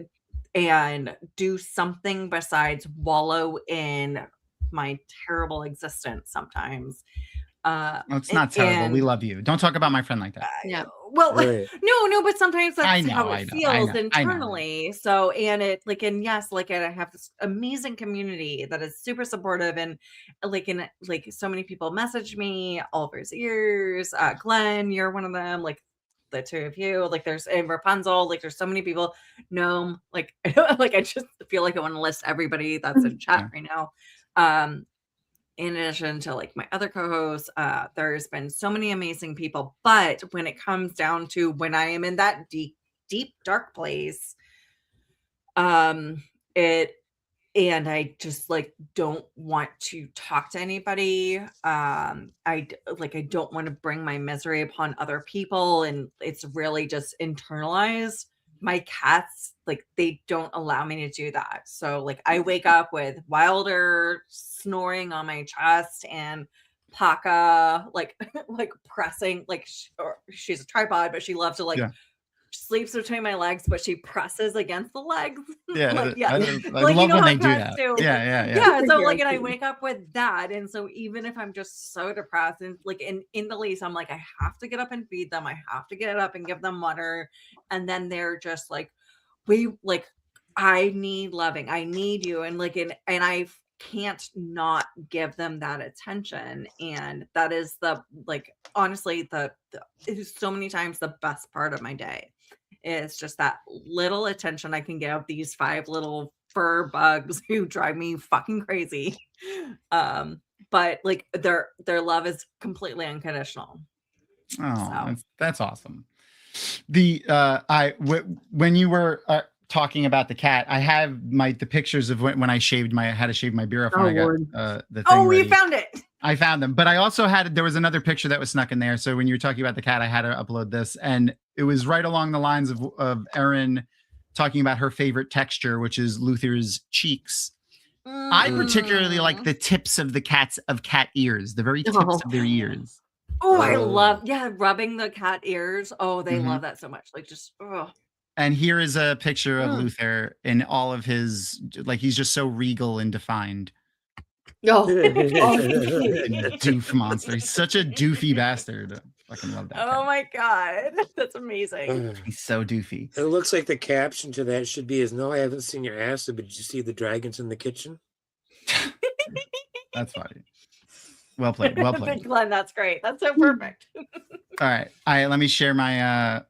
and do something besides wallow in my terrible existence sometimes. It's not terrible. We love you. Don't talk about my friend like that. Yeah. Well, no, but sometimes that's how it feels internally. So, and I have this amazing community that is super supportive, and like so many people message me all over his ears. Glenn, you're one of them. Like the two of you. Like there's Rapunzel. Like there's so many people. Gnome. Like I just feel like I want to list everybody that's in chat right now. In addition to like my other co-hosts, there's been so many amazing people. But when it comes down to when I am in that deep, dark place, and I just like don't want to talk to anybody. I don't want to bring my misery upon other people, and it's really just internalized. My cats, like, they don't allow me to do that. So like I wake up with Wilder snoring on my chest and Paka like pressing, like she's a tripod, but she loves to sleeps between my legs, but she presses against the legs. I love when they do that. Yeah. So like, and I wake up with that, and so even if I'm just so depressed and like in the least, I'm like, I have to get up and feed them. I have to get up and give them water, and then they're just like, I need loving. I need you, and I can't not give them that attention, and that is honestly it is so many times the best part of my day. It's just that little attention I can give these 5 little fur bugs who drive me fucking crazy. But like their love is completely unconditional. Oh, that's awesome. When you were talking about the cat, I have the pictures of when I had to shave my beard off when I got the thing ready. You found it. I found them, but I also there was another picture that was snuck in there. So when you were talking about the cat, I had to upload this, and it was right along the lines of Erin talking about her favorite texture, which is Luther's cheeks. I particularly like the tips of cat ears, the very tips of their ears. Oh, I love, rubbing the cat ears. Oh, they love that so much. Like just, And here is a picture of Luther in all of his, like, he's just so regal and defined. Oh, Doof monster. He's such a doofy bastard. I fucking love that. Oh guy. my god, that's amazing. He's so doofy. It looks like the caption to that should be no, I haven't seen your ass, but did you see the dragons in the kitchen? That's funny. Well played. Well played. Glenn, that's great. That's so perfect. All right. Let me share my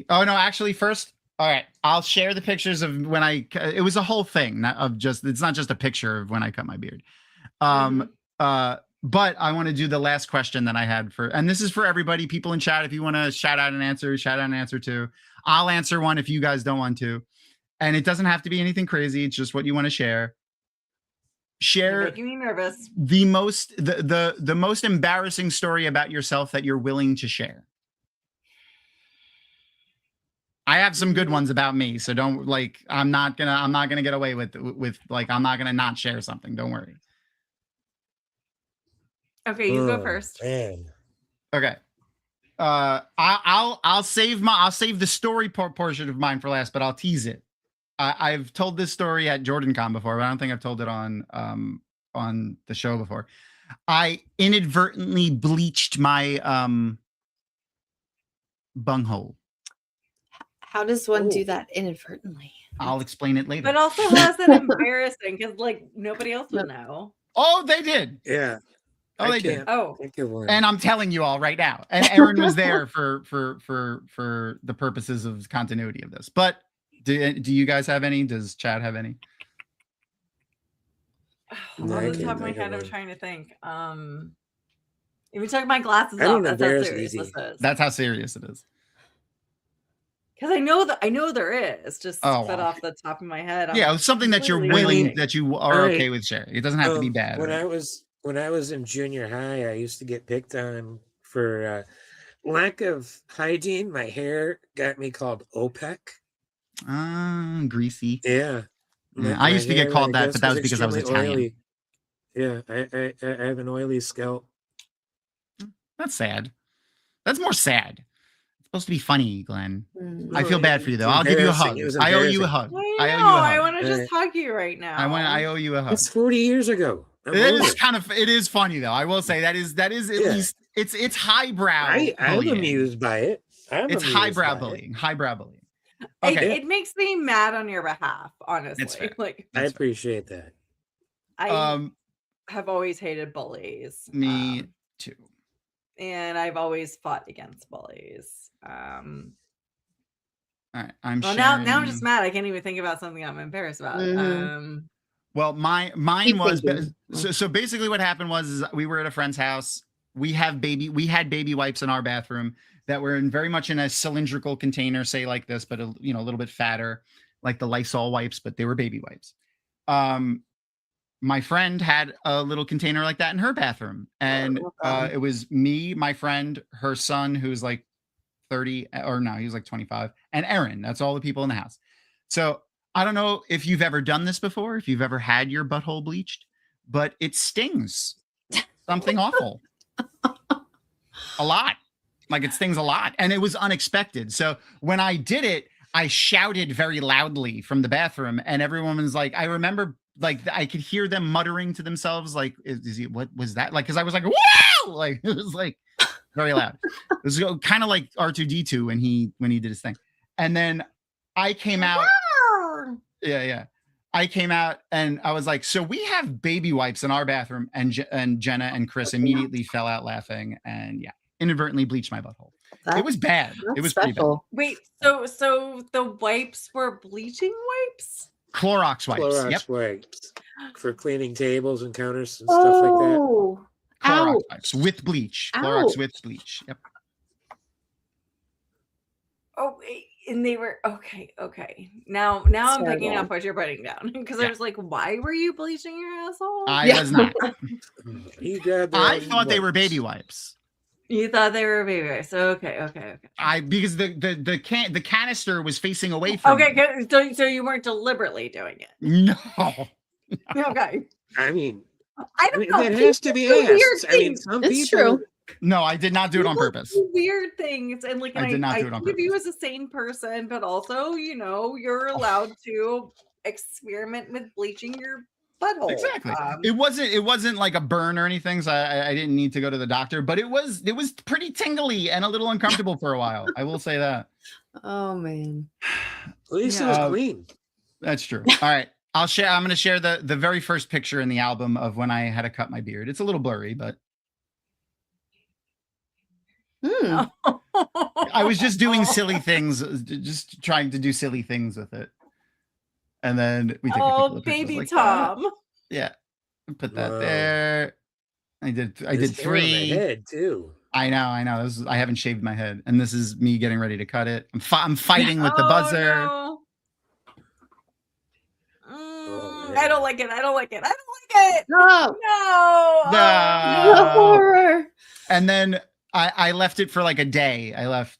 oh no, actually first. All right. I'll share the pictures of when it was a whole thing, it's not just a picture of when I cut my beard. But I want to do the last question that I had and this is for everybody, people in chat. If you want to shout out an answer too. I'll answer one if you guys don't want to. And it doesn't have to be anything crazy. It's just what you want to share. You're making me nervous. The most embarrassing story about yourself that you're willing to share. I have some good ones about me, so don't I'm not gonna get away with I'm not gonna not share something. Don't worry. Okay, you go first. Man. Okay. I'll save the story portion of mine for last, but I'll tease it. I've told this story at JordanCon before, but I don't think I've told it on the show before. I inadvertently bleached my bunghole. How does one do that inadvertently? I'll explain it later. But also, how's that embarrassing? Because nobody else would know. Oh, they did. Yeah. Oh, they did. Oh, and I'm telling you all right now. And Aaron was there for the purposes of continuity of this. But do you guys have any? Does Chad have any? Off the top of my head, I'm trying to think. If you took my glasses I off, don't that's how embarrass serious easy. this is. That's how serious it is. Because I know there is. Just but off the top of my head. Yeah, something that you're willing, that you are okay with sharing. It doesn't have to be bad. When I was in junior high, I used to get picked on for lack of hygiene. My hair got me called OPEC. Greasy. Yeah. I used to get called that, but that was because I was Italian. Oily. Yeah, I have an oily scalp. That's sad. That's more sad. It's supposed to be funny, Glenn. Mm. I feel bad for you though. I'll give you a hug. I owe you a hug. I want to just hug you right now. I owe you a hug. That's 40 years ago. It is funny though. I will say that is at least it's highbrow. I'm amused by it. It's highbrow bullying. Highbrow bullying. Okay. It makes me mad on your behalf, honestly. I appreciate that. I have always hated bullies. Me too. And I've always fought against bullies. All right, now I'm just mad. I can't even think about something I'm embarrassed about. Mm-hmm. Well, mine was so basically what happened was we were at a friend's house. We had baby wipes in our bathroom that were very much in a cylindrical container, say like this, but a little bit fatter, like the Lysol wipes, but they were baby wipes. My friend had a little container like that in her bathroom, and it was me, my friend, her son, who's like 30, or no, he was like 25, and Aaron. That's all the people in the house. So I don't know if you've ever done this before, if you've ever had your butthole bleached, but it stings something awful. A lot. Like it stings a lot. And it was unexpected. So when I did it, I shouted very loudly from the bathroom, and everyone was like, I remember I could hear them muttering to themselves, like, what was that? Like, cause I was like, wow! Like, it was like very loud. It was kind of like R2-D2 when he did his thing. And then I came out. Yeah. I came out and I was like, so we have baby wipes in our bathroom, and Jenna and Chris immediately fell out laughing and inadvertently bleached my butthole. It was bad. It was special. Pretty bad. Wait, so the wipes were bleaching wipes? Clorox wipes. Clorox wipes for cleaning tables and counters and stuff like that. Clorox wipes with bleach. Clorox with bleach. Yep. Oh, and they were okay. Now I'm picking up what you're putting down, because I was like, why were you bleaching your asshole? I was not. I thought they were baby wipes. You thought they were baby wipes. Okay. Because the canister was facing away from me. So you weren't deliberately doing it. No. Okay. I mean, I don't know. That has to be asked. I mean, some it's people. True. No, I did not do it on purpose. Weird things, and I did not do it on think of purpose. you as a sane person, but also, you're allowed to experiment with bleaching your butthole. Exactly. It wasn't like a burn or anything, so I didn't need to go to the doctor, but it was pretty tingly and a little uncomfortable for a while. I will say that. Oh man. At least it was clean. That's true. All right. I'm going to share the very first picture in the album of when I had to cut my beard. It's a little blurry, but I was just doing silly things, just trying to do silly things with it. And then we took a couple of pictures baby like Tom. that. Yeah. Put that there. I did There's hair on 3 my head too. I know. I haven't shaved my head, and this is me getting ready to cut it. I'm fighting with the buzzer. No. I don't like it. No. No. Horror. And then I left it for like a day. I left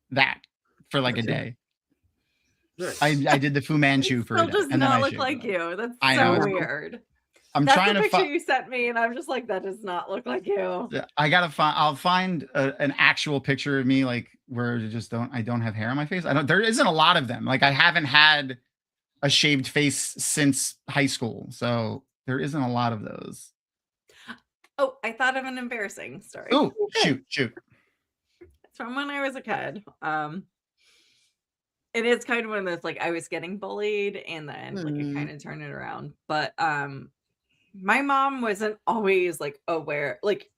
that for like a day. Nice. I did the Fu Manchu for Still it. does And then I not look shaved like it. you. That's I know, so it's- weird. I'm That's trying the to picture find. you sent me, and I'm just like, that does not look like you. I gotta find. I'll find an actual picture of me like where I don't have hair on my face. There isn't a lot of them. Like I haven't had a shaved face since high school, so there isn't a lot of those. Oh, I thought of an embarrassing story. Oh, shoot. It's from when I was a kid. It is kind of one of those, like, I was getting bullied and then like I kind of turned it around. But my mom wasn't always like aware, like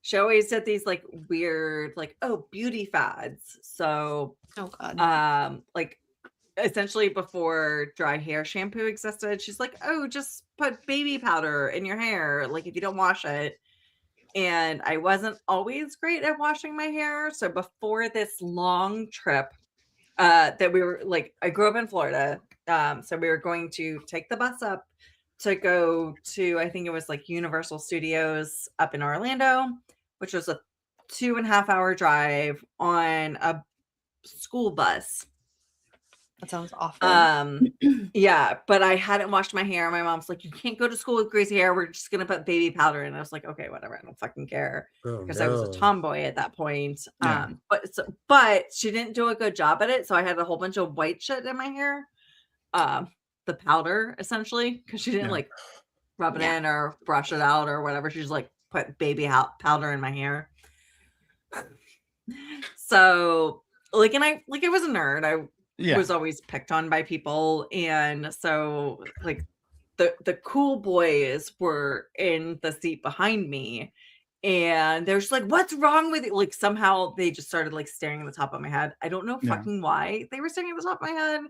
she always did these like weird, like, oh, beauty fads. So Oh god. like essentially before dry hair shampoo existed, she's like, oh, just put baby powder in your hair, like if you don't wash it. And I wasn't always great at washing my hair. So before this long trip, that we were like, I grew up in Florida. So we were going to take the bus up to go to, I think it was like Universal Studios up in Orlando, which was a 2.5 hour drive on a school bus. That sounds awful. Yeah, but I hadn't washed my hair. My mom's like, you can't go to school with greasy hair. We're just gonna put baby powder in. I was like, okay, whatever. I don't fucking care, because I was a tomboy at that point. Yeah. But she didn't do a good job at it, so I had a whole bunch of white shit in my hair. The powder essentially, because she didn't like rub it in or brush it out or whatever. She just like put baby powder in my hair. So like, and I was a nerd. I was always picked on by people, and so like the cool boys were in the seat behind me, and they're just like, what's wrong with you? Like somehow they just started like staring at the top of my head. I don't know fucking why they were staring at the top of my head.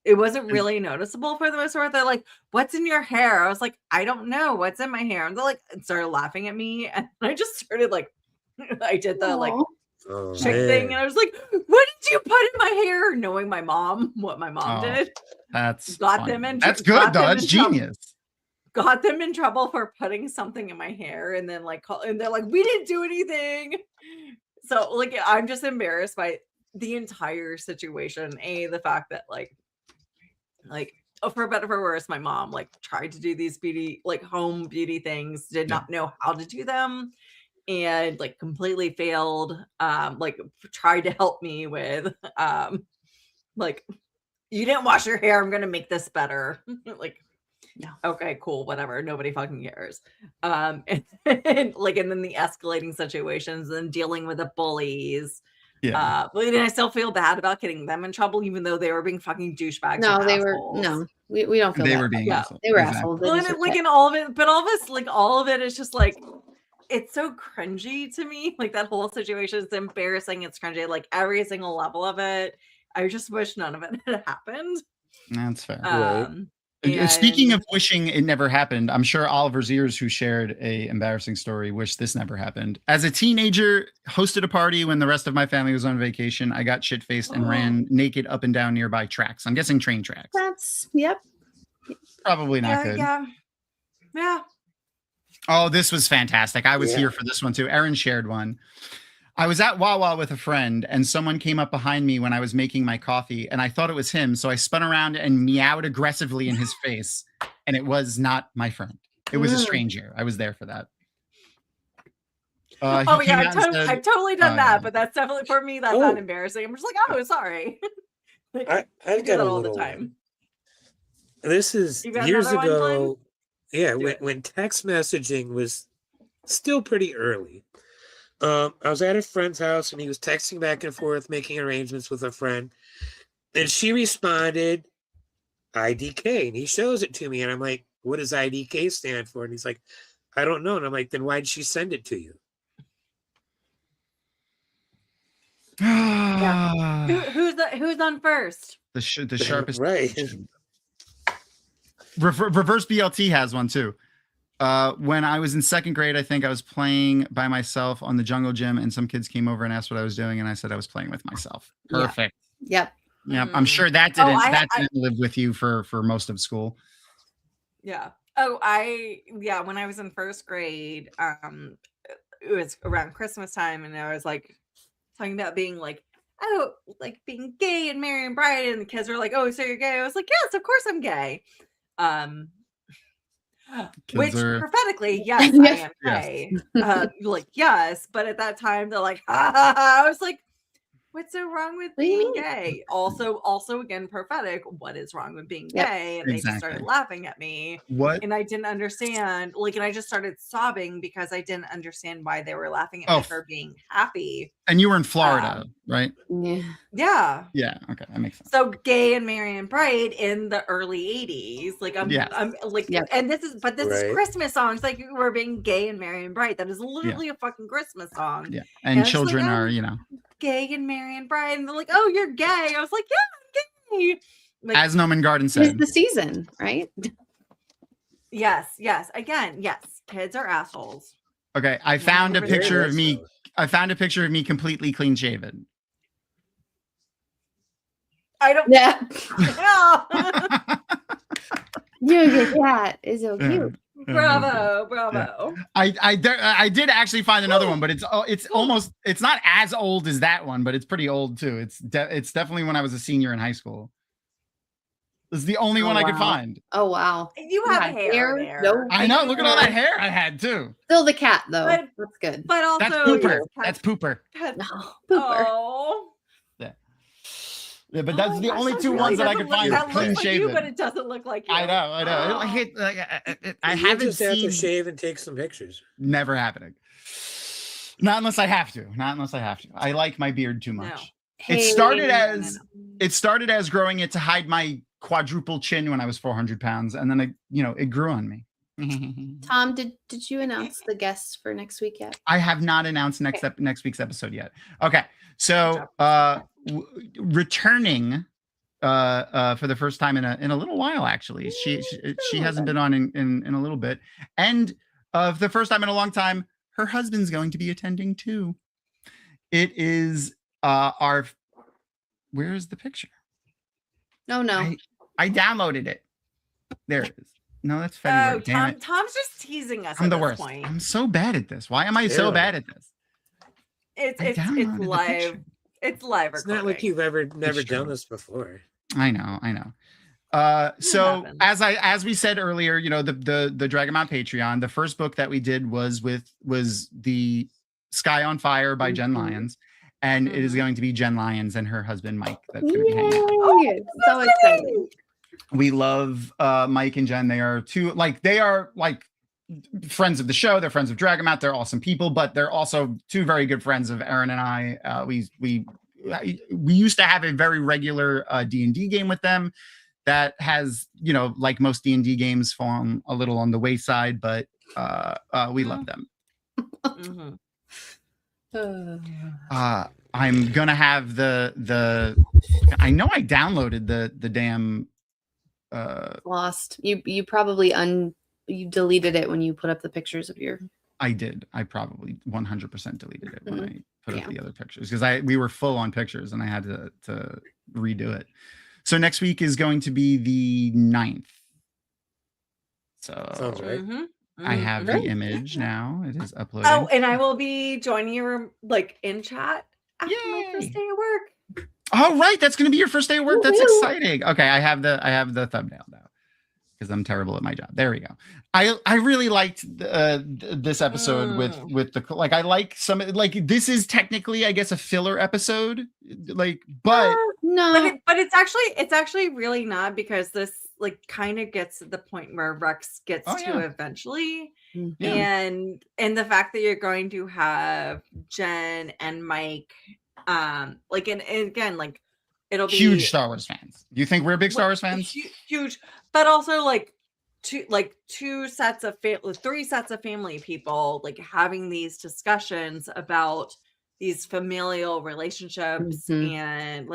It wasn't really noticeable for the most part. They're like, what's in your hair? I was like, I don't know what's in my hair. And they're like, and started laughing at me, and I just started like, I did the like chick thing, and I was like, what did you put in my hair? Knowing my mom, what my mom did. That's got funny. them in. That's good though. That's genius. Got them in trouble for putting something in my hair, and then like and they're like, we didn't do anything. So like, I'm just embarrassed by the entire situation. The fact that like for better for worse, my mom like tried to do these beauty, like home beauty things, did not know how to do them, and like completely failed. Like tried to help me with like, you didn't wash your hair, I'm gonna make this better. Like, no, okay, cool, whatever, nobody fucking cares. And then the escalating situations and dealing with the bullies. But then I still feel bad about getting them in trouble, even though they were being fucking douchebags. No, they were. No, we don't feel they bad. were being assholes. They were assholes. Well, and like in all of it, but all of it is just like, it's so cringy to me. Like that whole situation is embarrassing. It's cringy. Like every single level of it. I just wish none of it had happened. That's fair. And Speaking of wishing it never happened, I'm sure Oliver's ears, who shared a embarrassing story, wish this never happened. As a teenager, hosted a party when the rest of my family was on vacation. I got shit-faced and ran naked up and down nearby tracks. I'm guessing train tracks. That's Probably not good. Yeah. Oh, this was fantastic. I was here for this one too. Erin shared one. I was at Wawa with a friend, and someone came up behind me when I was making my coffee, and I thought it was him. So I spun around and meowed aggressively in his face, and it was not my friend. It was a stranger. I was there for that. Oh yeah, I've totally done that, but that's definitely, for me, that's not embarrassing. I'm just like, oh, sorry. Like, I do that all the time. This is You got years another one, Glenn? ago. Yeah, Do it. when text messaging was still pretty early. I was at a friend's house and he was texting back and forth, making arrangements with a friend. And she responded, IDK. And he shows it to me. And I'm like, what does IDK stand for? And he's like, I don't know. And I'm like, then why'd she send it to you? Who's on first? The sharpest. Right. Reverse BLT has one too. When I was in second grade, I think I was playing by myself on the jungle gym, and some kids came over and asked what I was doing, and I said I was playing with myself. Perfect. Yep. Yep. I'm sure that didn't live with you for most of school. Yeah. Oh, when I was in first grade, it was around Christmas time, and I was like talking about being like, oh, like being gay and marry and bride, and the kids were like, oh, so you're gay? I was like, yes, of course I'm gay. Which prophetically, yes, I am gay. Like, yes, but at that time they're like, I was like, what's so wrong with being gay? Also again, prophetic, what is wrong with being gay? And they just started laughing at me. What? And I didn't understand, like, and I just started sobbing because I didn't understand why they were laughing at me for being happy. And you were in Florida, right? Yeah. Yeah. Okay, that makes sense. So gay and marry and bride in the early 80s. Like I'm like, and this is Christmas songs. Like we're being gay and marry and bride. That is literally a fucking Christmas song. Yeah. And children are, gay and marry and bride. And they're like, oh, you're gay. I was like, yeah, I'm gay. Like, as Noman Garden said. It's the season, right? Yes. Again, yes. Kids are assholes. Okay. I found a picture of me. I found a picture of me completely clean shaven. I don't. Yeah. Your cat is so cute. Bravo. I did actually find another one, but it's almost, it's not as old as that one, but it's pretty old too. It's definitely when I was a senior in high school. It's the only one I could find. Oh wow. You have hair there. No, I know. Look at all that hair I had too. Still the cat though. That's good. But also that's Pooper. That's Pooper. No, Pooper. Oh. Yeah, but that's the only two ones that I could find clean shaven. But it doesn't look like you. I know. I haven't just have to shave and take some pictures. Never happening. Not unless I have to. I like my beard too much. No. It started as growing it to hide my quadruple chin when I was 400 pounds, and then it grew on me. Tom, did you announce the guests for next week yet? I have not announced next week's episode yet. Okay, so returning for the first time in a little while, actually. She hasn't been on in a little bit, and for the first time in a long time, her husband's going to be attending too. It is where is the picture? No. I downloaded it. There it is. No, that's February. Oh, Tom's just teasing us. I'm the worst. Point. I'm so bad at this. Why am I so bad at this? It's live. It's live. It's not like you've never done this before. I know. So as we said earlier, the Dragonmount Patreon, the first book that we did was the Sky on Fire by Jen Lyons. And it is going to be Jen Lyons and her husband, Mike. That's going to be hanging out. Oh, so exciting. We love Mike and Jen. They are friends of the show. They're friends of Dragonmount. They're awesome people, but they're also two very good friends of Aaron and I. We used to have a very regular D&D game with them that has, like most D&D games, fallen a little on the wayside, but we love them. Mm-hmm. I'm gonna have the I know I downloaded the damn lost. You probably you deleted it when you put up the pictures of your. I did. I probably 100% deleted it when I put up the other pictures because we were full on pictures and I had to redo it. So next week is going to be the 9th. So sounds right. I have the image now. It is uploaded. Oh, and I will be joining you in chat after my first day of work. Oh, right. That's going to be your first day of work. That's exciting. Okay, I have the thumbnail now because I'm terrible at my job. There we go. I really liked this episode with the I like some this is technically I guess a filler episode but no, but it's actually really not because this like kind of gets to the point where Rex gets to eventually. Yeah. And the fact that you're going to have Jen and Mike, like, and again, like, it'll be huge Star Wars fans. Do you think we're big Star Wars fans? Huge, but also like three sets of family people, like having these discussions about these familial relationships, and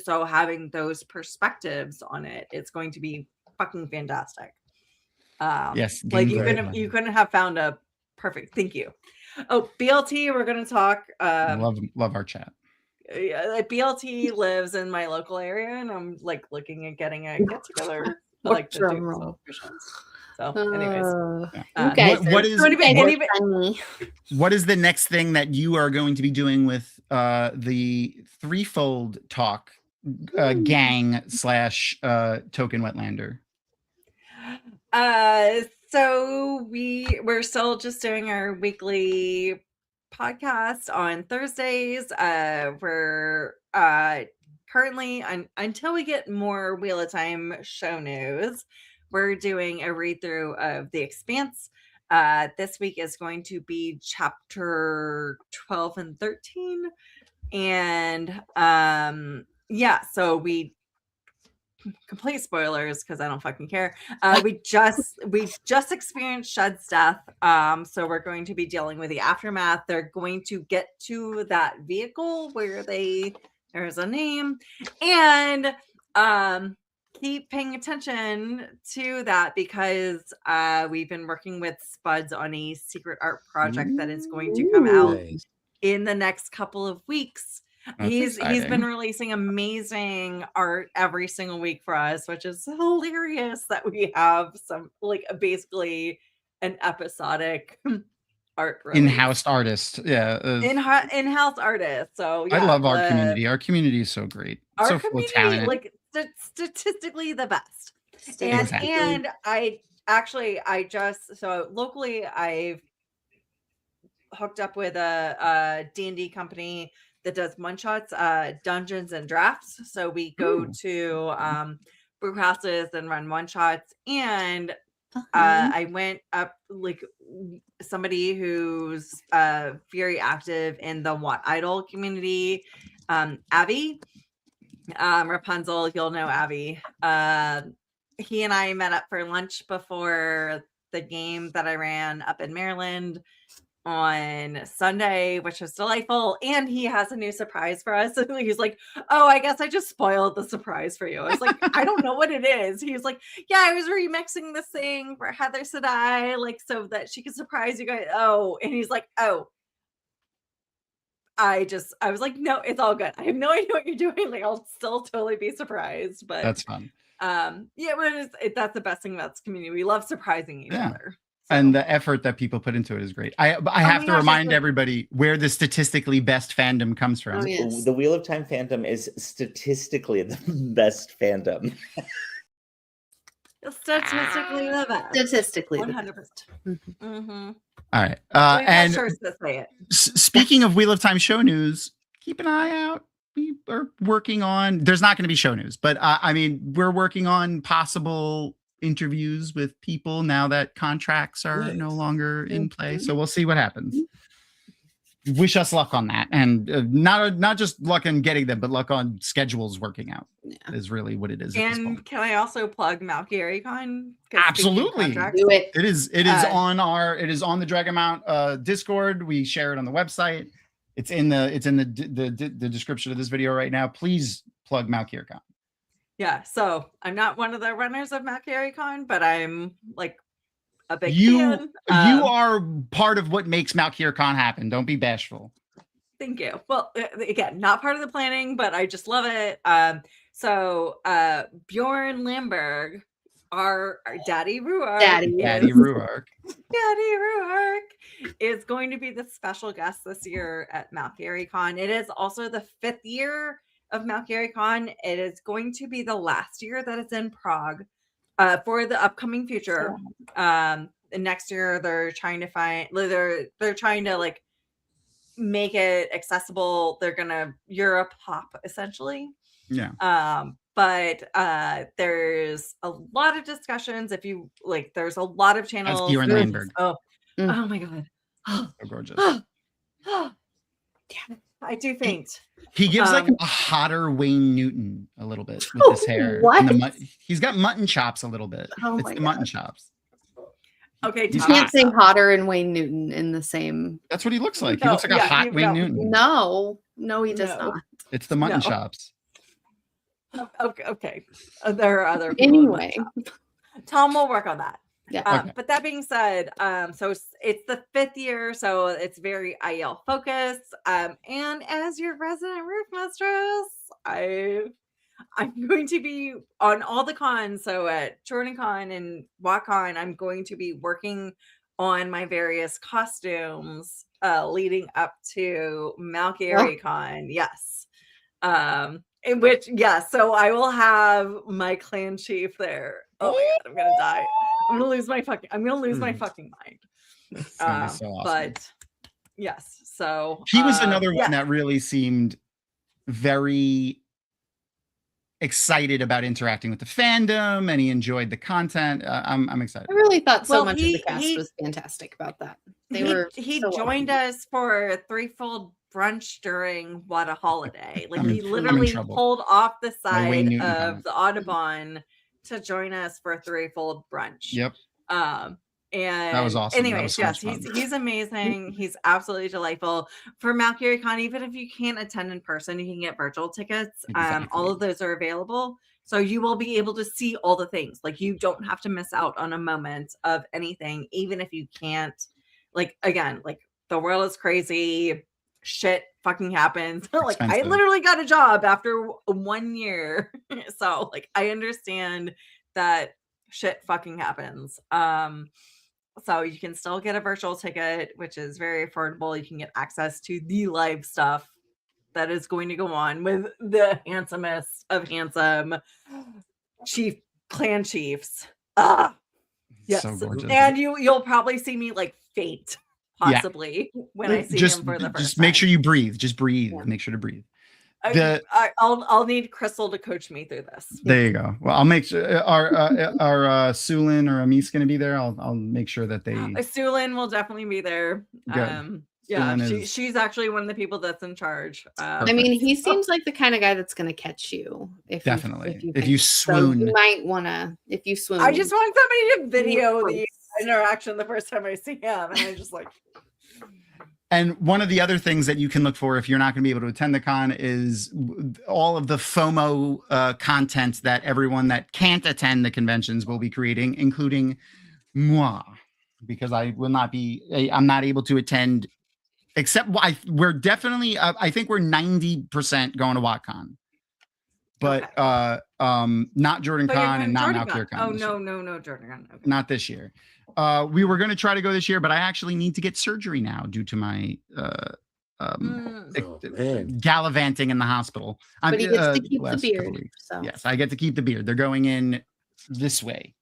so having those perspectives on it, it's going to be fucking fantastic. Yes, like you couldn't have found a perfect. Thank you. Oh, BLT, we're gonna talk. Love our chat. Yeah, BLT lives in my local area, and I'm like looking at getting a get together. I like to do celebrations. So, anyways, what is the next thing that you are going to be doing with the Threefold Talk gang / Token Wetlander? So we're still just doing our weekly podcast on Thursdays. We're currently until we get more Wheel of Time show news, we're doing a read through of The Expanse. This week is going to be chapter 12 and 13, and so we complete spoilers because I don't fucking care. We just experienced Shed's death, so we're going to be dealing with the aftermath. They're going to get to that vehicle where there's a name, and keep paying attention to that because we've been working with Spuds on a secret art project that is going to come out in the next couple of weeks. He's been releasing amazing art every single week for us, which is hilarious that we have some basically an episodic art release. In-house artist. In-house artist. So I love our community. Our community is so great. Our so community, full of talent. Statistically the best. Exactly. And locally I've hooked up with a D&D company that does one-shots, Dungeons and Drafts. So we go to brew houses and run one-shots. And I went up somebody who's very active in the What Idol community, Abby. Rapunzel, you'll know Abby. He and I met up for lunch before the game that I ran up in Maryland on Sunday, which was delightful. And he has a new surprise for us. And he's like, "Oh, I guess I just spoiled the surprise for you." I was like, "I don't know what it is." He was like, "Yeah, I was remixing this thing for Heather Sadai, so that she could surprise you guys." Oh, and he's like, "Oh." I was like, "No, it's all good. I have no idea what you're doing. I'll still totally be surprised." But that's fun. But that's the best thing about this community. We love surprising each other. So. And the effort that people put into it is great. I have to remind everybody where the statistically best fandom comes from. Oh, yes. The Wheel of Time fandom is statistically the best fandom. Statistically the best. Statistically 100%. Mm-hmm. All right. And sure to say it. Speaking of Wheel of Time show news, keep an eye out. We are working on, there's not going to be show news, but we're working on possible interviews with people now that contracts are no longer in play. So we'll see what happens. Wish us luck on that. And not just luck in getting them, but luck on schedules working out is really what it is. And can I also plug MountGaryCon? Absolutely. Do it. It is on the Dragon Mount Discord. We share it on the website. It's in the description of this video right now. Please plug MountGaryCon. Yeah, so I'm not one of the runners of MountGaryCon, but I'm a big fan. You are part of what makes MountGaryCon happen. Don't be bashful. Thank you. Well, again, not part of the planning, but I just love it. So Bjorn Lamberg, our Daddy Ruark, is going to be the special guest this year at MountGaryCon. It is also the 5th year of MountGaryCon. It is going to be the last year that it's in Prague for the upcoming future. Next year they're trying to make it accessible. They're gonna Europe hop essentially. but there's a lot of discussions. If you like, there's a lot of channels. That's Bjorn Landberg. Oh my god. So gorgeous. Damn it. I do faint. He gives like a hotter Wayne Newton a little bit with his hair. What? He's got mutton chops a little bit. Oh It's my the mutton God. chops. Okay, You Tom. can't say Hotter and Wayne Newton in the same. That's what he looks like. He No, looks like a yeah, hot Wayne no. Newton. No, he does No. not. It's the mutton No. chops. Okay. There are other people in my Anyway, shop. Tom will work on that. yeah. Okay. But that being said, so it's the 5th year, so it's very IEL focused. And as your resident roof mistress, I'm going to be on all the cons. So at JordanCon and WatCon, I'm going to be working on my various costumes leading up to Malkyrie Con. Yes. In which, so I will have my clan chief there. Oh my god, I'm gonna die. I'm gonna lose my fucking mind. It's gonna be so awesome. But yes, so He was another yeah. one that really seemed very excited about interacting with the fandom, and he enjoyed the content. I'm excited. I really thought so Well, much of he- the cast he- was fantastic about that. They he, were. he so joined welcoming. us for a threefold brunch during What a Holiday. Like I'm he in literally trouble. pulled off the My Wayne side Newton of comment. the Audubon to join us for a threefold brunch. Yep. And was awesome. That anyways, was so yes, much fun. he's amazing. He's absolutely delightful. For Malkyrie Con, even if you can't attend in person, you can get virtual tickets. Exactly. All of those are available. So you will be able to see all the things. Like you don't have to miss out on a moment of anything, even if you can't. Like again, like the world is crazy. Shit fucking happens. Like I Expensive. literally got a job after 1 year. So like I understand that shit fucking happens. So you can still get a virtual ticket, which is very affordable. You can get access to the live stuff that is going to go on with the handsomest of handsome clan chiefs. Yes. So gorgeous. And you'll probably see me like faint possibly when I see him for the first just make time. sure you breathe. Just breathe. Yeah. Make sure to breathe. I'll need Crystal to coach me through this. There you go. Well, I'll make sure our Sulin or Amis going to be there. I'll make sure that they. Sulin will definitely be there. Good. Yeah, Sulin is- she's actually one of the people that's in charge. I mean, he seems like the kind of guy that's going to catch you. Definitely. If think you so. swoon. You might want to. If you swoon. I just want somebody to video Please. the interaction the first time I see him, and I just like. And one of the other things that you can look for if you're not going to be able to attend the con is all of the FOMO content that everyone that can't attend the conventions will be creating, including moi, because I will not be. I'm not able to attend. Except we're definitely. I think we're 90% going to WatCon, but not JordanCon and not MalkyRieCon. Oh no, JordanCon. Okay. Not this year. We were going to try to go this year, but I actually need to get surgery now due to my gallivanting in the hospital. But he gets to keep the last beard. couple weeks. So. Yes, I get to keep the beard. They're going in this way.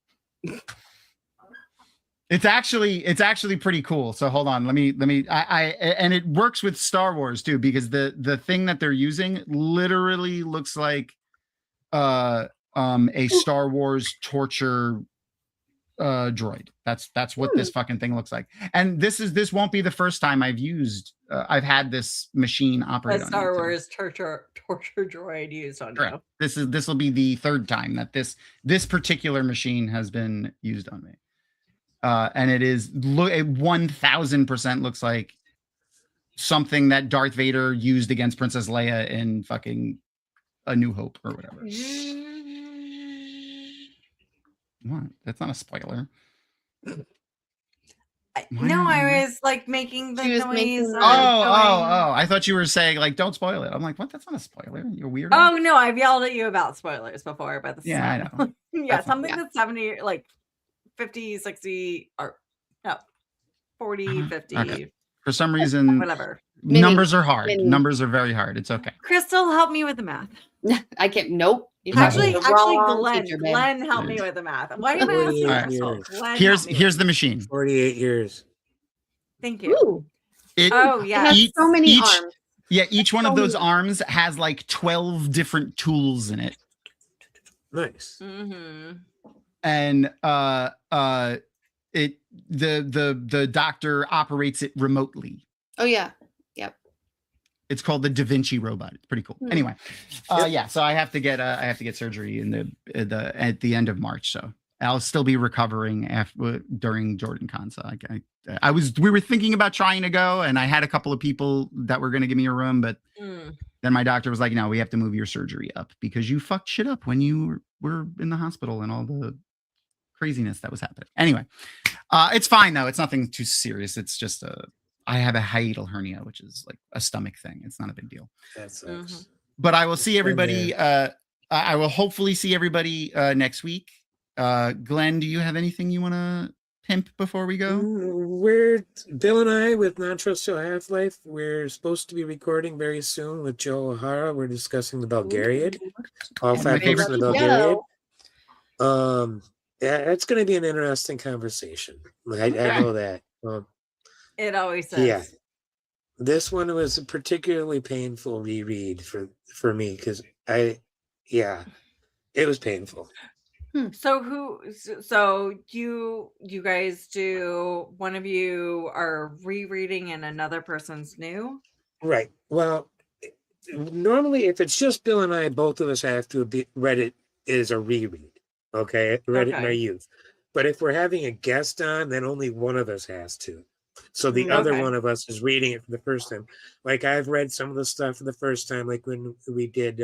It's actually pretty cool. So hold on, let me. And it works with Star Wars too, because the thing that they're using literally looks like a Star Wars torture droid. That's what this fucking thing looks like. And this won't be the first time I've had this machine operate A on Star me, so. Wars torture droid used on Correct. you. This will be the third time that this particular machine has been used on me. And it 1000% looks like something that Darth Vader used against Princess Leia in fucking A New Hope or whatever. What? That's not a spoiler. No, I was like making the noise. Oh! I thought you were saying like, don't spoil it. I'm like, what? That's not a spoiler. You're weird. Oh no, I've yelled at you about spoilers before, but this I know. yeah, something that's 70, like 50, 60, or no, 40, 50. Okay. For some reason, whatever. Numbers are hard. Numbers are very hard. It's okay. Crystal, help me with the math. I can't. Nope. Actually, Wrong Glenn, teacher, babe. Glenn, help me with the math. Why am I asking 48 Crystal? years. Glenn, Here's the machine. 48 years. Thank you. Ooh, Oh it yeah. has so many arms. Yeah, each one of So those many. arms has like 12 different tools in it. Nice. And the doctor operates it remotely. Oh yeah. Yep. It's called the Da Vinci robot. It's pretty cool. Anyway, so I have to get surgery at the end of March. So I'll still be recovering during JordanCon. So we were thinking about trying to go, and I had a couple of people that were going to give me a room, but then my doctor was like, "No, we have to move your surgery up because you fucked shit up when you were in the hospital and all the craziness that was happening." Anyway, it's fine though. It's nothing too serious. It's just I have a hiatal hernia, which is like a stomach thing. It's not a big deal. That sucks. But I will see everybody. I will hopefully see everybody next week. Glenn, do you have anything you want to pimp before we go? Bill and I with Non-Terrestrial Half-Life. We're supposed to be recording very soon with Joe O'Hara. We're discussing the Bulgariad. All 5 books in the Bulgariad. Yeah, it's going to be an interesting conversation. I know that. It always is. Yeah. This one was a particularly painful reread for me because it was painful. So you guys do, one of you are rereading and another person's new? Right. Well, normally if it's just Bill and I, both of us have to be read it as a reread. Okay. Read it in our youth. But if we're having a guest on, then only one of us has to. So the other one of us is reading it for the first time. Like I've read some of the stuff for the first time, like when we did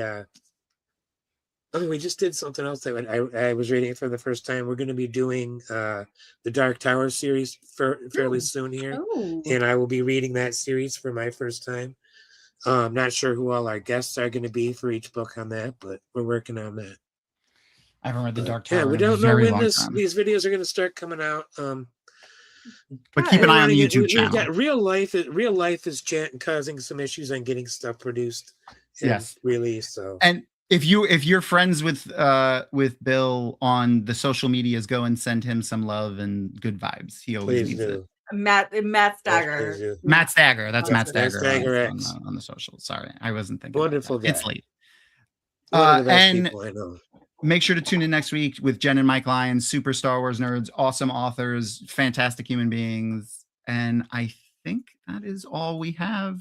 we just did something else that I was reading it for the first time. We're going to be doing the Dark Tower series fairly soon here. And I will be reading that series for my first time. Not sure who all our guests are going to be for each book on that, but we're working on that. I haven't read the Dark Tower. Yeah, we don't know when these videos are going to start coming out. But keep an eye on the YouTube channel. Got real life is causing some issues on getting stuff produced and released. So, and if you're friends with Bill on the social medias, go and send him some love and good vibes. He always needs it. Matt Stagger. Matt Stagger. That's Matt Stagger Stagger on the social. Sorry, I wasn't thinking. Wonderful guy. It's late. One of the best And people I know. Make sure to tune in next week with Jen and Mike Lyons, super Star Wars nerds, awesome authors, fantastic human beings. And I think that is all we have.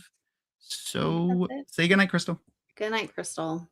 So say goodnight, Crystal. Good night, Crystal.